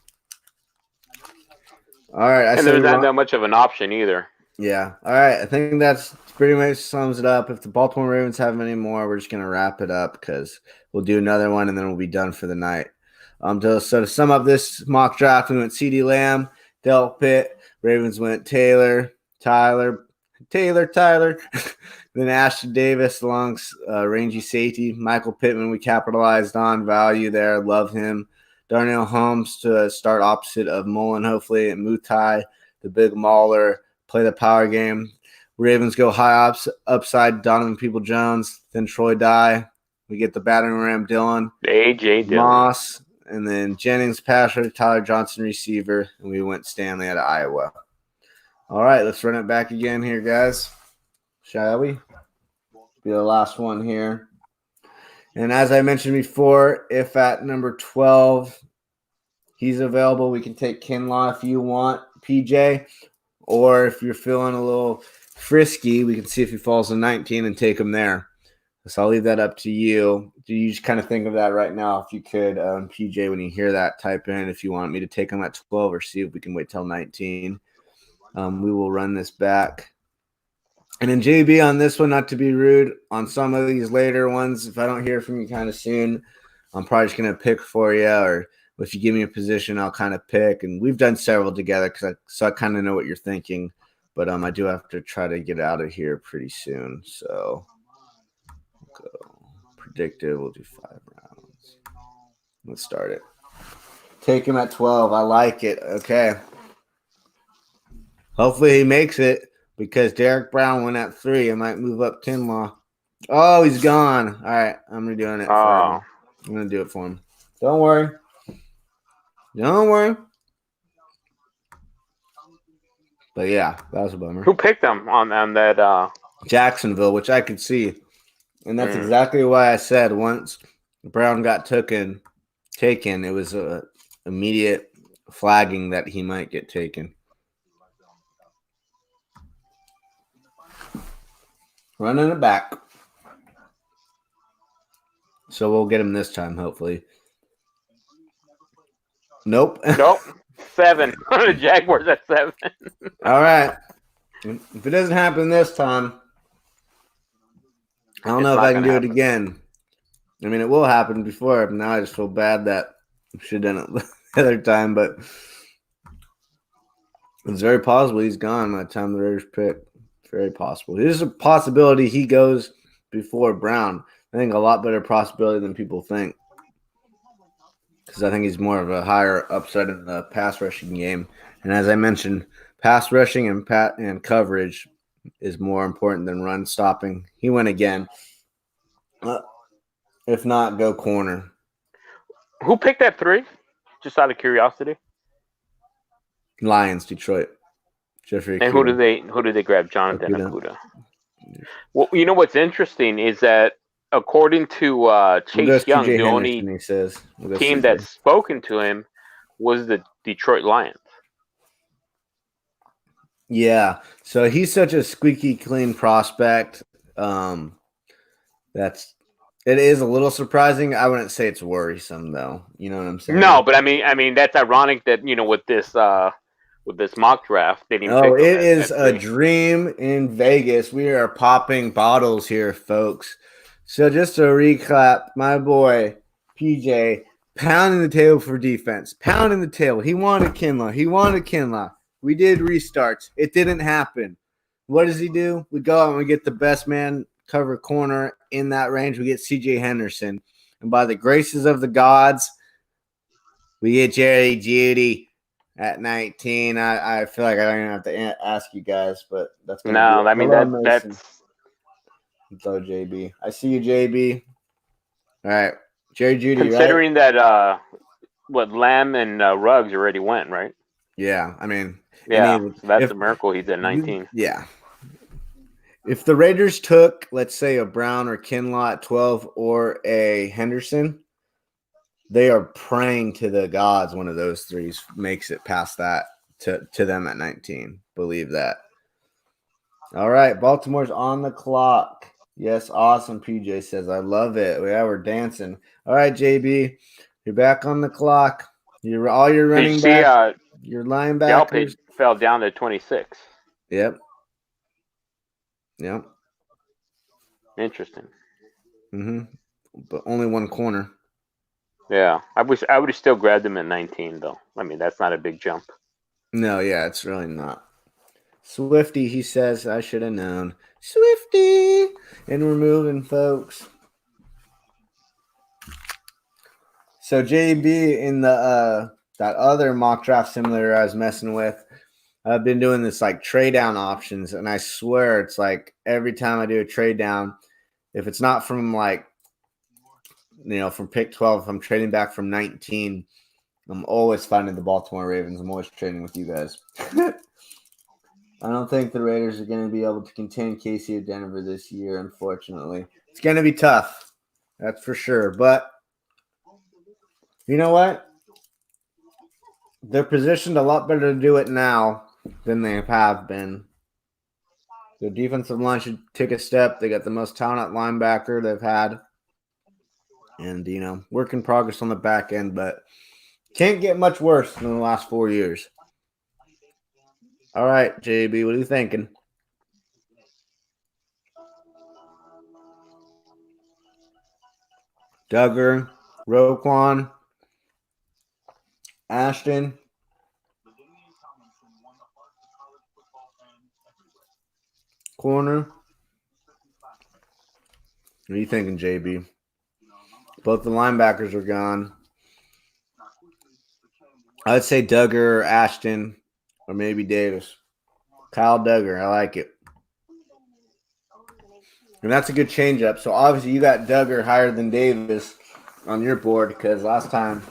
All right. And there's not that much of an option either. Yeah. All right. I think that's pretty much sums it up. If the Baltimore Ravens have any more, we're just going to wrap it up because we'll do another one and then we'll be done for the night. So to sum up this mock draft, we went CeeDee Lamb, Del Pitt. Ravens went Taylor, Tyler. Then Ashton Davis along rangy safety. Michael Pittman, we capitalized on value there. Love him. Darnell Holmes to start opposite of Mullen, hopefully. And Mutai, the big mauler, play the power game. Ravens go high upside Donovan People-Jones. Then Troy Dye. We get the battering ram Dillon. A.J. Dillon. Moss. And then Jennings passer, Tyler Johnson receiver. And we went Stanley out of Iowa. All right, let's run it back again here, guys. Shall we? Be the last one here. And as I mentioned before, if at number 12 he's available, we can take Kinlaw if you want, PJ. Or if you're feeling a little frisky, we can see if he falls to 19 and take him there. So I'll leave that up to you. Do you just kind of think of that right now? If you could, PJ, when you hear that, type in if you want me to take him at 12 or see if we can wait till 19. We will run this back. And then JB on this one, not to be rude, on some of these later ones, if I don't hear from you kind of soon, I'm probably just going to pick for you. Or if you give me a position, I'll kind of pick. And we've done several together so I kind of know what you're thinking. But I do have to try to get out of here pretty soon. So we'll go predictive. We'll do 5 rounds. Let's start it. Take him at 12. I like it. Okay. Hopefully he makes it. Because Derek Brown went at 3. I might move up Kinlaw. Oh, he's gone. All right, I'm redoing it for him. I'm going to do it for him. Don't worry. Don't worry. But, yeah, that was a bummer. Who picked him on that? Jacksonville, which I could see. And that's exactly why I said once Brown got taken, it was a immediate flagging that he might get taken. Running it back. So we'll get him this time, hopefully. Nope. 7. The Jaguars at 7. All right. If it doesn't happen this time, I don't know if I can do it again. I mean, it will happen before. Now I just feel bad that I should have done it the other time, but it's very possible he's gone by the time the Raiders pick. Very possible. There's a possibility he goes before Brown. I think a lot better possibility than people think. Because I think he's more of a higher upside in the pass rushing game. And as I mentioned, pass rushing and coverage is more important than run stopping. He went again. If not, go corner. Who picked that 3? Just out of curiosity. Lions, Detroit. Jeffrey. And who do they grab? Jonathan Okudah. Well, you know what's interesting is that according to Chase Young, the only team that's spoken to him was the Detroit Lions. Yeah, so he's such a squeaky clean prospect. It is a little surprising. I wouldn't say it's worrisome though. You know what I'm saying? No, but I mean that's ironic that with this mock draft, they didn't. Oh, it is a dream in Vegas. We are popping bottles here, folks. So just to recap, my boy PJ pounding the table for defense, pounding the table. He wanted Kinlaw. We did restarts. It didn't happen. What does he do? We go out and we get the best man cover corner in that range. We get C.J. Henderson. And by the graces of the gods, we get Jerry Jeudy at 19. I feel like I don't even have to ask you guys, but that's going to No, I mean, that's... Hello, JB. I see you, JB. All right. Jerry Jeudy, considering that Lamb and Ruggs already went, right? Yeah, I mean... Yeah, that's a miracle he's at 19. Yeah. If the Raiders took, let's say, a Brown or Kinlaw at 12 or a Henderson, they are praying to the gods one of those three makes it past that to them at 19. Believe that. All right, Baltimore's on the clock. Yes, awesome, PJ says. I love it. Yeah, we're dancing. All right, JB, you're back on the clock. All your running backs, your linebackers. Fell down to 26. Yep. Interesting. But only one corner. Yeah, I would have still grabbed him at 19 though. I mean, that's not a big jump. No, yeah, it's really not. Swifty, he says, I should have known. Swifty! And we're moving, folks. So JB in the that other mock draft simulator I was messing with, I've been doing this like trade down options, and I swear it's like every time I do a trade down, if it's not from like, from pick 12, if I'm trading back from 19, I'm always finding the Baltimore Ravens. I'm always trading with you guys. I don't think the Raiders are going to be able to contain KC or Denver this year, unfortunately. It's going to be tough. That's for sure. But you know what? They're positioned a lot better to do it now than they have been. Their defensive line should take a step. They got the most talented linebacker they've had. And, work in progress on the back end, but can't get much worse than the last 4 years. All right, JB, what are you thinking? Duggar, Roquan, Ashton. Corner. What are you thinking, JB? Both the linebackers are gone. I would say Duggar or Ashton or maybe Davis. Kyle Duggar. I like it. And that's a good change-up. So, obviously, you got Duggar higher than Davis on your board because last time,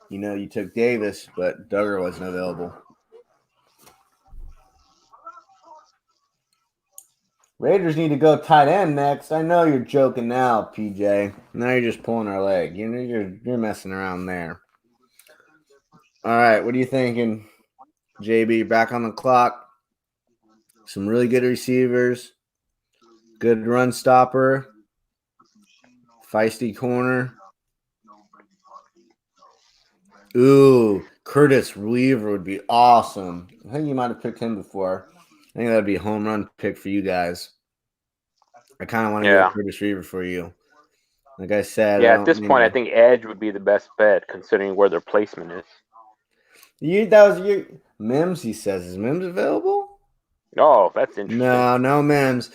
you took Davis, but Duggar wasn't available. Raiders need to go tight end next. I know you're joking now, PJ. Now you're just pulling our leg. You're messing around there. All right, what are you thinking, JB? Back on the clock. Some really good receivers. Good run stopper. Feisty corner. Ooh, Curtis Weaver would be awesome. I think you might have picked him before. I think that would be a home run pick for you guys. I kind of want to go Curtis Weaver for you. Like I said. Yeah, at this point, I think edge would be the best bet considering where their placement is. That was your Mims, he says. Is Mims available? Oh, that's interesting. No Mims.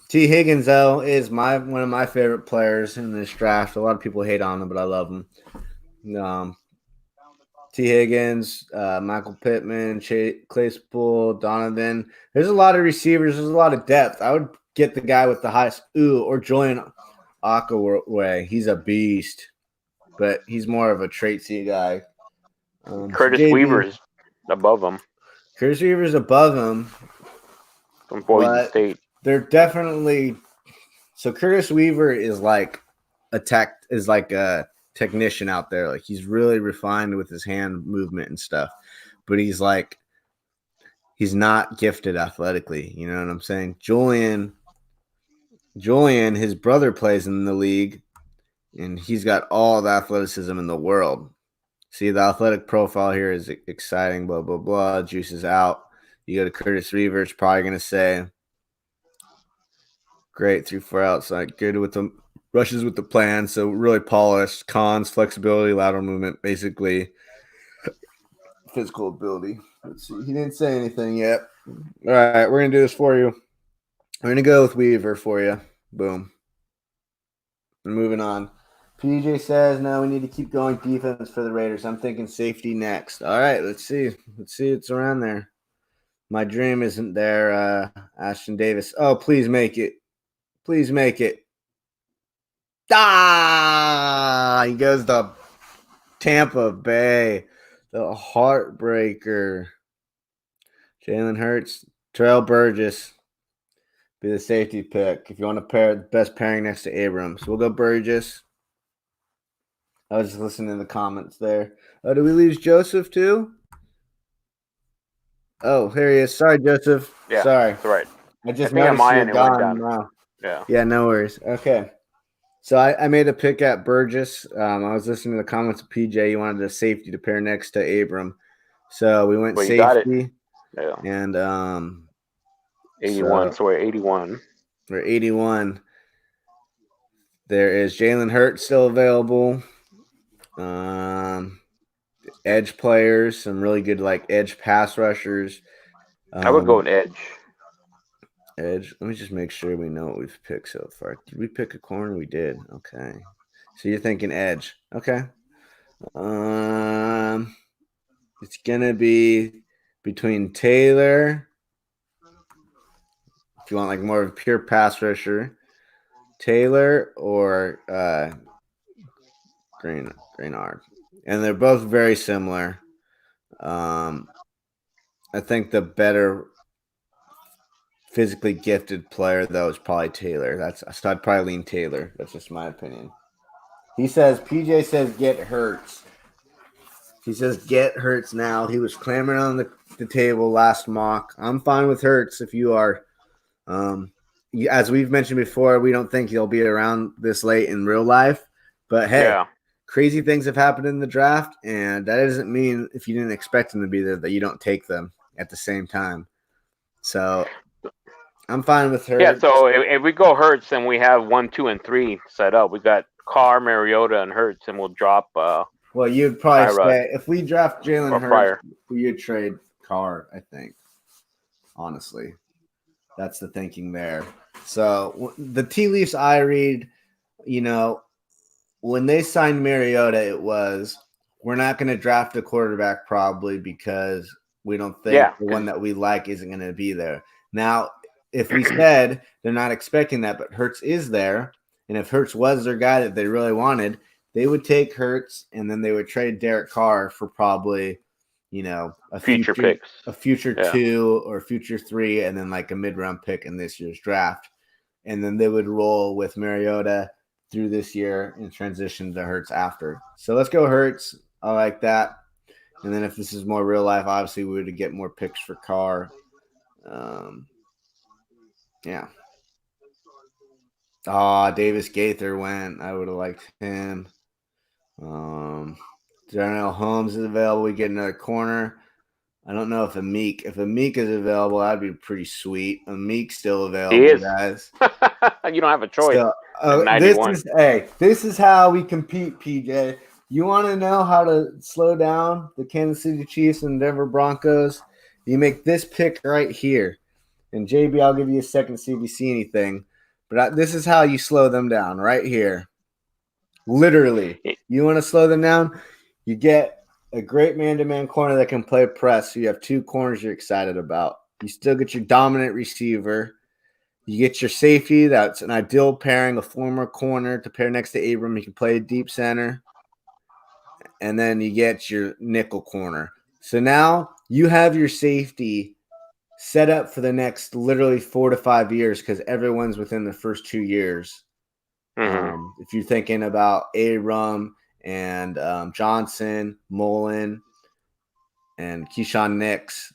T. Higgins, though, is one of my favorite players in this draft. A lot of people hate on him, but I love him. T. Higgins, Michael Pittman, Claypool, Donovan. There's a lot of receivers. There's a lot of depth. I would get the guy with the highest. Or Julian Akaway. He's a beast, but he's more of a trait-C guy. Curtis Weaver is above him. Curtis Weaver is above him. From Boise State. They're definitely – so Curtis Weaver is like a technician out there. Like he's really refined with his hand movement and stuff. But he's not gifted athletically. You know what I'm saying? Julian, his brother plays in the league, and he's got all the athleticism in the world. See, the athletic profile here is exciting, blah, blah, blah. Juice is out. You go to Curtis Weaver, it's probably going to say, great, 3-4 outside. Good with the rushes with the plan. So really polished. Cons, flexibility, lateral movement, basically physical ability. Let's see. He didn't say anything yet. All right, we're going to do this for you. We're going to go with Weaver for you. Boom. We're moving on. PJ says, no, we need to keep going defense for the Raiders. I'm thinking safety next. All right, let's see. Let's see it's around there. My dream isn't there, Ashton Davis. Oh, please make it. Please make it. He goes to Tampa Bay. The heartbreaker. Jalen Hurts, Terrell Burgess be the safety pick. If you want to pair the best pairing next to Abrams, we'll go Burgess. I was just listening to the comments there. Oh, did we lose Joseph too? Oh, here he is. Sorry, Joseph. Yeah, sorry. That's right. I just noticed you're gone now. Yeah. Yeah, no worries. Okay. So I made a pick at Burgess. I was listening to the comments of PJ. You wanted a safety to pair next to Abram. So we went safety. Yeah. And 81. So we're 81. We're 81. There is Jalen Hurts still available. Edge players, some really good edge pass rushers. I would go an edge. Edge. Let me just make sure we know what we've picked so far. Did we pick a corner? We did. Okay. So you're thinking edge. Okay. It's gonna be between Taylor. If you want like more of a pure pass rusher, Taylor or Greenard. And they're both very similar. I think the better physically gifted player though is probably Taylor. So I'd probably lean Taylor. That's just my opinion. He says PJ says get Hurts. He says get Hurts now. He was clamoring on the table last mock. I'm fine with Hurts if you are. As we've mentioned before, we don't think he'll be around this late in real life. But hey, crazy things have happened in the draft, and that doesn't mean if you didn't expect him to be there that you don't take them at the same time. So I'm fine with Hurts. Yeah, so if we go Hurts, then we have 1, 2, and 3 set up. We got Carr, Mariota, and Hurts, and we'll drop. Well, you'd probably say if we draft Jalen Hurts, you'd trade Carr. I think, honestly, that's the thinking there. So the tea leaves I read, when they signed Mariota, it was we're not going to draft a quarterback probably because we don't think the one that we like isn't going to be there. Now, if we said they're not expecting that, but Hurts is there, and if Hurts was their guy that they really wanted, they would take Hurts and then they would trade Derek Carr for probably, a future picks, a future 2 or future 3, and then like a mid-round pick in this year's draft. And then they would roll with Mariota through this year and transition to Hurts after. So let's go Hurts. I like that. And then if this is more real life, obviously we would get more picks for Carr. Yeah. Davis Gaither went. I would have liked him. Darnell Holmes is available. We get another corner. I don't know if Amik is available, that'd be pretty sweet. Amik's still available, he is. Guys. You don't have a choice. So, this is how we compete, PJ. You want to know how to slow down the Kansas City Chiefs and Denver Broncos? You make this pick right here. And JB, I'll give you a second to see if you see anything. But this is how you slow them down right here. Literally. You want to slow them down? You get a great man-to-man corner that can play press. So you have 2 corners you're excited about. You still get your dominant receiver. You get your safety. That's an ideal pairing, a former corner to pair next to Abram. He can play a deep center. And then you get your nickel corner. So now you have your safety set up for the next literally 4 to 5 years because everyone's within the first 2 years. Mm-hmm. If you're thinking about Abram and Johnson, Mullen, and Keyshawn Nix,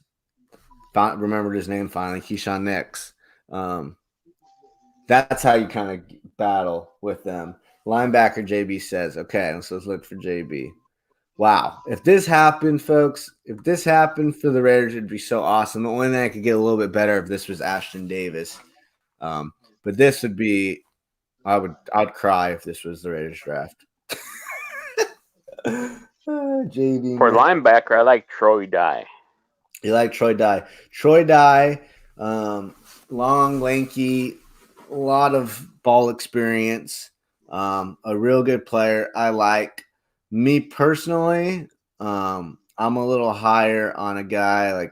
remembered his name finally, Keyshawn Nix. That's how you kind of battle with them. Linebacker JB says, okay, so let's look for JB. Wow. If this happened, folks, if this happened for the Raiders, it'd be so awesome. The only thing I could get a little bit better if this was Ashton Davis. But this would be, I'd cry if this was the Raiders draft. JB. For linebacker, I like Troy Dye. You like Troy Dye? Troy Dye, long, lanky, a lot of ball experience, a real good player. I like. Me personally, I'm a little higher on a guy like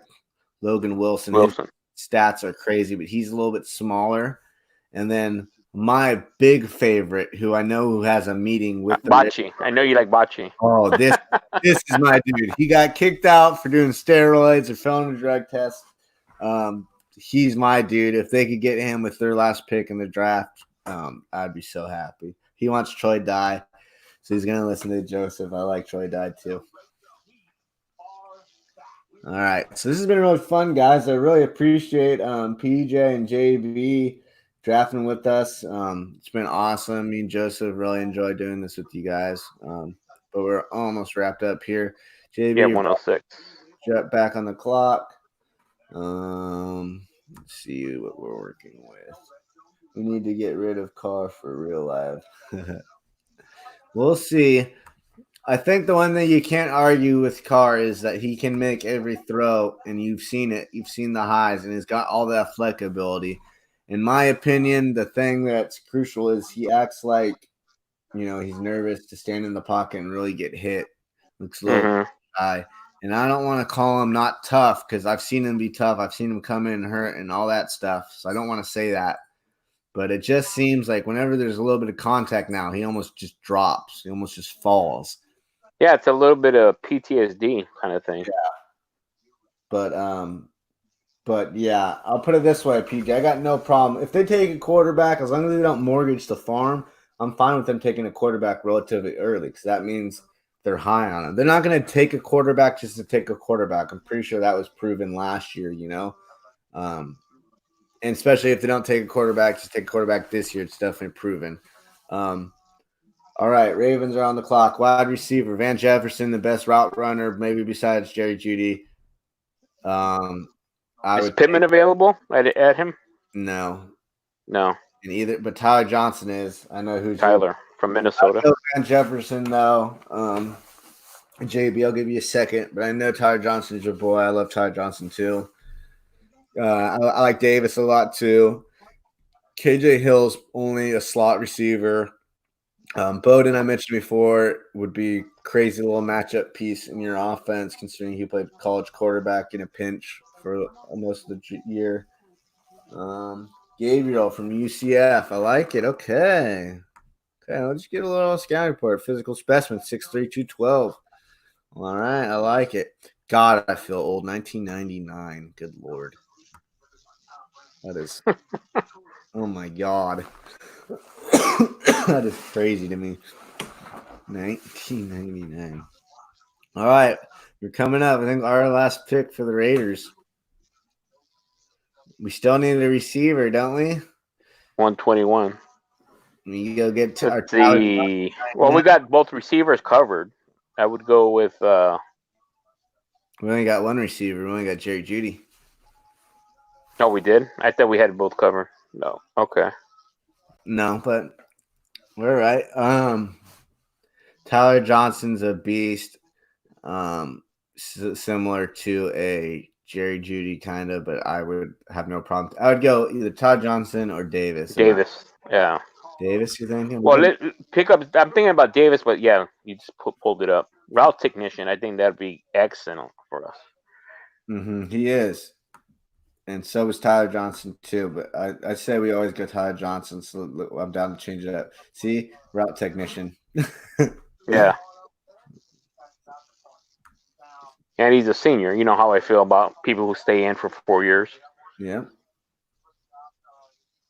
Logan Wilson. His stats are crazy, but he's a little bit smaller. And then my big favorite, who I know who has a meeting with Bocce. I know you like Bocce. Oh, this is my dude. He got kicked out for doing steroids or failing a drug test. He's my dude. If they could get him with their last pick in the draft, I'd be so happy. He wants Troy Dye. So he's going to listen to Joseph. I like Troy Dye too. All right. So this has been really fun, guys. I really appreciate PJ and JB drafting with us. It's been awesome. Me and Joseph really enjoyed doing this with you guys. But we're almost wrapped up here. JB, yeah, 106. Back on the clock. Let's see what we're working with. We need to get rid of Carr for real life. We'll see. I think the one thing you can't argue with Carr is that he can make every throw, and you've seen it. You've seen the highs, and he's got all that athletic ability. In my opinion, the thing that's crucial is he acts like, he's nervous to stand in the pocket and really get hit. Looks a little shy. And I don't want to call him not tough because I've seen him be tough. I've seen him come in and hurt and all that stuff. So I don't want to say that. But it just seems like whenever there's a little bit of contact now, he almost just drops. He almost just falls. Yeah, it's a little bit of PTSD kind of thing. Yeah. But yeah, I'll put it this way, PJ. I got no problem. If they take a quarterback, as long as they don't mortgage the farm, I'm fine with them taking a quarterback relatively early because that means they're high on him. They're not going to take a quarterback just to take a quarterback. I'm pretty sure that was proven last year, and especially if they don't take a quarterback, just take a quarterback this year. It's definitely proven. All right, Ravens are on the clock. Wide receiver, Van Jefferson, the best route runner, maybe besides Jerry Jeudy. Is Pittman available at him? No. But Tyler Johnson is. I know who's Tyler from Minnesota. I know Van Jefferson though. JB, I'll give you a second, but I know Tyler Johnson is your boy. I love Tyler Johnson too. I like Davis a lot too. KJ Hill's only a slot receiver. Bowden, I mentioned before, would be crazy little matchup piece in your offense, considering he played college quarterback in a pinch for most of the year. Gabriel from UCF. I like it. Okay, let's just get a little scouting report. Physical specimen, 6'3", 212. All right, I like it. God, I feel old. 1999. Good Lord. That is – oh, my God. That is crazy to me. 1999. All right, we're coming up. I think our last pick for the Raiders. We still need a receiver, don't we? 121. We go get to Let's see. Well, we got both receivers covered. I would go with. We only got one receiver. We only got Jerry Jeudy. Oh, we did? I thought we had both covered. No. Okay. No, but we're right. Tyler Johnson's a beast. Similar to a Jerry Jeudy kind of, but I would have no problem. I would go either Todd Johnson or Davis. Yeah. Davis, you thinking? Well, pick up. I'm thinking about Davis, but yeah, you just pulled it up. Route technician. I think that'd be excellent for us. He is, and so is Tyler Johnson too. But I say we always go Tyler Johnson, so I'm down to change it up. See, route technician. Yeah. And he's a senior. You know how I feel about people who stay in for 4 years. Yeah. A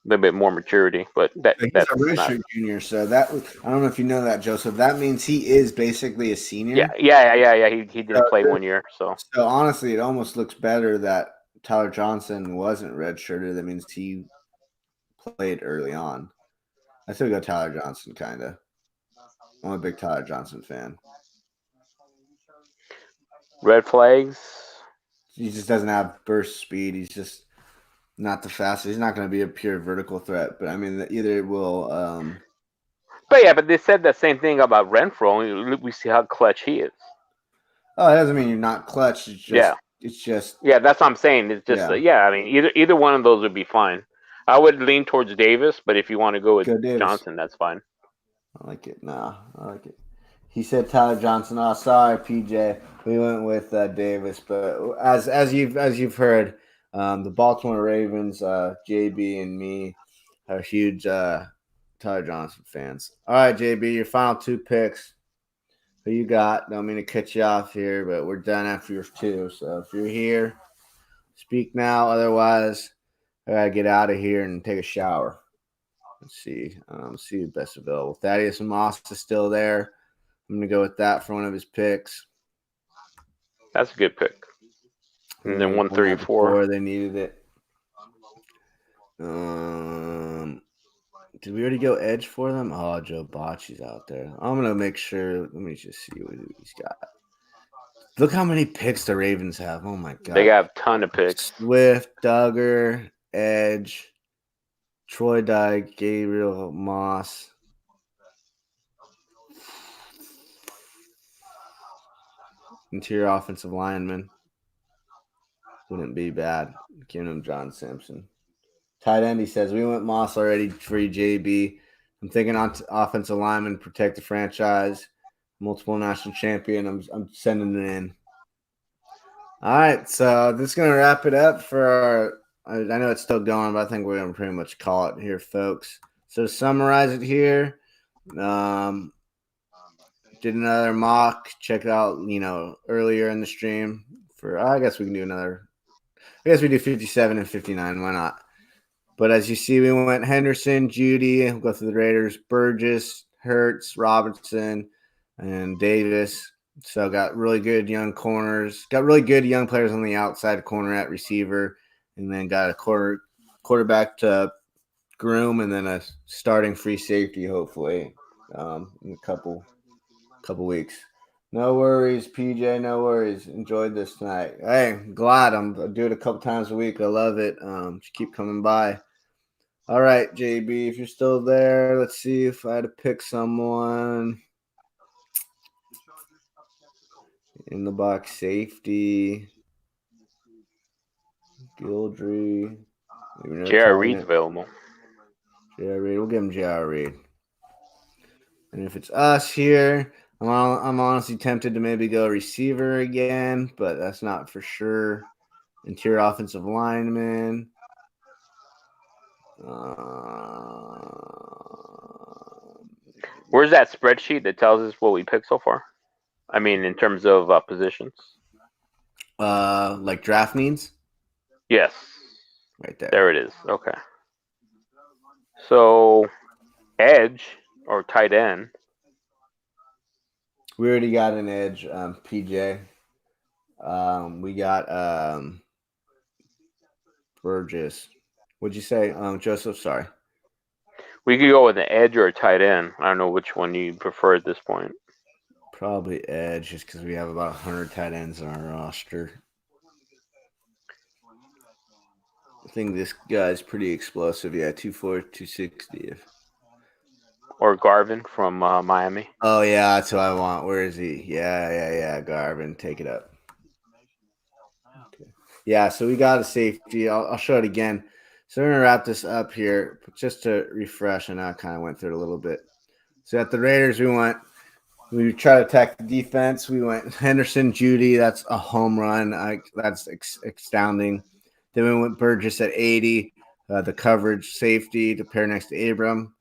little bit more maturity, but that's a redshirt junior. So that I don't know if you know that, Joseph. That means he is basically a senior. Yeah. He did play 1 year. So honestly, it almost looks better that Tyler Johnson wasn't redshirted. That means he played early on. I still go Tyler Johnson, kind of. I'm a big Tyler Johnson fan. Red flags. He just doesn't have burst speed. He's just not the fastest. He's not going to be a pure vertical threat. But I mean, either will. But they said the same thing about Renfro. We see how clutch he is. Oh, it doesn't mean you're not clutch. It's just. It's just. Yeah, that's what I'm saying. It's just. I mean, either one of those would be fine. I would lean towards Davis, but if you want to go with Johnson, that's fine. I like it. No, I like it. He said Tyler Johnson. Oh, sorry, PJ. We went with Davis, but as you've heard, the Baltimore Ravens, JB and me, are huge Tyler Johnson fans. All right, JB, your final two picks. Who you got? Don't mean to cut you off here, but we're done after yours too. So if you're here, speak now. Otherwise, I gotta get out of here and take a shower. Let's see. See the best available. Thaddeus Moss is still there. I'm going to go with that for one of his picks. That's a good pick. And then 134. They needed it. Did we already go edge for them? Oh, Joe Bocci's out there. I'm going to make sure. Let me just see what he's got. Look how many picks the Ravens have. Oh, my God. They got a ton of picks. Swift, Duggar, Edge, Troy Dye, Gabriel, Moss. interior offensive lineman. Wouldn't be bad. Giving him John Simpson. Tight end, he says, we went Moss already, free JB. I'm thinking on offensive lineman, protect the franchise, multiple national champion. I'm sending it in. All right, so this is going to wrap it up for our – I know it's still going, but I think we're going to pretty much call it here, folks. So to summarize it here, did another mock. Check it out, earlier in the stream. I guess we can do another – I guess we do 57 and 59. Why not? But as you see, we went Henderson, Judy, we'll go through the Raiders, Burgess, Hurts, Robertson, and Davis. So got really good young corners, got really good young players on the outside corner at receiver, and then got a quarterback to groom, and then a starting free safety, hopefully, in a couple weeks. No worries, PJ. No worries. Enjoyed this tonight. Hey, glad I do it a couple times a week. I love it. Just keep coming by. All right, JB, if you're still there, let's see if I had to pick someone in the box. Safety, Gildry. J.R. Reed's available. J.R. Reed. We'll give him J.R. Reed. And if it's us here, I'm honestly tempted to maybe go receiver again, but that's not for sure. Interior offensive lineman. Where's that spreadsheet that tells us what we picked so far? I mean, in terms of positions. Like draft needs? Yes. Right there. There it is. Okay. So, edge or tight end. We already got an edge, PJ. We got Burgess. What'd you say, Joseph? Sorry. We could go with an edge or a tight end. I don't know which one you prefer at this point. Probably edge, just because we have about 100 tight ends on our roster. I think this guy's pretty explosive. Yeah, 240, 260. Or Garvin from Miami. Oh, yeah, that's who I want. Where is he? Yeah. Garvin, take it up. Okay. Yeah, so we got a safety. I'll show it again. So we're going to wrap this up here just to refresh. I know I kind of went through it a little bit. So at the Raiders, we try to attack the defense. We went Henderson, Judy. That's a home run. That's astounding. Then we went Burgess at 80. The coverage safety to pair next to Abram.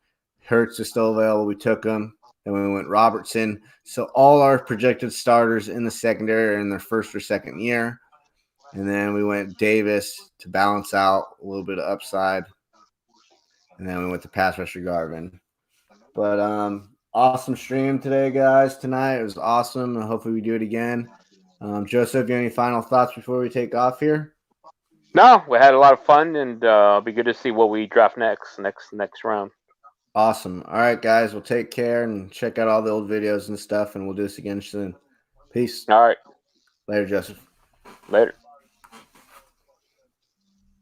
Hurts is still available. We took him. Then we went Robertson. So all our projected starters in the secondary are in their first or second year. And then we went Davis to balance out a little bit of upside. And then we went to pass rusher Garvin. But awesome stream today, guys. Tonight it was awesome. Hopefully we do it again. Joseph, you have any final thoughts before we take off here? No, we had a lot of fun, and it'll be good to see what we draft next round. Awesome. All right, guys. Well, take care and check out all the old videos and stuff, and we'll do this again soon. Peace. All right. Later, Joseph. Later.